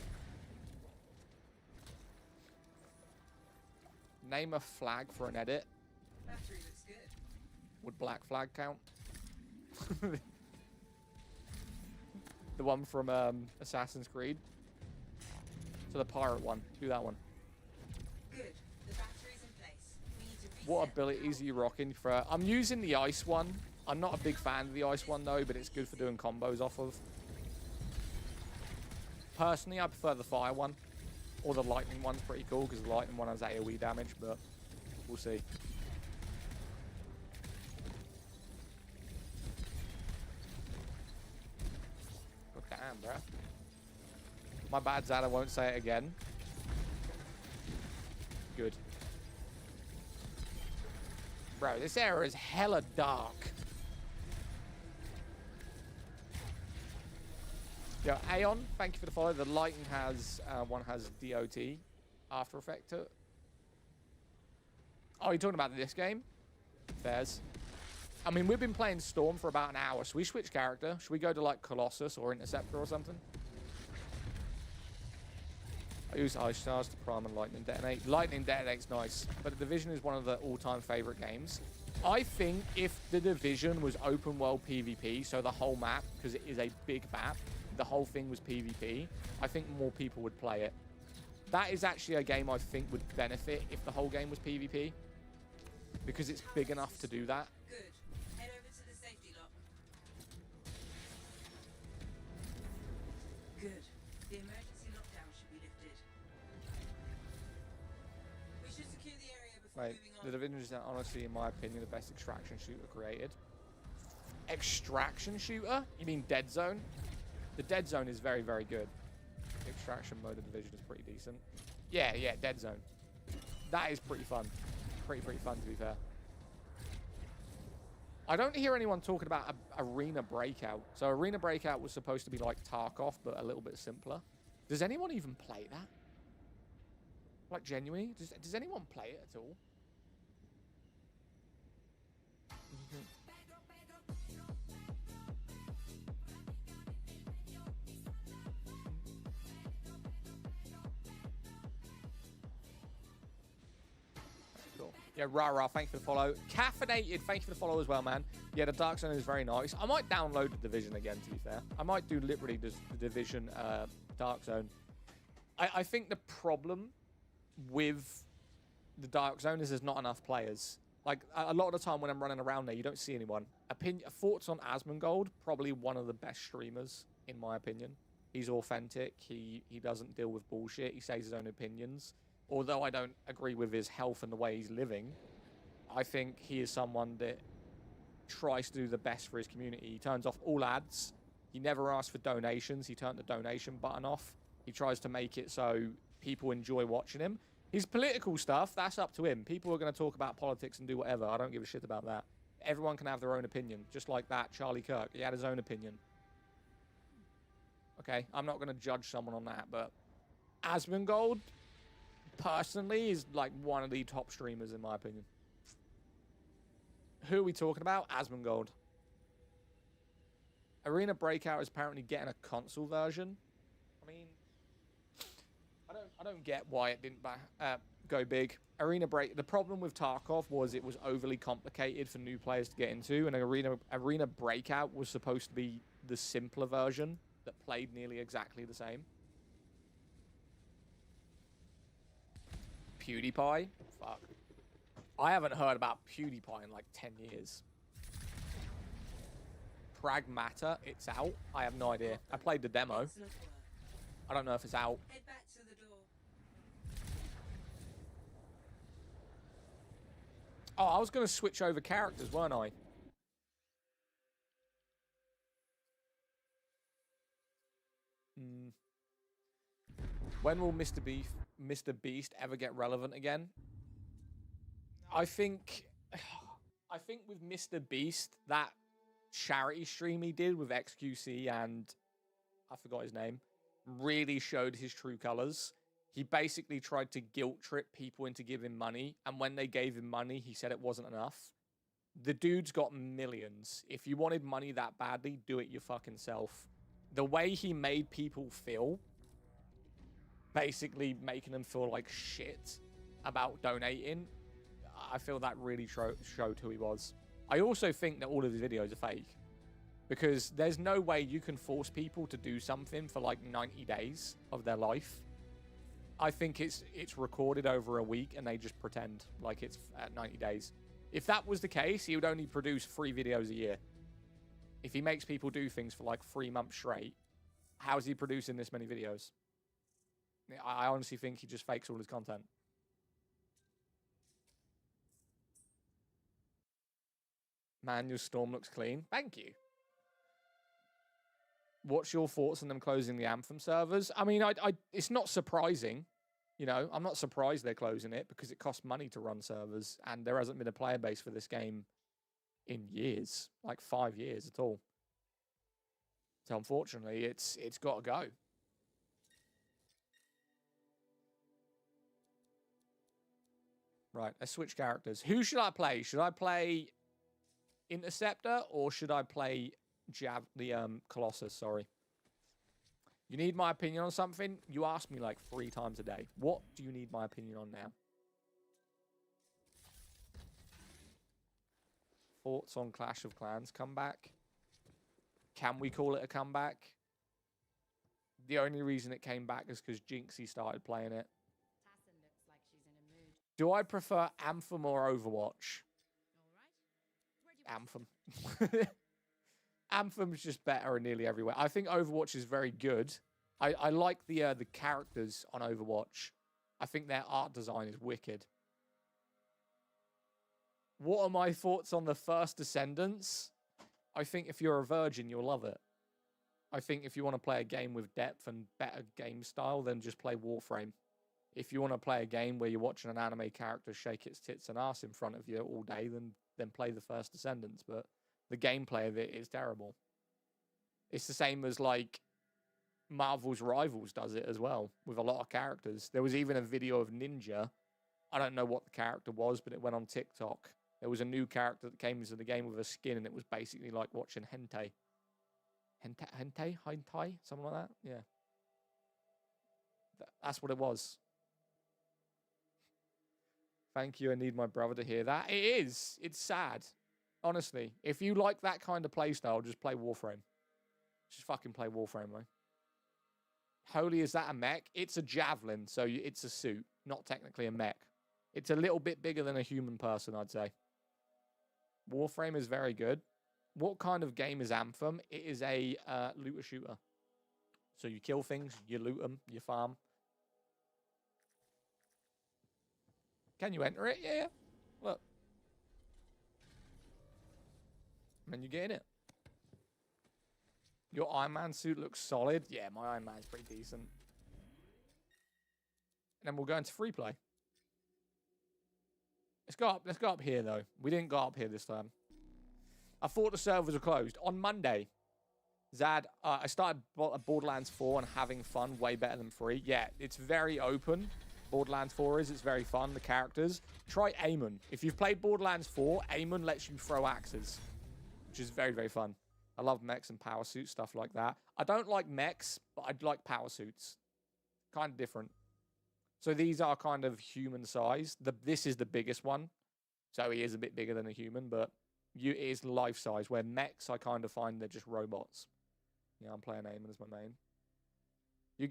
Speaker 1: Name a flag for an edit.
Speaker 2: Battery looks good.
Speaker 1: Would black flag count? The one from Assassin's Creed. So the pirate one. Do that one.
Speaker 2: Good. The battery's in place. We need to reset
Speaker 1: What
Speaker 2: the
Speaker 1: abilities are you
Speaker 2: power.
Speaker 1: rocking for? I'm using the ice one. I'm not a big fan of the ice one though, but it's good for doing combos off of. Personally, I prefer the fire one. Or the lightning one's pretty cool, because the lightning one has AoE damage, but we'll see. God damn, bruh. My bad, Zad, I won't say it again. Good. Bro, this area is hella dark. Yo, Aeon, thank you for the follow. The lighting has, one has DOT, After Effect to it. Oh, you're talking about this game? Fairs. I mean, we've been playing Storm for about an hour. Should we switch character? Should we go to, like, Colossus or Interceptor or something? I use Ice Stars to prime and Lightning Detonate. Lightning Detonate's nice, but The Division is one of the all-time favorite games. I think if The Division was open world PvP, so the whole map, because it is a big map, the whole thing was PvP, I think more people would play it. That is actually a game I think would benefit if the whole game was PvP, because it's big enough to do that.
Speaker 2: Good. Head over to the safety lock. Good. The emergency lockdown should be lifted. We should secure the area before
Speaker 1: Right,
Speaker 2: moving on.
Speaker 1: The Division is honestly, in my opinion, the best extraction shooter created. Extraction shooter? You mean Dead Zone? The Dead Zone is very, very good. The extraction mode of Division is pretty decent. Yeah, Dead Zone. That is pretty fun. Pretty fun, to be fair. I don't hear anyone talking about Arena Breakout. So Arena Breakout was supposed to be like Tarkov, but a little bit simpler. Does anyone even play that? Like, genuinely? Does anyone play it at all? Cool. Yeah, rah, thank you for the follow. Caffeinated, thank you for the follow as well, man. Yeah, the Dark Zone is very nice. I might download the Division again, to be fair. I might do literally the Division Dark Zone. I think the problem with the Dark Zone is there's not enough players. Like, a lot of the time when I'm running around there, you don't see anyone. Thoughts on Asmongold? Probably one of the best streamers, in my opinion. He's authentic. He doesn't deal with bullshit. He says his own opinions. Although I don't agree with his health and the way he's living, I think he is someone that tries to do the best for his community. He turns off all ads. He never asks for donations. He turned the donation button off. He tries to make it so people enjoy watching him. His political stuff, that's up to him. People are going to talk about politics and do whatever. I don't give a shit about that. Everyone can have their own opinion. Just like that, Charlie Kirk. He had his own opinion. Okay, I'm not going to judge someone on that, but Asmongold, personally, is like one of the top streamers in my opinion. Who are we talking about? Asmongold. Arena Breakout is apparently getting a console version. I mean, I don't I don't get why it didn't go big. Arena Break. The problem with Tarkov was it was overly complicated for new players to get into, and Arena Breakout was supposed to be the simpler version that played nearly exactly the same. PewDiePie? Fuck. I haven't heard about PewDiePie in like 10 years. Pragmata, it's out. I have no idea. I played the demo.
Speaker 2: Excellent work.
Speaker 1: I don't know if it's out.
Speaker 2: Head back to the door.
Speaker 1: Oh, I was going to switch over characters, weren't I? When will Mr. Beast ever get relevant again? I think with Mr. Beast, that charity stream he did with XQC and I forgot his name, really showed his true colors. He basically tried to guilt trip people into giving money, and when they gave him money, he said it wasn't enough. The dude's got millions. If you wanted money that badly, do it your fucking self. The way he made people feel, basically making them feel like shit about donating, I feel that really showed who he was. I also think that all of his videos are fake, because there's no way you can force people to do something for like 90 days of their life. I think it's recorded over a week and they just pretend like it's at 90 days. If that was the case, he would only produce 3 videos a year. If he makes people do things for like 3 months straight, how is he producing this many videos? I honestly think he just fakes all his content. Man, your storm looks clean. Thank you. What's your thoughts on them closing the Anthem servers? I mean, it's not surprising. You know, I'm not surprised they're closing it because it costs money to run servers, and there hasn't been a player base for this game in years, like 5 years at all. So unfortunately, it's got to go. Right, let's switch characters. Who should I play? Should I play Interceptor or should I play Colossus? Sorry. You need my opinion on something? You ask me like 3 times a day. What do you need my opinion on now? Thoughts on Clash of Clans comeback? Can we call it a comeback? The only reason it came back is because Jinxie started playing it.
Speaker 4: Tassin looks like she's in a mood.
Speaker 1: Do I prefer Anthem or Overwatch?
Speaker 4: All right. Where do you
Speaker 1: Anthem. Anthem's just better nearly everywhere. I think Overwatch is very good. I like the characters on Overwatch. I think their art design is wicked. What are my thoughts on the first Descendants? I think if you're a virgin, you'll love it. I think if you want to play a game with depth and better game style, then just play Warframe. If you want to play a game where you're watching an anime character shake its tits and ass in front of you all day, then play the first Descendants. But the gameplay of it is terrible. It's the same as like Marvel's Rivals does it as well, with a lot of characters. There was even a video of Ninja. I don't know what the character was, but it went on TikTok. There was a new character that came into the game with a skin, and it was basically like watching hentai. Hentai? Something like that? Yeah. That's what it was. Thank you, I need my brother to hear that. It is. It's sad. Honestly. If you like that kind of playstyle, just play Warframe. Just fucking play Warframe, man. Holy, is that a mech? It's a javelin, so it's a suit. Not technically a mech. It's a little bit bigger than a human person, I'd say. Warframe is very good. What kind of game is Anthem? It is a looter shooter. So you kill things, you loot them, you farm. Can you enter it? Yeah. Look. And you get in it. Your Iron Man suit looks solid. Yeah, my Iron Man's pretty decent. And then we'll go into free play. Let's go up here, though. We didn't go up here this time. I thought the servers were closed. On Monday, Zad, I started Borderlands 4 and having fun way better than 3. Yeah, it's very open. Borderlands 4 is. It's very fun, the characters. Try Amon. If you've played Borderlands 4, Amon lets you throw axes, which is very, very fun. I love mechs and power suits, stuff like that. I don't like mechs, but I like power suits. Kind of different. So these are kind of human size. This is the biggest one. So he is a bit bigger than a human, but it is life size, where mechs I kind of find they're just robots. Yeah, I'm playing Eamon as my main. You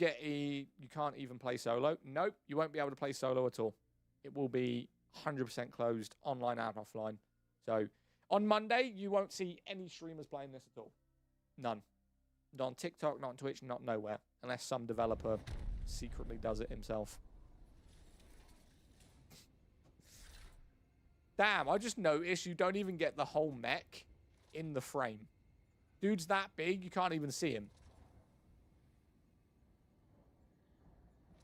Speaker 1: can't even play solo. Nope, you won't be able to play solo at all. It will be 100% closed, online and offline. So on Monday, you won't see any streamers playing this at all. None. Not on TikTok, not on Twitch, not nowhere. Unless some developer secretly does it himself. Damn, I just noticed you don't even get the whole mech in the frame. Dude's that big, you can't even see him.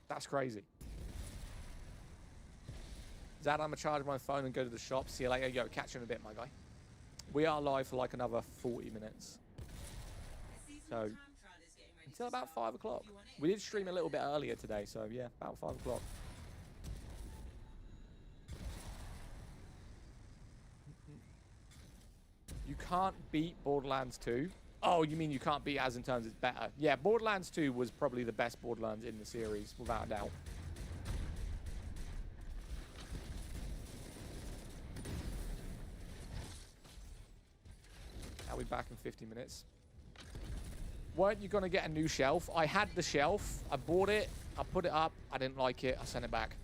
Speaker 1: That's crazy. Zad, I'm going to charge my phone and go to the shop. See you later. Yo, catch you in a bit, my guy. We are live for like another 40 minutes. So, until about 5 o'clock. We did stream a little bit earlier today, so yeah, about 5 o'clock. You can't beat Borderlands 2. Oh, you mean you can't beat as in terms it's better? Yeah, Borderlands 2 was probably the best Borderlands in the series, without a doubt. I'll be back in 50 minutes. Weren't you going to get a new shelf? I had the shelf. I bought it. I put it up. I didn't like it. I sent it back.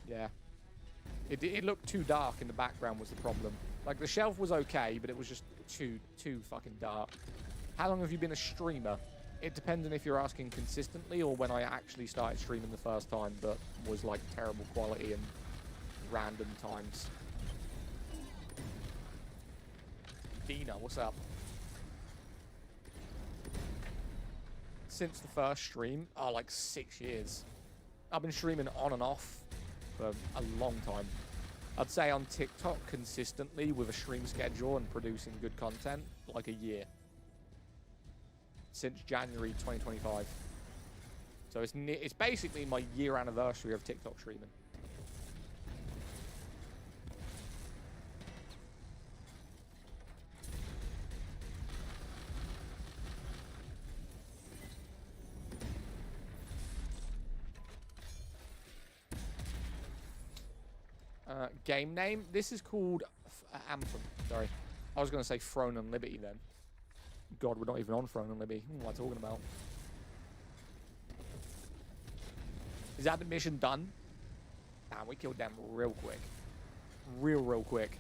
Speaker 1: Yeah. It looked too dark in the background was the problem. Like, the shelf was okay, but it was just too fucking dark. How long have you been a streamer? It depends on if you're asking consistently or when I actually started streaming the first time, but was, like, terrible quality and random times. Dina, what's up? Since the first stream, like 6 years. I've been streaming on and off for a long time. I'd say on TikTok consistently with a stream schedule and producing good content, like a year. Since January 2025. So it's basically my year anniversary of TikTok streaming. Game name. This is called Anthem. Sorry. I was going to say Throne and Liberty then. God, we're not even on Throne and Liberty. What am I talking about? Is that the mission done? Damn, we killed them real quick. Real quick.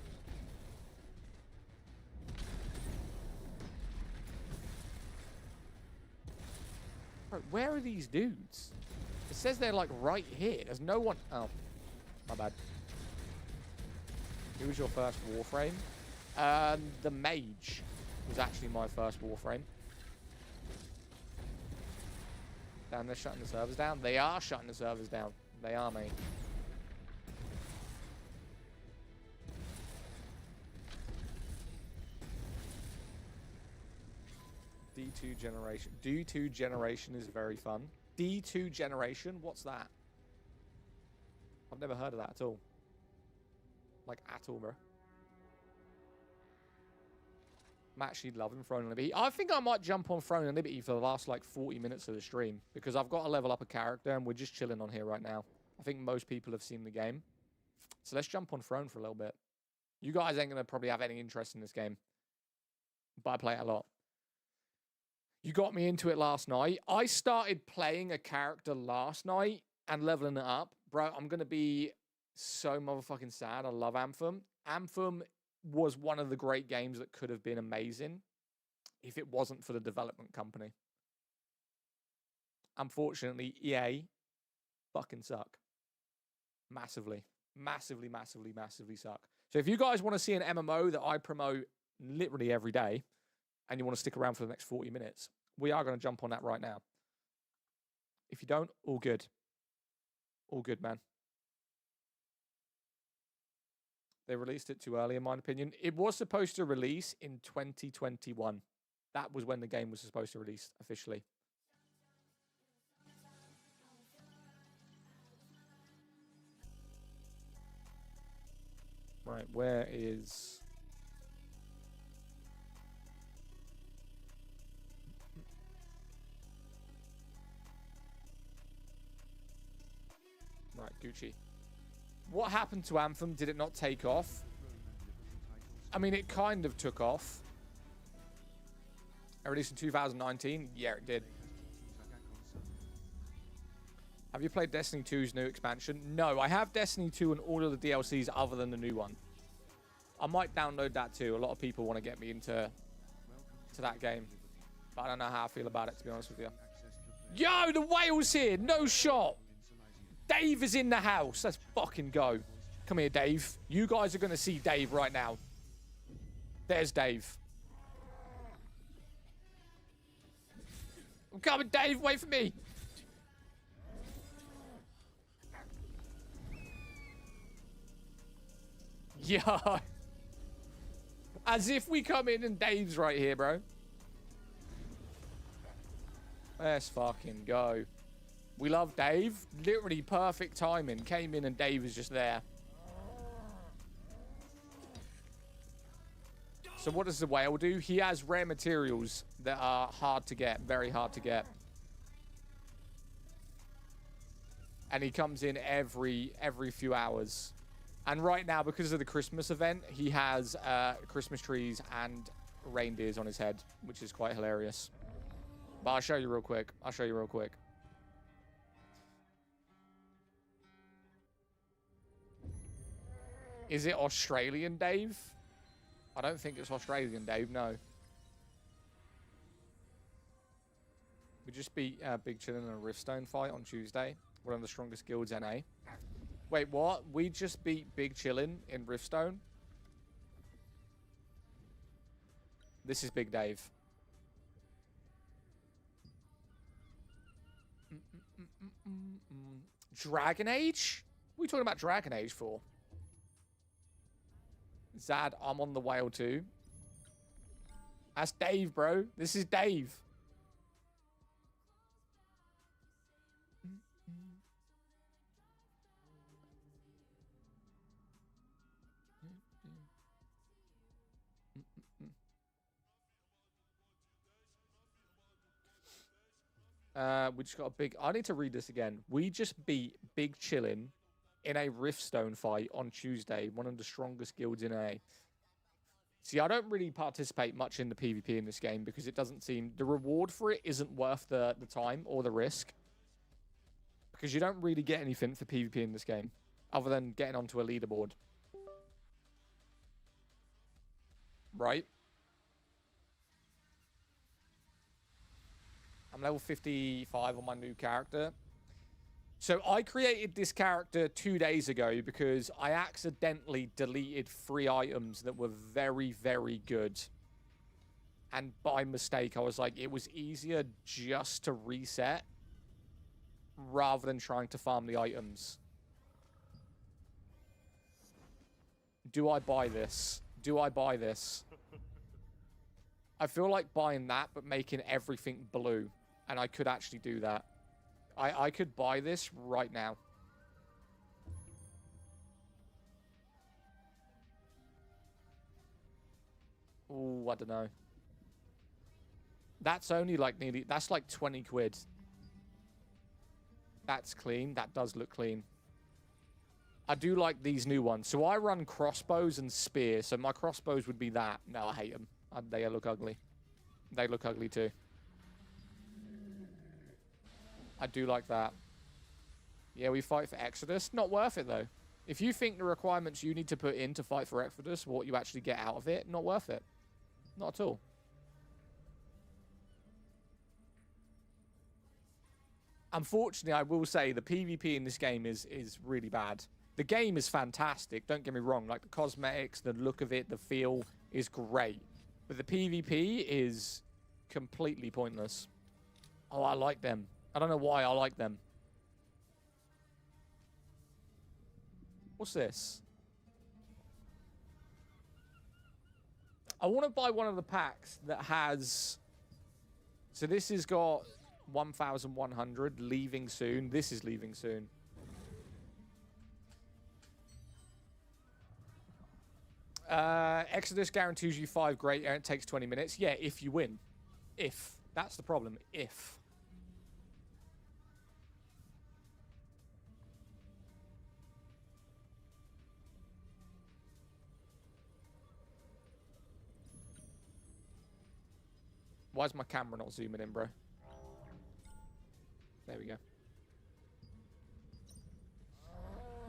Speaker 1: Bro, where are these dudes? It says they're like right here. There's no one. Oh, my bad. Who was your first Warframe? The Mage was actually my first Warframe. Damn, they're shutting the servers down. They are shutting the servers down. They are, mate. D2 Generation. D2 Generation is very fun. D2 Generation? What's that? I've never heard of that at all. Like, at all, bro. I'm actually loving Throne and Liberty. I think I might jump on Throne and Liberty for the last, like, 40 minutes of the stream. Because I've got to level up a character, and we're just chilling on here right now. I think most people have seen the game. So let's jump on Throne for a little bit. You guys ain't going to probably have any interest in this game. But I play it a lot. You got me into it last night. I started playing a character last night and leveling it up. Bro, I'm going to be so motherfucking sad. I love Anthem. Anthem was one of the great games that could have been amazing if it wasn't for the development company. Unfortunately, EA fucking suck. Massively. Massively suck. So if you guys want to see an MMO that I promote literally every day and you want to stick around for the next 40 minutes, we are going to jump on that right now. If you don't, all good. All good, man. They released it too early, in my opinion. It was supposed to release in 2021. That was when the game was supposed to release officially. Right, where is... Coochie. What happened to Anthem? Did it not take off? I mean, it kind of took off. I released in 2019. Yeah, it did. Have you played Destiny 2's new expansion? No, I have Destiny 2 and all of the DLCs other than the new one. I might download that too. A lot of people want to get me into that game. But I don't know how I feel about it, to be honest with you. Yo, the whale's here. No shot. Dave is in the house. Let's fucking go. Come here, Dave. You guys are going to see Dave right now. There's Dave. I'm coming, Dave. Wait for me. Yeah. As if we come in and Dave's right here, bro. Let's fucking go. We love Dave. Literally perfect timing. Came in and Dave was just there. So what does the whale do? He has rare materials that are hard to get. Very hard to get. And he comes in every few hours. And right now, because of the Christmas event, he has Christmas trees and reindeers on his head, which is quite hilarious. But I'll show you real quick. I'll show you real quick. Is it Australian Dave? I don't think it's Australian Dave, no. We just beat Big Chillin in a Riftstone fight on Tuesday. One of the strongest guilds NA. Wait, what? We just beat Big Chillin in Riftstone? This is Big Dave. Dragon Age? What are we talking about Dragon Age for? Zad, I'm on the whale too. That's Dave, bro. This is Dave. We just got a big... I need to read this again. We just beat Big Chillin in a Riftstone fight on Tuesday. One of the strongest guilds in A. See, I don't really participate much in the PvP in this game because it doesn't seem... The reward for it isn't worth the time or the risk. Because you don't really get anything for PvP in this game. Other than getting onto a leaderboard. Right? I'm level 55 on my new character. So I created this character 2 days ago because I accidentally deleted 3 items that were very, very good. And by mistake, I was like, it was easier just to reset rather than trying to farm the items. Do I buy this? Do I buy this? I feel like buying that, but making everything blue. And I could actually do that. I could buy this right now. Ooh, I don't know. That's only like nearly... That's like 20 quid. That's clean. That does look clean. I do like these new ones. So I run crossbows and spear. So my crossbows would be that. No, I hate them. They look ugly. They look ugly too. I do like that. Yeah, we fight for Exodus. Not worth it, though. If you think the requirements you need to put in to fight for Exodus, what you actually get out of it, not worth it. Not at all. Unfortunately, I will say the PvP in this game is really bad. The game is fantastic, don't get me wrong. Like, the cosmetics, the look of it, the feel is great. But the PvP is completely pointless. Oh, I like them. I don't know why I like them. What's this? I want to buy one of the packs that has... So this has got 1,100, leaving soon. This is leaving soon. Exodus guarantees you 5 great and it takes 20 minutes. Yeah, if you win. If. That's the problem. If. Why is my camera not zooming in, bro? There we go.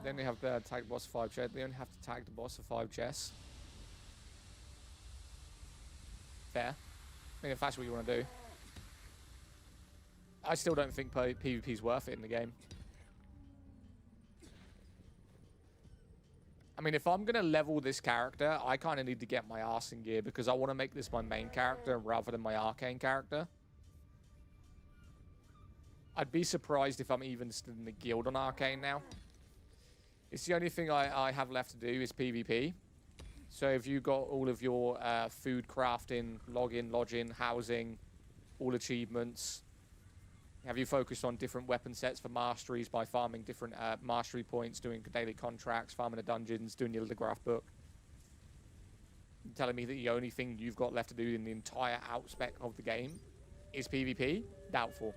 Speaker 1: Then we have the tag boss 5 chess. We only have to tag the boss for 5 chess. Fair. I mean, if that's what you want to do. I still don't think PvP is worth it in the game. I mean, if I'm going to level this character, I kind of need to get my arse in gear because I want to make this my main character rather than my arcane character. I'd be surprised if I'm even still in the guild on arcane now. It's the only thing I have left to do is PvP. So if you got all of your food crafting, login, lodging, housing, all achievements, have you focused on different weapon sets for masteries by farming different mastery points, doing daily contracts, farming the dungeons, doing your lithograph book? You're telling me that the only thing you've got left to do in the entire outspec of the game is PvP? Doubtful.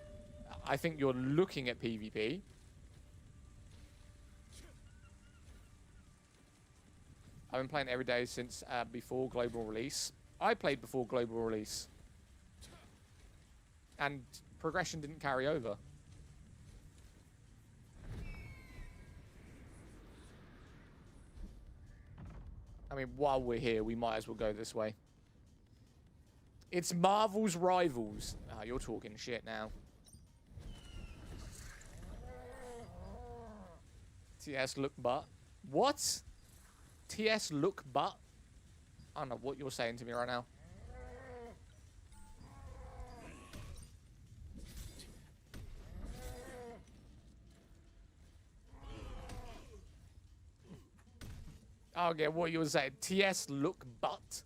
Speaker 1: I think you're looking at PvP. I've been playing every day since before global release. I played before global release. And progression didn't carry over. I mean, while we're here, we might as well go this way. It's Marvel's Rivals. Ah, you're talking shit now. TS look but. What? TS look but? I don't know what you're saying to me right now. Okay, what you were saying. TS look but.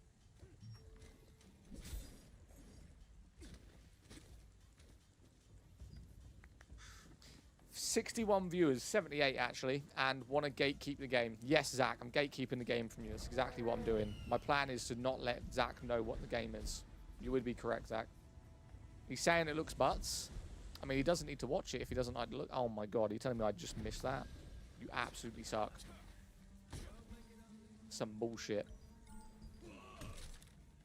Speaker 1: 61 viewers, 78 actually, and want to gatekeep the game. Yes, Zach, I'm gatekeeping the game from you. That's exactly what I'm doing. My plan is to not let Zach know what the game is. You would be correct, Zach. He's saying it looks butts. I mean, he doesn't need to watch it if he doesn't like to look. Oh my god, you're telling me I just missed that? You absolutely suck. Some bullshit.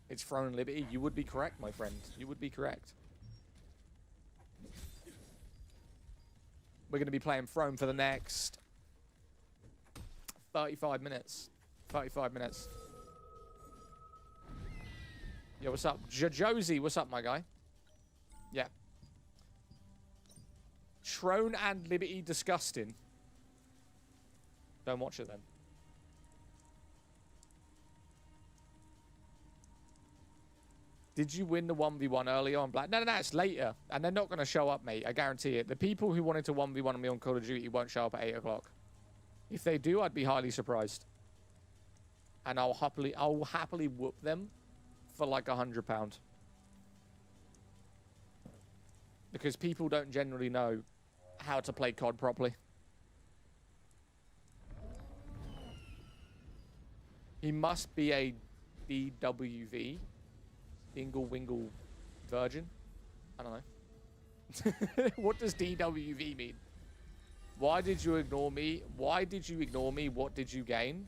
Speaker 1: It's Throne Liberty. You would be correct, my friend. You would be correct. We're going to be playing Throne for the next 35 minutes. 35 minutes. Yo, what's up? Josie, what's up, my guy? Yeah. Throne and Liberty disgusting. Don't watch it then. Did you win the 1v1 earlier on Black? No, it's later. And they're not going to show up, mate. I guarantee it. The people who wanted to 1v1 me on Call of Duty won't show up at 8 o'clock. If they do, I'd be highly surprised. And I'll happily whoop them for like £100. Because people don't generally know how to play COD properly. He must be a DWV. Dingle Wingle Virgin? I don't know. What does DWV mean? Why did you ignore me? Why did you ignore me? What did you gain?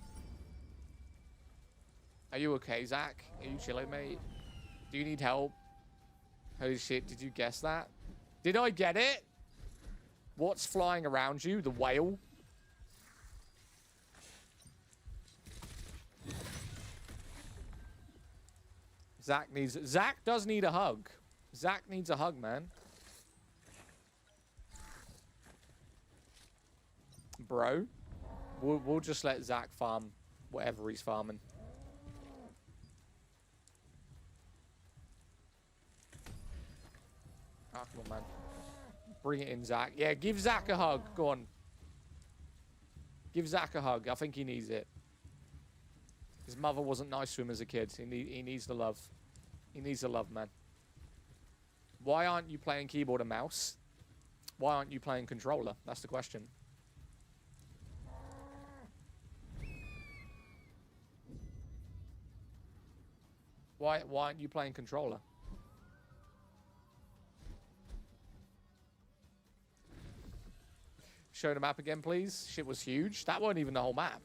Speaker 1: Are you okay, Zach? Are you chilling, mate? Do you need help? Holy shit, did you guess that? Did I get it? What's flying around you? The whale? Zach does need a hug. Zach needs a hug, man. Bro, we'll just let Zach farm whatever he's farming. Ah, come on, man. Bring it in, Zach. Yeah, give Zach a hug. Go on. Give Zach a hug. I think he needs it. His mother wasn't nice to him as a kid. He needs the love. He needs the love, man. Why aren't you playing keyboard and mouse? Why aren't you playing controller? That's the question. Why aren't you playing controller? Show the map again, please. Shit was huge. That wasn't even the whole map.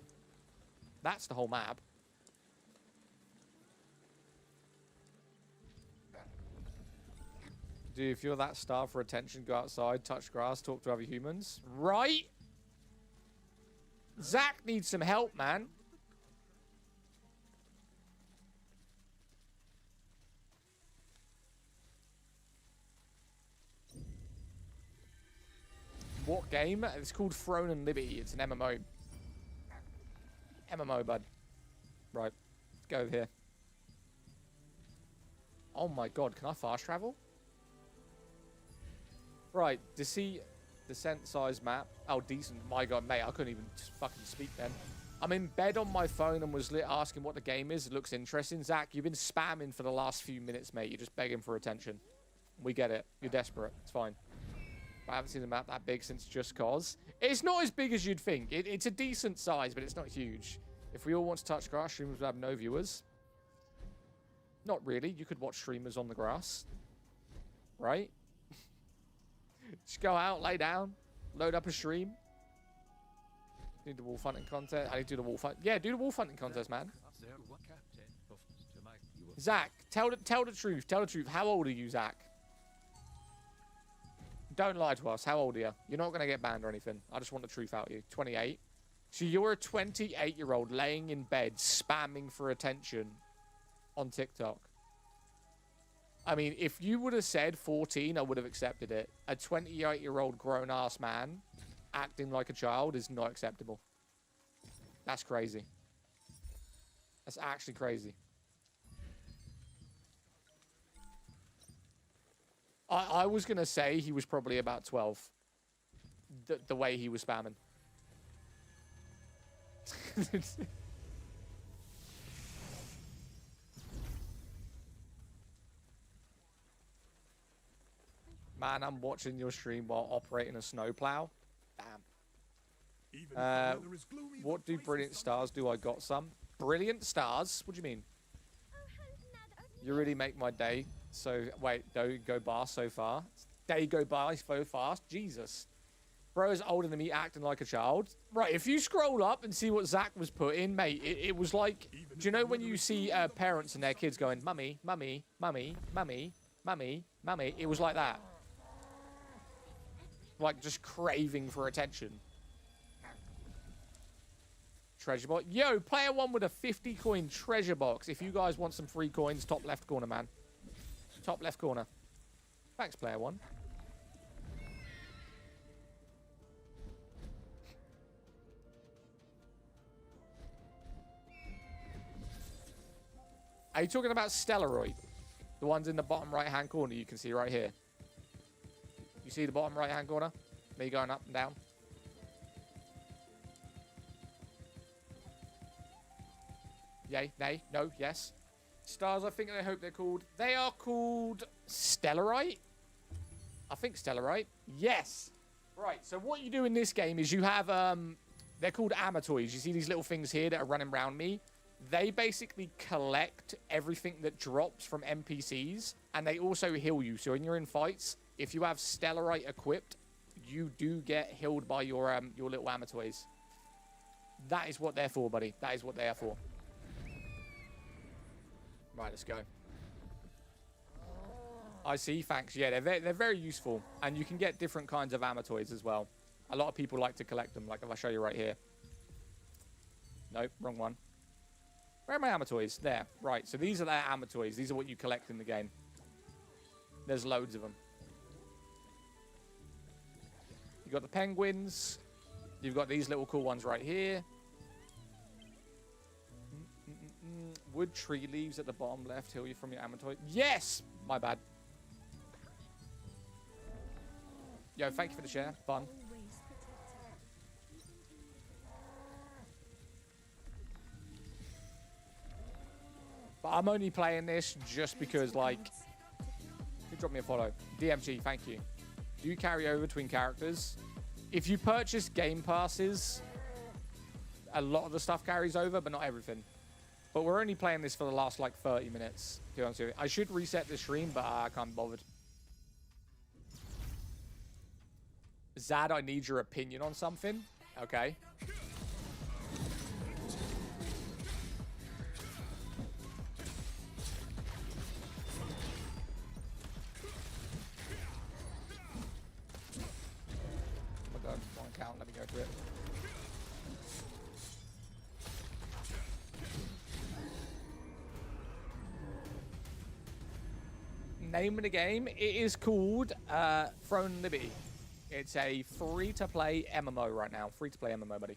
Speaker 1: That's the whole map.
Speaker 5: Dude, if you're that starved for attention, go outside, touch grass, talk to other humans. Right? Zach needs some help, man. What game? It's called Throne and Liberty. It's an MMO. MMO, bud. Right. Let's go over here. Oh my god, can I fast travel? Right, descent size map. Oh, decent. My god, mate, I couldn't even fucking speak then. I'm in bed on my phone and was asking what the game is. It looks interesting. Zach, you've been spamming for the last few minutes, mate. You're just begging for attention. We get it. You're desperate. It's fine. I haven't seen the map that big since Just Cause. It's not as big as you'd think. It's a decent size, but it's not huge. If we all want to touch grass, streamers would have no viewers. Not really. You could watch streamers on the grass. Right? Just go out, lay down, load up a stream. Do the wolf hunting contest. I need to do the wolf hunt. Yeah, do the wolf hunting contest, man. Zach, tell the truth. Tell the truth. How old are you, Zach? Don't lie to us. How old are you? You're not going to get banned or anything. I just want the truth out of you. 28. So you're a 28-year-old laying in bed spamming for attention on TikTok. I mean, if you would have said 14, I would have accepted it. A 28-year-old grown-ass man acting like a child is not acceptable. That's crazy. That's actually crazy. I was going to say he was probably about 12. The way he was spamming. Man, I'm watching your stream while operating a snowplow. Damn. What do brilliant stars do? I got some. Brilliant stars? What do you mean? You really make my day. So, wait, don't go by so far. Day go by so fast. Jesus. Bro is older than me, acting like a child. Right, if you scroll up and see what Zach was put in, mate, it was like... Do you know when you see parents and their kids going, Mummy, Mummy, Mummy, Mummy, Mummy, Mummy? It was like that. Like, just craving for attention. Treasure box. Yo, player one with a 50 coin treasure box. If you guys want some free coins, top left corner, man. Top left corner. Thanks, player one. Are you talking about Stellarite? The ones in the bottom right-hand corner you can see right here. You see the bottom right-hand corner? Me going up and down. Yay, nay, no, yes. Stars, I think they hope they're called. They are called Stellarite? I think Stellarite. Yes. Right, so what you do in this game is you have, they're called Amatoys. You see these little things here that are running around me? They basically collect everything that drops from NPCs, and they also heal you. So when you're in fights, if you have Stellarite equipped, you do get healed by your little Amatoys. That is what they're for, buddy. That is what they are for. Right, let's go. I see, thanks. Yeah, they're very useful. And you can get different kinds of Amatoys as well. A lot of people like to collect them, like if I show you right here. Nope, wrong one. Where are my Amatoys? There. Right, so these are their Amatoys. These are what you collect in the game. There's loads of them. You've got the penguins. You've got these little cool ones right here. Wood tree leaves at the bottom left heal you from your Amatoy. Yes! My bad. Yo, thank you for the share. Fun. But I'm only playing this just because, like... Who dropped me a follow? DMG, thank you. Do you carry over between characters? If you purchase game passes, a lot of the stuff carries over, but not everything. But we're only playing this for the last, like, 30 minutes. To be honest with you. I should reset the stream, but I can't be bothered. Zad, I need your opinion on something. Okay. accurate. Name of the game, it is called Throne Liberty. It's a free-to-play MMO right now. Free-to-play MMO, buddy.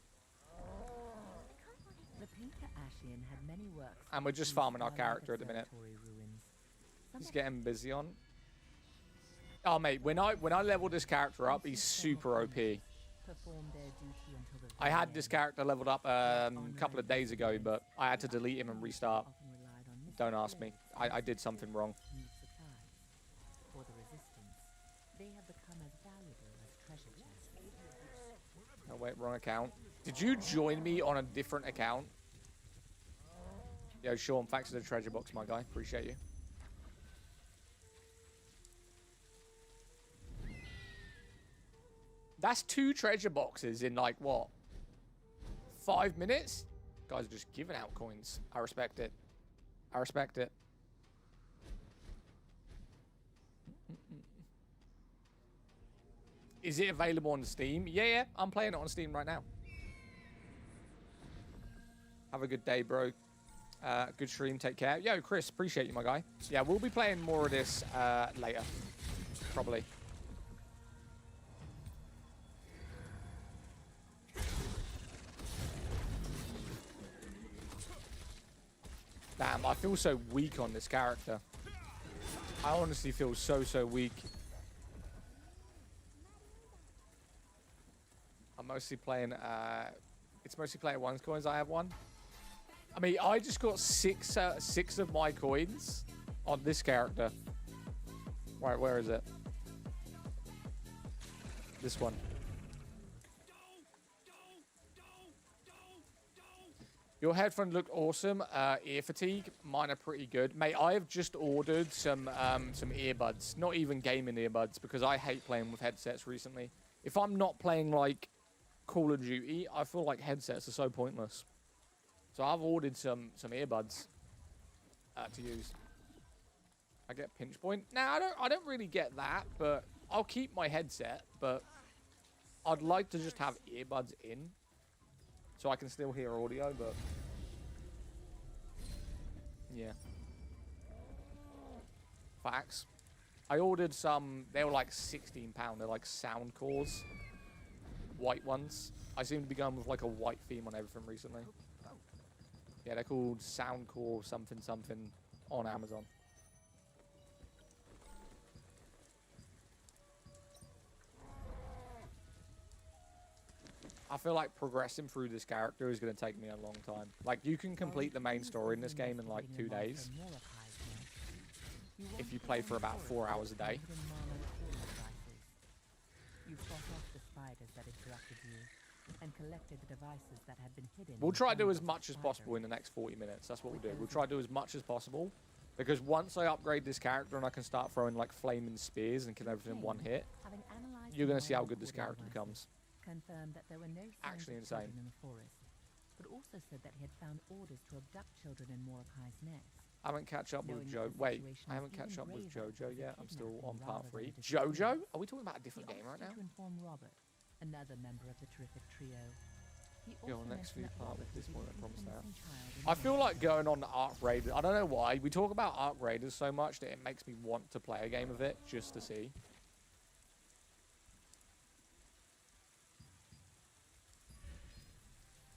Speaker 6: The painter Ashian had many works.
Speaker 5: And we're just farming our character at the minute. He's getting busy on. Oh, mate, when I leveled this character up, he's super OP. I had this character leveled up a couple of days ago, but I had to delete him and restart. Don't ask me. I did something wrong. Oh, wait, wrong account. Did you join me on a different account? Yo, Sean, thanks for the treasure box, my guy. Appreciate you. That's 2 treasure boxes in, like, what? 5 minutes? Guys are just giving out coins. I respect it. I respect it. Is it available on Steam? Yeah, I'm playing it on Steam right now. Have a good day, bro. Good stream. Take care. Yo, Chris, appreciate you, my guy. Yeah, we'll be playing more of this later. Probably. Damn, I feel so weak on this character. I honestly feel so weak. I'm mostly playing, it's mostly player 1's coins. I have 1. I mean, I just got 6 of my coins on this character. Right, where is it? This one. Your headphones look awesome. Ear fatigue, mine are pretty good. Mate, I have just ordered some earbuds. Not even gaming earbuds, because I hate playing with headsets recently. If I'm not playing, like, Call of Duty, I feel like headsets are so pointless. So I've ordered some earbuds to use. I get pinch point. Now I don't really get that, but I'll keep my headset. But I'd like to just have earbuds in, so I can still hear audio. But yeah, facts. I ordered some. They were like £16. They're like sound cores. White ones. I seem to be going with like a white theme on everything recently. Yeah, they're called Soundcore something on Amazon. I feel like progressing through this character is going to take me a long time. Like, you can complete the main story in this game in like 2 days. If you play for about 4 hours a day. And collected the devices that had been hidden. We'll try to do as much as possible in the next 40 minutes. That's what we'll do. We'll try to do as much as possible. Because once I upgrade this character and I can start throwing like flaming spears and kill everything in one hit, you're going to see how good this character becomes.
Speaker 6: Confirmed that there were no
Speaker 5: actually insane.
Speaker 6: In the forest, but also said that he had found orders to abduct children in Mordecai's nest.
Speaker 5: I haven't catch up with Joe. Wait, I haven't catch up with Jojo yet. I'm still on part 3. Jojo? Are we talking about a different game right now?
Speaker 6: To inform Robert, another member of the terrific trio.
Speaker 5: Go on, next few part with this one, I promise that. I feel like going on the Arc Raiders. I don't know why. We talk about Arc Raiders so much that it makes me want to play a game of it just to see.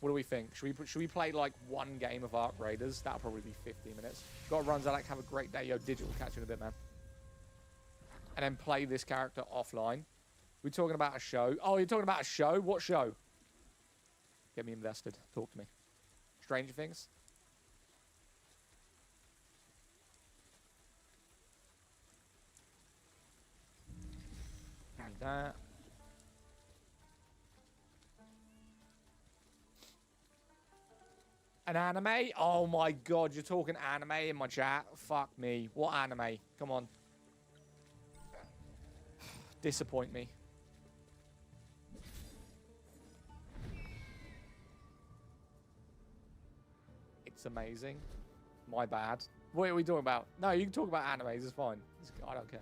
Speaker 5: What do we think? Should we play like 1 game of Arc Raiders? That'll probably be 15 minutes. Got to run, Zalak. Have a great day. Yo, Digital. Catch you in a bit, man. And then play this character offline. We're talking about a show. Oh, you're talking about a show? What show? Get me invested. Talk to me. Stranger Things? Give me that. An anime? Oh my god, you're talking anime in my chat? Fuck me. What anime? Come on. Disappoint me. It's amazing. My bad. What are we talking about? No, you can talk about animes. It's fine. I don't care.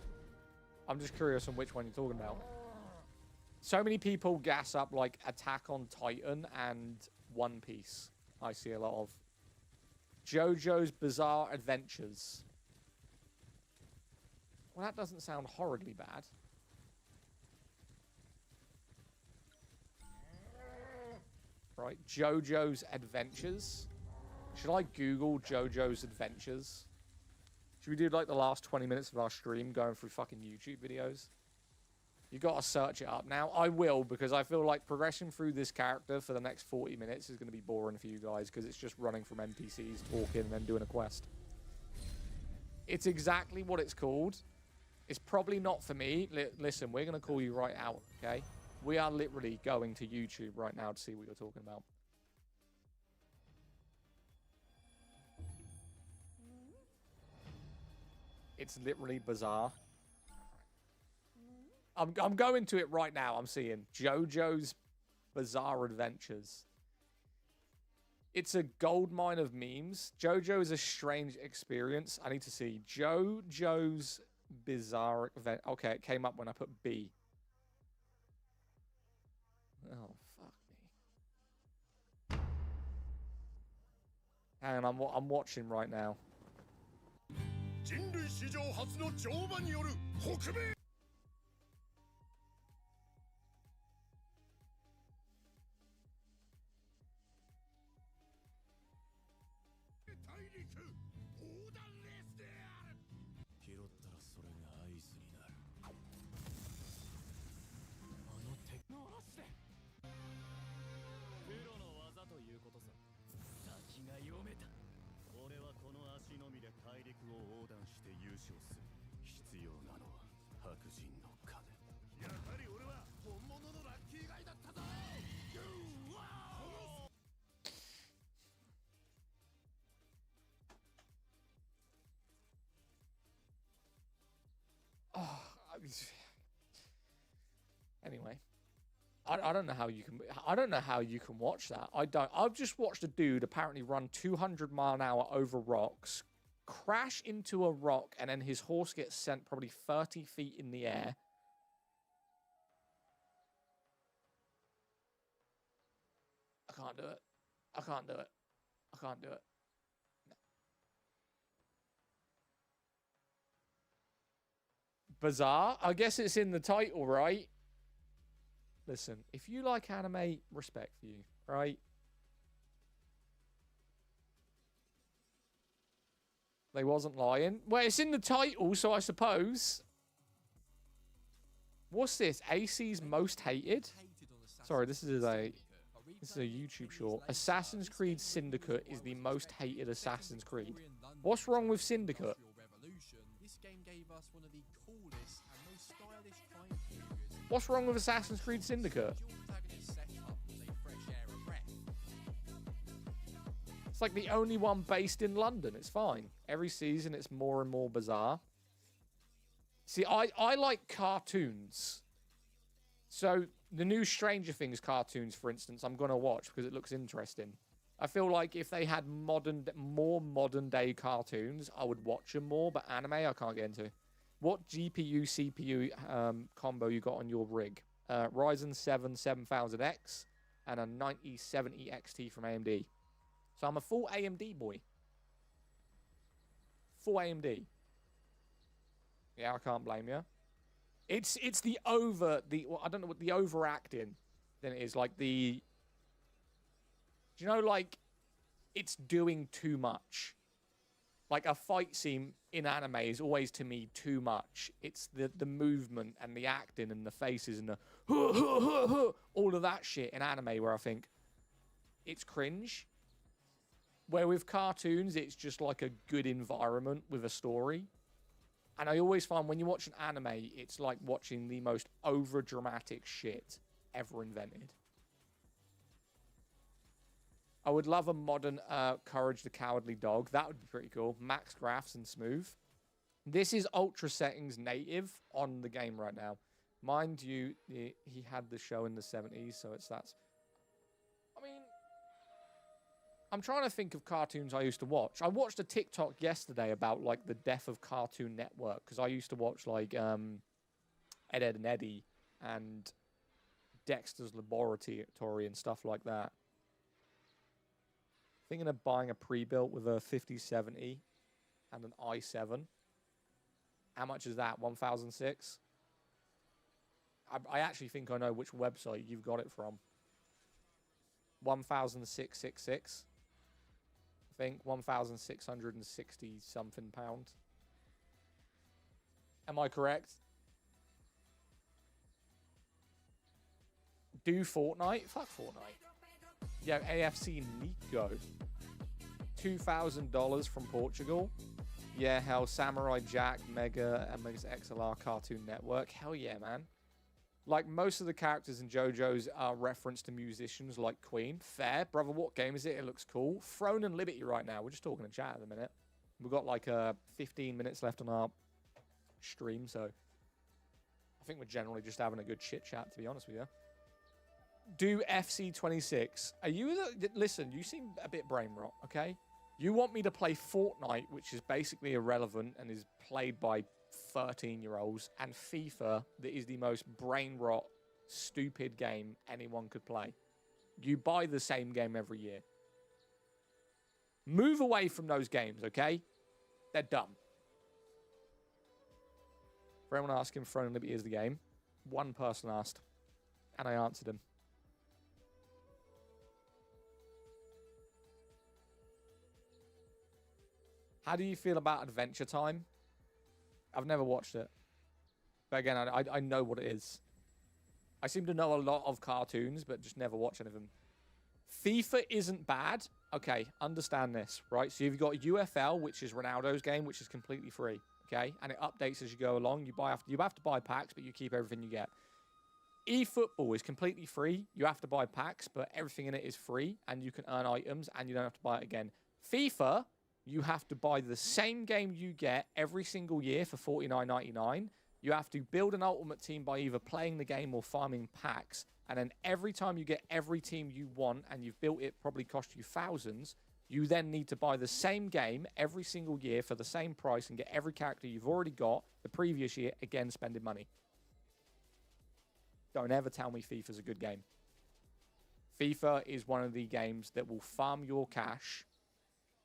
Speaker 5: I'm just curious on which one you're talking about. So many people gas up like Attack on Titan and One Piece. I see a lot of JoJo's Bizarre Adventures. Well, that doesn't sound horribly bad. Right, JoJo's Adventures. Should I Google JoJo's Adventures? Should we do like the last 20 minutes of our stream going through fucking YouTube videos? You gotta search it up now. I will, because I feel like progression through this character for the next 40 minutes is going to be boring for you guys, because it's just running from NPCs, talking, and then doing a quest. It's exactly what it's called. It's probably not for me. Listen, we're going to call you right out, okay? We are literally going to YouTube right now to see what you're talking about. It's literally bizarre. I'm going to it right now. I'm seeing JoJo's Bizarre Adventures. It's a goldmine of memes. JoJo is a strange experience. I need to see JoJo's Bizarre Event. Okay, it came up when I put B. Oh, fuck me. Hang on, I'm watching right now. Anyway, I don't know how you can. I don't know how you can watch that. I've just watched a dude apparently run 200 mile an hour over rocks, crash into a rock, and then his horse gets sent probably 30 feet in the air. I can't do it. I can't do it. I can't do it. No. Bizarre? I guess it's in the title, right? Listen, if you like anime, respect for you, right? They wasn't lying. Well, it's in the title, so I suppose. What's this? AC's most hated? Sorry, this is a YouTube short. Assassin's Creed Syndicate is the most hated Assassin's Creed. What's wrong with Syndicate? What's wrong with Assassin's Creed Syndicate? It's like the only one based in London. It's fine. Every season it's more and more bizarre. See, I like cartoons. So the new Stranger Things cartoons, for instance, I'm going to watch because it looks interesting. I feel like if they had more modern day cartoons, I would watch them more, but anime I can't get into. What GPU, CPU combo you got on your rig? Ryzen 7 7000X and a 9070 XT from AMD. So I'm a full AMD boy. Full AMD. Yeah, I can't blame you. It's well, I don't know what the overacting then it is, like the, do you know, like it's doing too much. Like a fight scene in anime is always to me too much. It's the movement and the acting and the faces and the all of that shit in anime where I think it's cringe. Where with cartoons, it's just like a good environment with a story. And I always find when you watch an anime, it's like watching the most over-dramatic shit ever invented. I would love a modern Courage the Cowardly Dog. That would be pretty cool. Max graphs and smooth. This is ultra settings native on the game right now. Mind you, he had the show in the 70s, so that's... I mean, I'm trying to think of cartoons I used to watch. I watched a TikTok yesterday about, like, the death of Cartoon Network, because I used to watch, like, Ed, Edd and Eddy and Dexter's Laboratory and stuff like that. Thinking of buying a pre-built with a 5070 and an i7. How much is that? 1,006? I actually think I know which website you've got it from. 1,666. I think 1,660 something pound. Am I correct? Do Fortnite? Fuck Fortnite. Yeah, AFC Nico. $2,000 from Portugal. Yeah, hell, Samurai Jack, Mega, MX XLR Cartoon Network. Hell yeah, man. Like, most of the characters in JoJo's are referenced to musicians like Queen. Fair. Brother, what game is it? It looks cool. Throne and Liberty right now. We're just talking in chat at the minute. We've got like 15 minutes left on our stream, so I think we're generally just having a good chit chat, to be honest with you. Do FC26. Are you... Listen, you seem a bit brain rot, okay? You want me to play Fortnite, which is basically irrelevant and is played by 13-year-olds, and FIFA, that is the most brain rot, stupid game anyone could play. You buy the same game every year. Move away from those games, okay? They're dumb. For everyone asking, Throne and Liberty is the game. One person asked, and I answered him. How do you feel about Adventure Time? I've never watched it. But again, I know what it is. I seem to know a lot of cartoons, but just never watch any of them. FIFA isn't bad. Okay, understand this, right? So you've got UFL, which is Ronaldo's game, which is completely free, okay? And it updates as you go along. You have to buy packs, but you keep everything you get. eFootball is completely free. You have to buy packs, but everything in it is free, and you can earn items, and you don't have to buy it again. FIFA... You have to buy the same game you get every single year for $49.99. You have to build an ultimate team by either playing the game or farming packs. And then every time you get every team you want and you've built it, probably cost you thousands, you then need to buy the same game every single year for the same price and get every character you've already got the previous year, again, spending money. Don't ever tell me FIFA's a good game. FIFA is one of the games that will farm your cash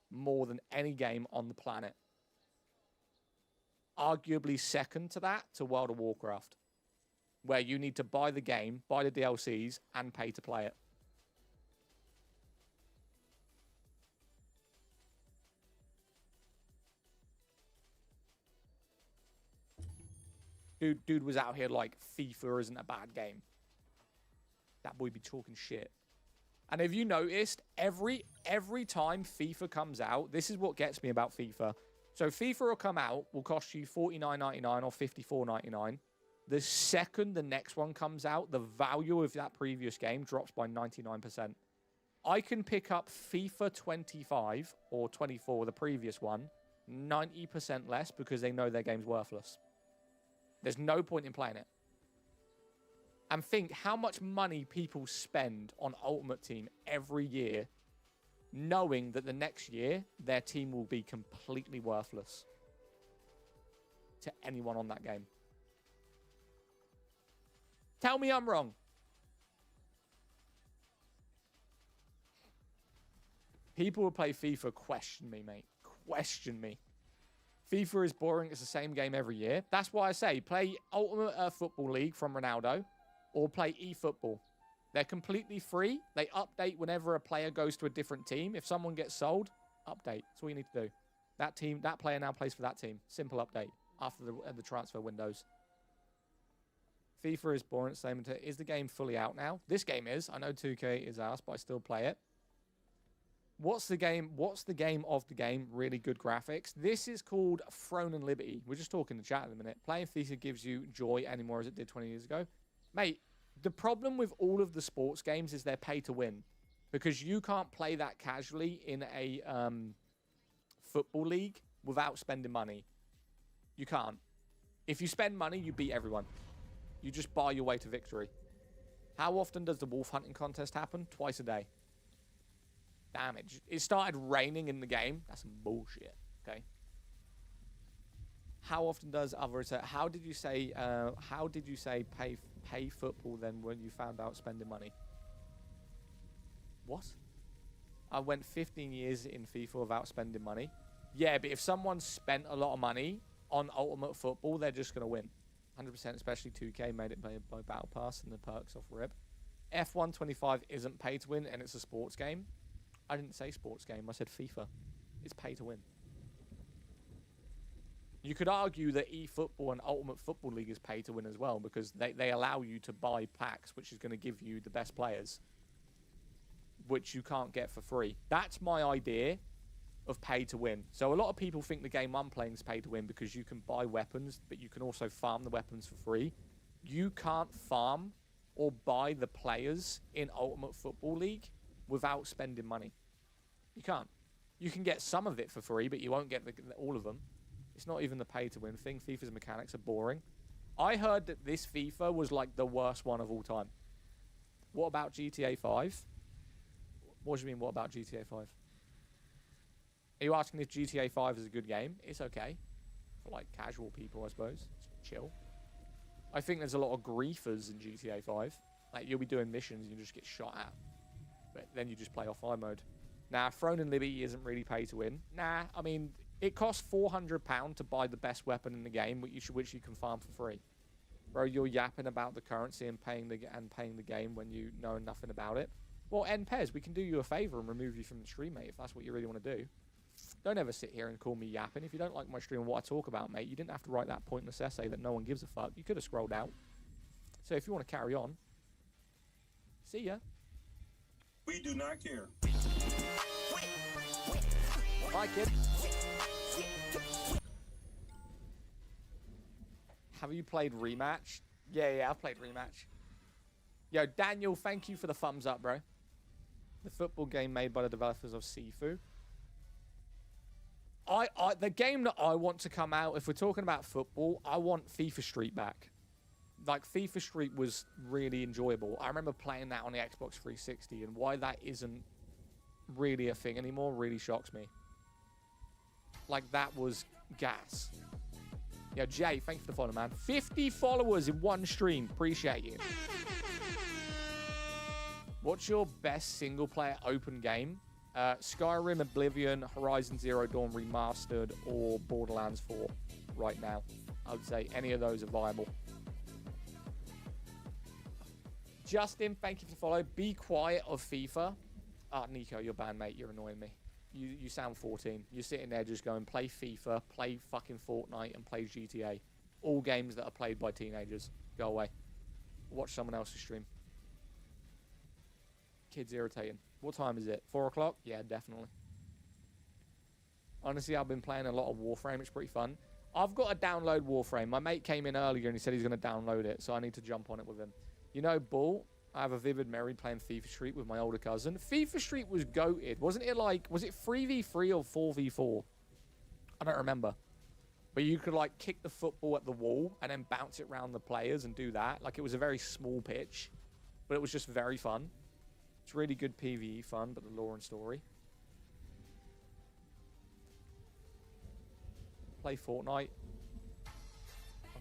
Speaker 5: more than any game on the planet. Arguably second to that, to World of Warcraft, where you need to buy the game, buy the DLCs, and pay to play it. Dude was out here like, FIFA isn't a bad game. That boy be talking shit. And have you noticed, every time FIFA comes out, this is what gets me about FIFA. So FIFA will come out, will cost you $49.99 or $54.99. The second the next one comes out, the value of that previous game drops by 99%. I can pick up FIFA 25 or 24, the previous one, 90% less because they know their game's worthless. There's no point in playing it. And think how much money people spend on Ultimate Team every year, knowing that the next year, their team will be completely worthless to anyone on that game. Tell me I'm wrong. People who play FIFA question me, mate. Question me. FIFA is boring. It's the same game every year. That's why I say play Ultimate Football League from Ronaldo. Or play eFootball. They're completely free. They update whenever a player goes to a different team. If someone gets sold, update. That's all you need to do. That player now plays for that team. Simple update after the transfer windows. FIFA is boring. Same. Is the game fully out now? This game is. I know 2K is asked, but I still play it. What's the game? What's the game of the game? Really good graphics. This is called Throne and Liberty. We're just talking in the chat in a minute. Playing FIFA gives you joy anymore as it did 20 years ago. Mate, the problem with all of the sports games is they're pay to win. Because you can't play that casually in a football league without spending money. You can't. If you spend money, you beat everyone. You just buy your way to victory. How often does the wolf hunting contest happen? Twice a day. Damage. It started raining in the game. That's some bullshit. Okay. How often does other... How did you say pay football then when you found out spending money? What? I went 15 years in FIFA without spending money. Yeah, but if someone spent a lot of money on Ultimate Football, they're just going to win. 100%, especially 2K made it by Battle Pass and the perks off RIP. F1 25 isn't pay to win, and it's a sports game. I didn't say sports game. I said FIFA. It's pay to win. You could argue that eFootball and Ultimate Football League is pay to win as well, because they allow you to buy packs, which is going to give you the best players, which you can't get for free. That's my idea of pay to win. So a lot of people think the game I'm playing is pay to win because you can buy weapons, but you can also farm the weapons for free. You can't farm or buy the players in Ultimate Football League without spending money. You can't. You can get some of it for free, but you won't get all of them. It's not even the pay to win thing. FIFA's mechanics are boring. I heard that this FIFA was like the worst one of all time. What about GTA 5? What do you mean, what about GTA 5? Are you asking if GTA 5 is a good game? It's okay. For like casual people, I suppose. It's chill. I think there's a lot of griefers in GTA 5. Like, you'll be doing missions and you just get shot at. But then you just play off mode. Nah, Throne and Liberty isn't really pay to win. Nah, I mean, it costs £400 to buy the best weapon in the game, which you can farm for free. Bro, you're yapping about the currency and paying the game when you know nothing about it. Well, NPez, we can do you a favor and remove you from the stream, mate, if that's what you really want to do. Don't ever sit here and call me yapping. If you don't like my stream and what I talk about, mate, you didn't have to write that pointless essay that no one gives a fuck. You could have scrolled out. So if you want to carry on, see ya.
Speaker 3: We do not care.
Speaker 5: Bye, kid. Have you played Rematch? Yeah, I've played Rematch. Yo, Daniel, thank you for the thumbs up, bro. The football game made by the developers of Sifu. The game that I want to come out, if we're talking about football, I want FIFA Street back. Like, FIFA Street was really enjoyable. I remember playing that on the Xbox 360, and why that isn't really a thing anymore really shocks me. Like, that was gas. Yo, Jay, thank you for the follow, man. 50 followers in one stream. Appreciate you. What's your best single-player open game? Skyrim, Oblivion, Horizon Zero Dawn Remastered, or Borderlands 4 right now. I would say any of those are viable. Justin, thank you for the follow. Be quiet of FIFA. Ah, Nico, you're banned, mate. You're annoying me. You sound 14. You're sitting there just going, play FIFA, play fucking Fortnite, and play GTA. All games that are played by teenagers. Go away. Watch someone else's stream. Kids irritating. What time is it? 4 o'clock? Yeah, definitely. Honestly, I've been playing a lot of Warframe. It's pretty fun. I've got to download Warframe. My mate came in earlier and he said he's going to download it, so I need to jump on it with him. You know, Bull, I have a vivid memory playing FIFA Street with my older cousin. FIFA Street was goated. Wasn't it like, was it 3v3 or 4v4? I don't remember. But you could like kick the football at the wall and then bounce it around the players and do that. Like, it was a very small pitch, but it was just very fun. It's really good PvE fun, but the lore and story. Play Fortnite.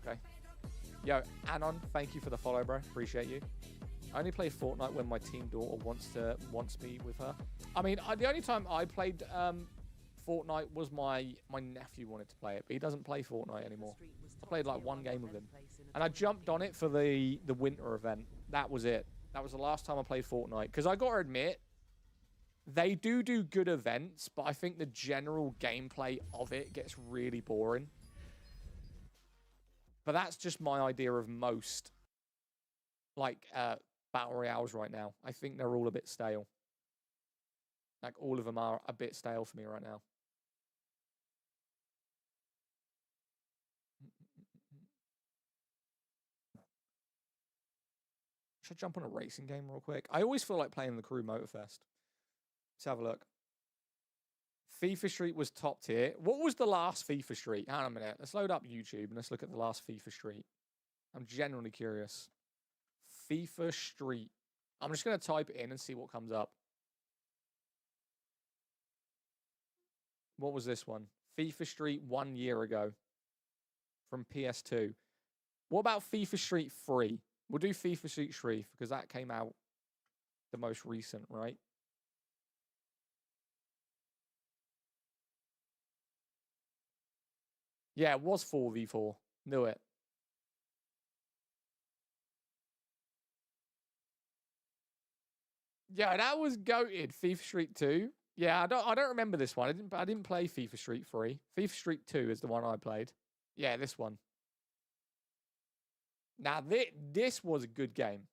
Speaker 5: Okay. Yo, Anon, thank you for the follow, bro. Appreciate you. I only play Fortnite when my teen daughter wants me with her. I mean, the only time I played Fortnite was my nephew wanted to play it, but he doesn't play Fortnite anymore. I played like one game with him, and I jumped on it for the winter event. That was it. That was the last time I played Fortnite. Because I got to admit, they do good events, but I think the general gameplay of it gets really boring. But that's just my idea of most, like, Battle Royales right now. I think they're all a bit stale. Like, all of them are a bit stale for me right now. Should I jump on a racing game real quick? I always feel like playing the Crew Motorfest. Let's have a look. FIFA Street was top tier. What was the last FIFA Street? Hang on a minute. Let's load up YouTube and let's look at the last FIFA Street. I'm genuinely curious. FIFA Street. I'm just going to type it in and see what comes up. What was this one? FIFA Street 1 year ago from PS2. What about FIFA Street 3? We'll do FIFA Street Shreef because that came out the most recent, right? Yeah, it was 4v4. Knew it. Yeah, that was goated. FIFA Street 2. Yeah, I don't remember this one. I didn't play FIFA Street 3. FIFA Street 2 is the one I played. Yeah, this one. Now this was a good game.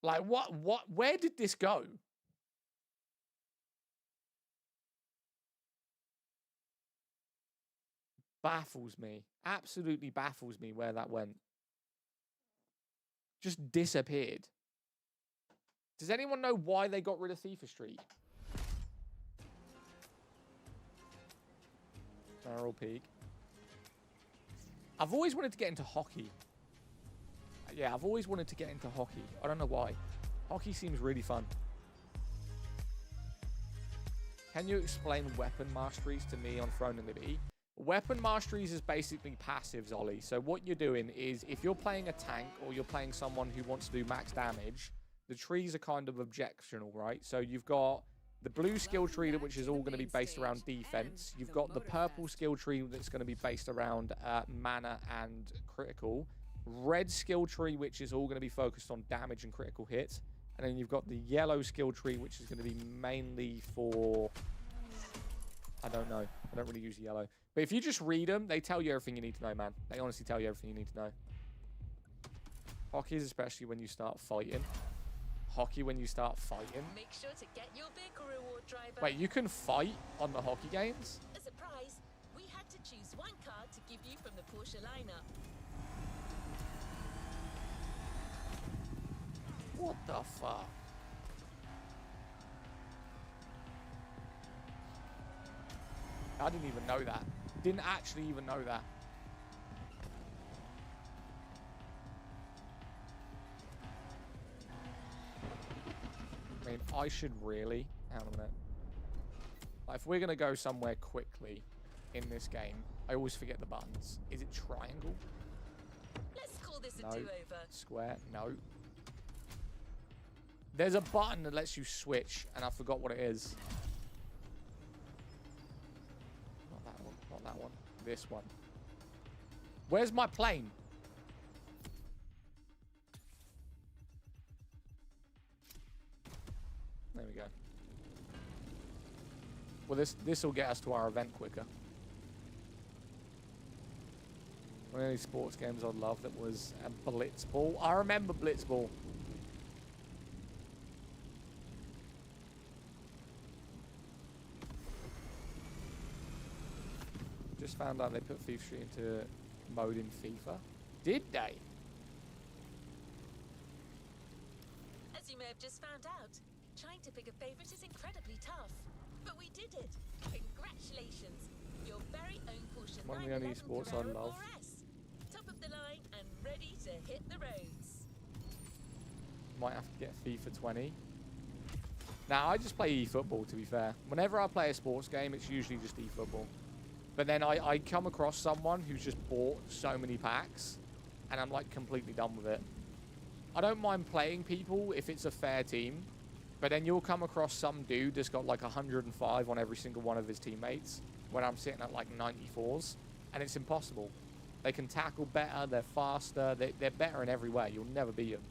Speaker 5: Like what where did this go? Baffles me. Absolutely baffles me where that went. Just disappeared. Does anyone know why they got rid of FIFA Street? Barrel Peak. I've always wanted to get into hockey. Yeah, I've always wanted to get into hockey. I don't know why. Hockey seems really fun. Can you explain weapon masteries to me on Throne and Liberty? Weapon masteries is basically passives, Ollie. So what you're doing is if you're playing a tank or you're playing someone who wants to do max damage, the trees are kind of objectional, right? So you've got the blue skill tree, which is all going to be based around defense. You've got the purple skill tree that's going to be based around mana and critical. Red skill tree, which is all going to be focused on damage and critical hits. And then you've got the yellow skill tree, which is going to be mainly for... I don't know. I don't really use yellow. But if you just read them, they tell you everything you need to know, man. They honestly tell you everything you need to know. Hockey is especially when you start fighting. Hockey when you start fighting.
Speaker 7: Make sure to get your vehicle reward, driver.
Speaker 5: Wait, you can fight on the hockey games?
Speaker 7: As a prize, we had to choose one car to give you from the Porsche lineup.
Speaker 5: What the fuck? I didn't even know that. Didn't actually even know that. I mean, I should really... Hang on a minute. Like, if we're going to go somewhere quickly in this game, I always forget the buttons. Is it triangle?
Speaker 7: Let's call this a
Speaker 5: No.
Speaker 7: do-over.
Speaker 5: Square? No. There's a button that lets you switch, and I forgot what it is. Not that one. Not that one. This one. Where's my plane? There we go. Well, this will get us to our event quicker. One of these sports games I love that was a Blitzball. I remember Blitzball. Just found out they put FIFA Street into mode in FIFA. Did they?
Speaker 7: As you may have just found out, trying to pick a favorite is incredibly tough. But we did it. Congratulations. Your very own Porsche
Speaker 5: One of the only
Speaker 7: 911
Speaker 5: sports I
Speaker 7: Carrera
Speaker 5: love.
Speaker 7: 4S. Top of the line and ready to hit the roads.
Speaker 5: Might have to get FIFA 20. Now, I just play eFootball, to be fair. Whenever I play a sports game, it's usually just eFootball. But then I come across someone who's just bought so many packs, and I'm, like, completely done with it. I don't mind playing people if it's a fair team, but then you'll come across some dude that's got, like, 105 on every single one of his teammates, when I'm sitting at, like, 94s, and it's impossible. They can tackle better, they're faster, they're better in every way. You'll never beat them.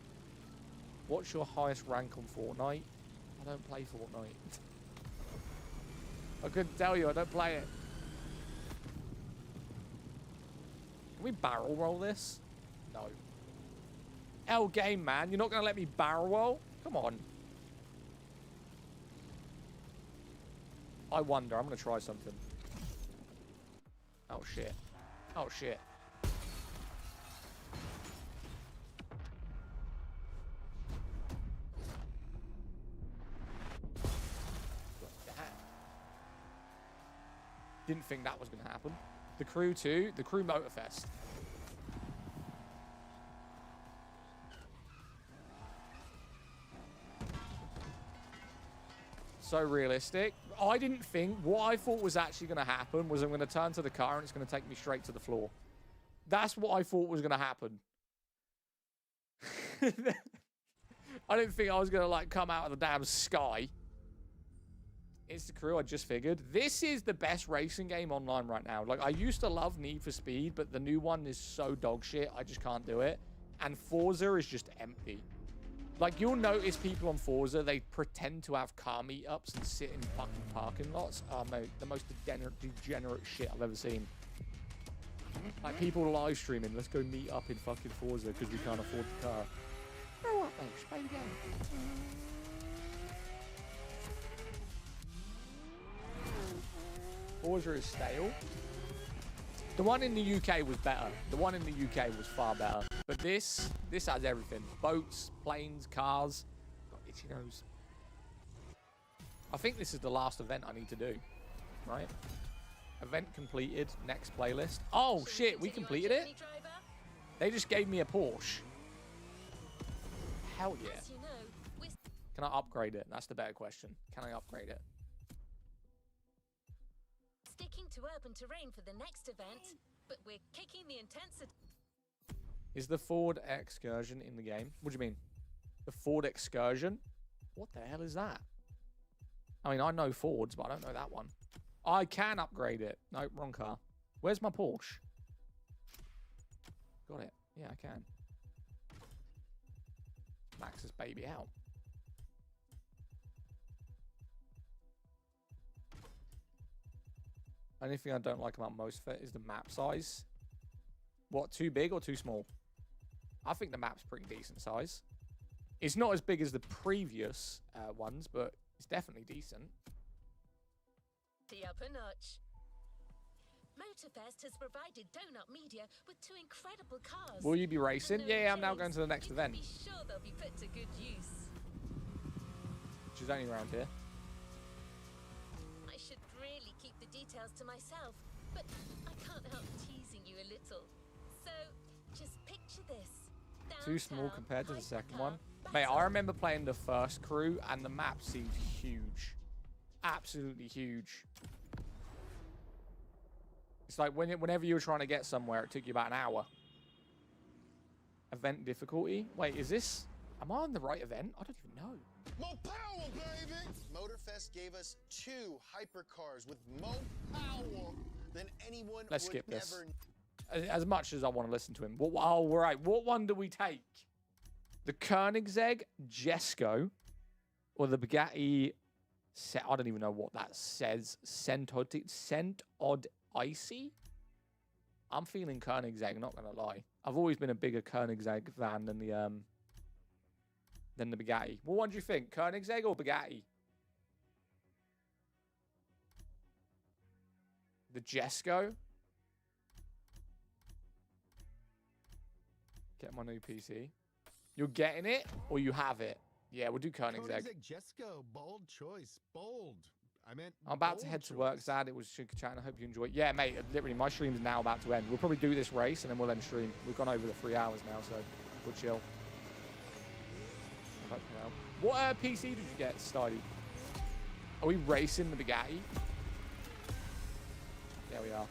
Speaker 5: What's your highest rank on Fortnite? I don't play Fortnite. I couldn't tell you, I don't play it. Can we barrel roll this? No. L game, man. You're not going to let me barrel roll? Come on. I wonder. I'm going to try something. Oh, shit. Oh, shit. Didn't think that was going to happen. The crew too. The crew Motorfest. so realistic. I didn't think, what I thought was actually going to happen was I'm going to turn to the car and it's going to take me straight to the floor. That's what I thought was going to happen. I didn't think I was going to, like, come out of the damn sky. It's the crew, I just figured. This is the best racing game online right now. Like, I used to love Need for Speed, but the new one is so dog shit, I just can't do it. And Forza is just empty. Like, you'll notice people on Forza, they pretend to have car meetups and sit in fucking parking lots. Oh, mate, the most degenerate shit I've ever seen. Like, people live streaming, let's go meet up in fucking Forza because we can't afford the car. Grow up, mate, just play the game. Forza is stale. The one in the UK was better. The one in the UK was far better. But this has everything. Boats, planes, cars. Got itchy nose. I think this is the last event I need to do. Right? Event completed. Next playlist. Oh, shit. We completed it? They just gave me a Porsche. Hell yeah. Can I upgrade it? That's the better question. Can I upgrade it?
Speaker 7: Sticking to urban terrain for the next event, but we're kicking the intensity.
Speaker 5: Is the Ford Excursion in the game? What do you mean? The Ford Excursion? What the hell is that? I mean, I know Fords, but I don't know that one. I can upgrade it. No, wrong car. Where's my Porsche? Got it. Yeah, I can. Max this baby out. Only thing I don't like about MostFit is the map size. What, too big or too small? I think the map's pretty decent size. It's not as big as the previous ones, but it's definitely decent.
Speaker 7: The upper notch. Motorfest has provided Donut Media with 2 incredible cars.
Speaker 5: Will you be racing? Yeah, I'm now going to the next event.
Speaker 7: Be sure they'll be put to good use.
Speaker 5: Which is only around here.
Speaker 7: I should really keep the details to myself, but I can't help teasing you a little. So, just picture this.
Speaker 5: Too small compared to the second one.
Speaker 7: hypercar
Speaker 5: Mate, I
Speaker 7: battle.
Speaker 5: remember playing the first crew and the map seemed huge. Absolutely huge. It's like whenever you were trying to get somewhere, it took you about an hour. Event difficulty? Wait, is this... Am I on the right event? I don't even know.
Speaker 8: More power, baby! Motorfest gave us 2 hypercars with more power than anyone
Speaker 5: Let's
Speaker 8: would
Speaker 5: skip this.
Speaker 8: ever.
Speaker 5: As much as I want to listen to him. Oh, right. What one do we take? The Koenigsegg Jesko or the Bugatti... I don't even know what that says. Centod Icy? I'm feeling Koenigsegg, not going to lie. I've always been a bigger Koenigsegg fan than the Bugatti. Well, what do you think? Koenigsegg or Bugatti? The Jesko? Get my new PC. You're getting it or you have it? Yeah, we'll do Koenigsegg.
Speaker 9: Jesko, bold choice, bold. I meant.
Speaker 5: I'm about to head to work, Zad. It was Sugar Chat, and I hope you enjoy it. Yeah, mate, literally, my stream's now about to end. We'll probably do this race, and then we'll end stream. We've gone over the 3 hours now, so we'll chill. What PC did you get, Stidey? Are we racing the Bugatti? There we are.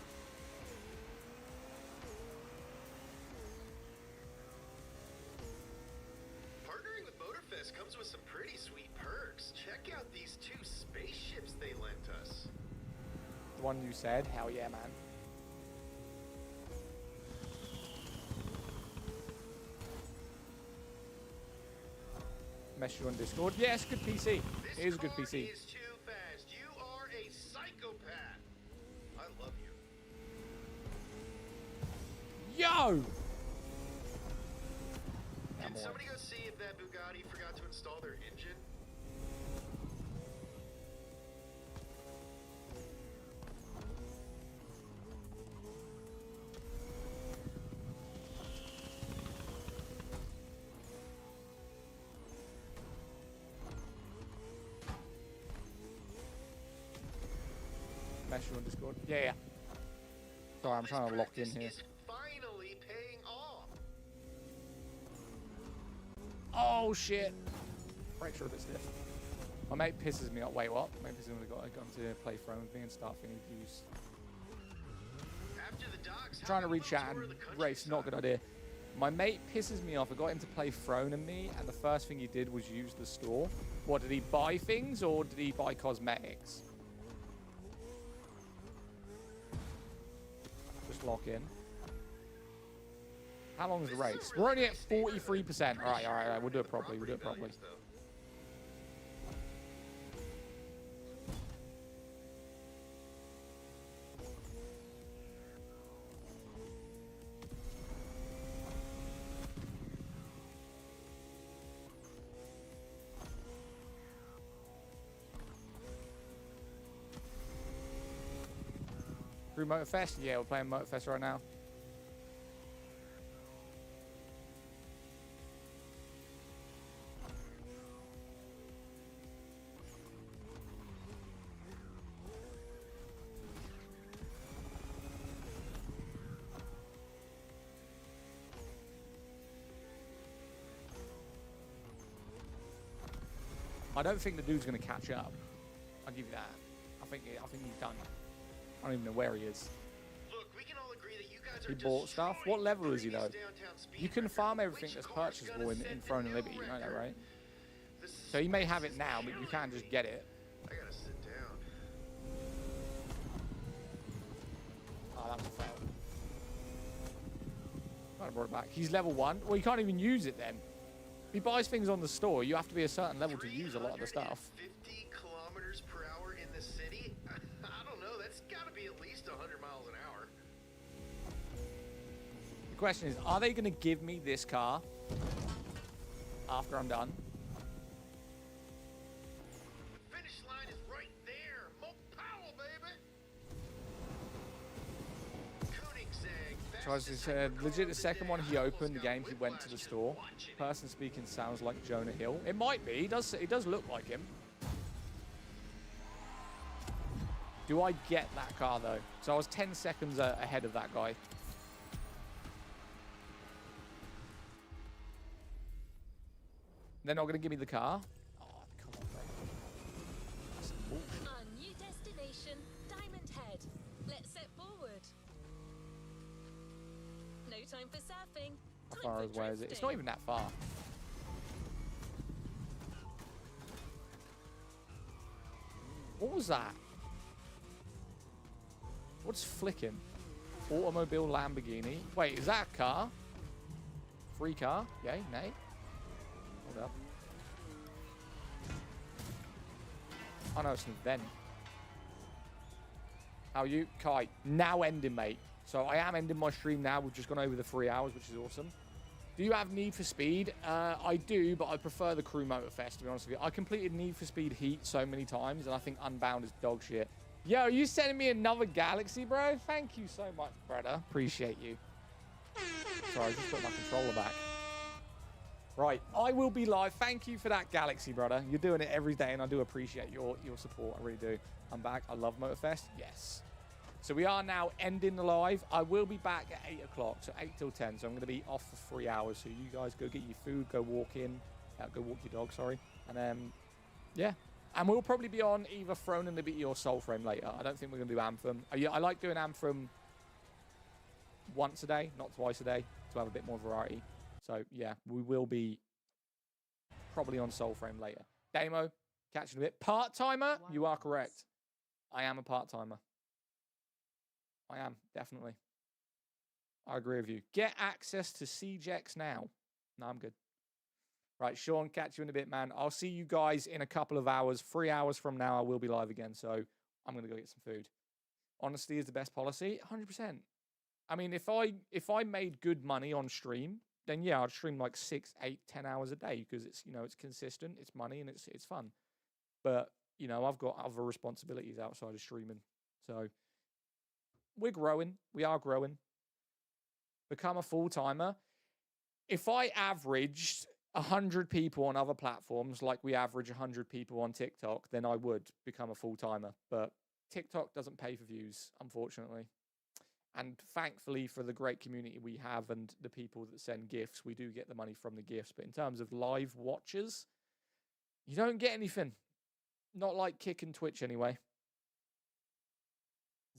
Speaker 8: Partnering with Motorfest comes with some pretty sweet perks. Check out these 2 spaceships they lent us.
Speaker 5: The one you said? Hell yeah, man. Message you on Discord. Yeah, it's a good PC. It is a good PC.
Speaker 8: This car is too fast. You are a psychopath. I love you.
Speaker 5: Yo!
Speaker 8: Can somebody go see if that Bugatti forgot to install their engine?
Speaker 5: Message you on Discord. Yeah. Sorry, I'm trying to lock in here.
Speaker 8: Is finally paying off.
Speaker 5: Oh, shit. Brakes are a bit stiff. My mate pisses me off. Wait, what? My mate pisses me off. Got to play Throne with me and stuff. And he's trying to read chat and race. Not a good idea. My mate pisses me off. I got him to play Throne and me, and the first thing he did was use the store. What, did he buy things or did he buy cosmetics? Just lock in. How long is the race? We're only at 43%. All right. We'll do it properly. Through Motorfest? Yeah, we're playing Motorfest right now. I don't think the dude's going to catch up. I'll give you that. I think he's done. I don't even know where he is.
Speaker 8: Look, we can all agree that you guys
Speaker 5: He
Speaker 8: are
Speaker 5: bought stuff. What level is he though? You can farm everything
Speaker 8: Which
Speaker 5: that's
Speaker 8: car's
Speaker 5: purchasable
Speaker 8: gonna
Speaker 5: in
Speaker 8: set
Speaker 5: Throne
Speaker 8: the
Speaker 5: and Liberty.
Speaker 8: new
Speaker 5: You know that,
Speaker 8: record?
Speaker 5: right?
Speaker 8: This is
Speaker 5: So he may have it now, but you can't just get it.
Speaker 8: I gotta sit down.
Speaker 5: Oh, that was a fail. Might have brought it back. He's level 1. Well, you can't even use it then. If he buys things on the store, you have to be a certain level to use a lot of the stuff.
Speaker 8: 50 kilometers per hour in the city? I don't know. That's gotta be at least 100 miles an hour.
Speaker 5: The question is, are they going to give me this car after I'm done?
Speaker 8: The finish line is right there. More power, baby. Koenigsegg.
Speaker 5: So as I said, legit the second one he opened the game, he went to the store. Person speaking sounds like Jonah Hill. It might be. He does look like him. Do I get that car though? So I was 10 seconds ahead of that guy. They're not going to give me the car? Oh, come on, bro. That's some bullshit.
Speaker 7: Our new destination, Diamond Head. Let's set forward. No time for surfing.
Speaker 5: How
Speaker 7: Time
Speaker 5: far
Speaker 7: for
Speaker 5: away is it? It's
Speaker 7: drifting.
Speaker 5: not even that far. What was that? What's flicking? Automobile Lamborghini. Wait, is that a car? Free car? Yay, nay? Hold up. Oh no, it's an event. How are you? Kai. Now ending, mate. So I am ending my stream now. We've just gone over the 3 hours, which is awesome. Do you have Need for Speed? I do, but I prefer the Crew Motorfest, to be honest with you. I completed Need for Speed Heat so many times, and I think Unbound is dog shit. Yo, are you sending me another Galaxy, bro? Thank you so much, brother. Appreciate you. Sorry, I just put my controller back. Right, I will be live. Thank you for that Galaxy, brother. You're doing it every day, and I do appreciate your support. I really do. I'm back. I love Motorfest. Yes. So we are now ending the live. I will be back at 8 o'clock, so 8 till 10. So I'm going to be off for 3 hours. So you guys go get your food, go walk in. Go walk your dog, sorry. And, yeah. And we'll probably be on either Throne and Liberty or Soulframe later. I don't think we're going to do Anthem. I like doing Anthem once a day, not twice a day, to have a bit more variety. So, yeah, we will be probably on Soulframe later. Damo, catch you in a bit. Part-timer? You are correct. I am a part-timer. I am, definitely. I agree with you. Get access to CJX now. No, I'm good. Right, Sean, catch you in a bit, man. I'll see you guys in a couple of hours. 3 hours from now, I will be live again, so I'm going to go get some food. Honesty is the best policy. 100%. I mean, if I made good money on stream, then yeah, I'd stream like 6, 8, 10 hours a day because it's, you know, it's consistent, it's money, and it's fun. But, you know, I've got other responsibilities outside of streaming. So we're growing. We are growing. Become a full-timer. If I averaged 100 people on other platforms like we average 100 people on TikTok, then I would become a full-timer. But TikTok doesn't pay for views, unfortunately. And thankfully for the great community we have and the people that send gifts, we do get the money from the gifts. But in terms of live watchers, you don't get anything. Not like Kick and Twitch anyway.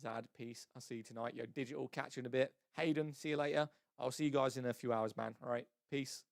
Speaker 5: Zad, peace. I'll see you tonight. Yo, Digital, catch you in a bit. Hayden, see you later. I'll see you guys in a few hours, man. All right, peace.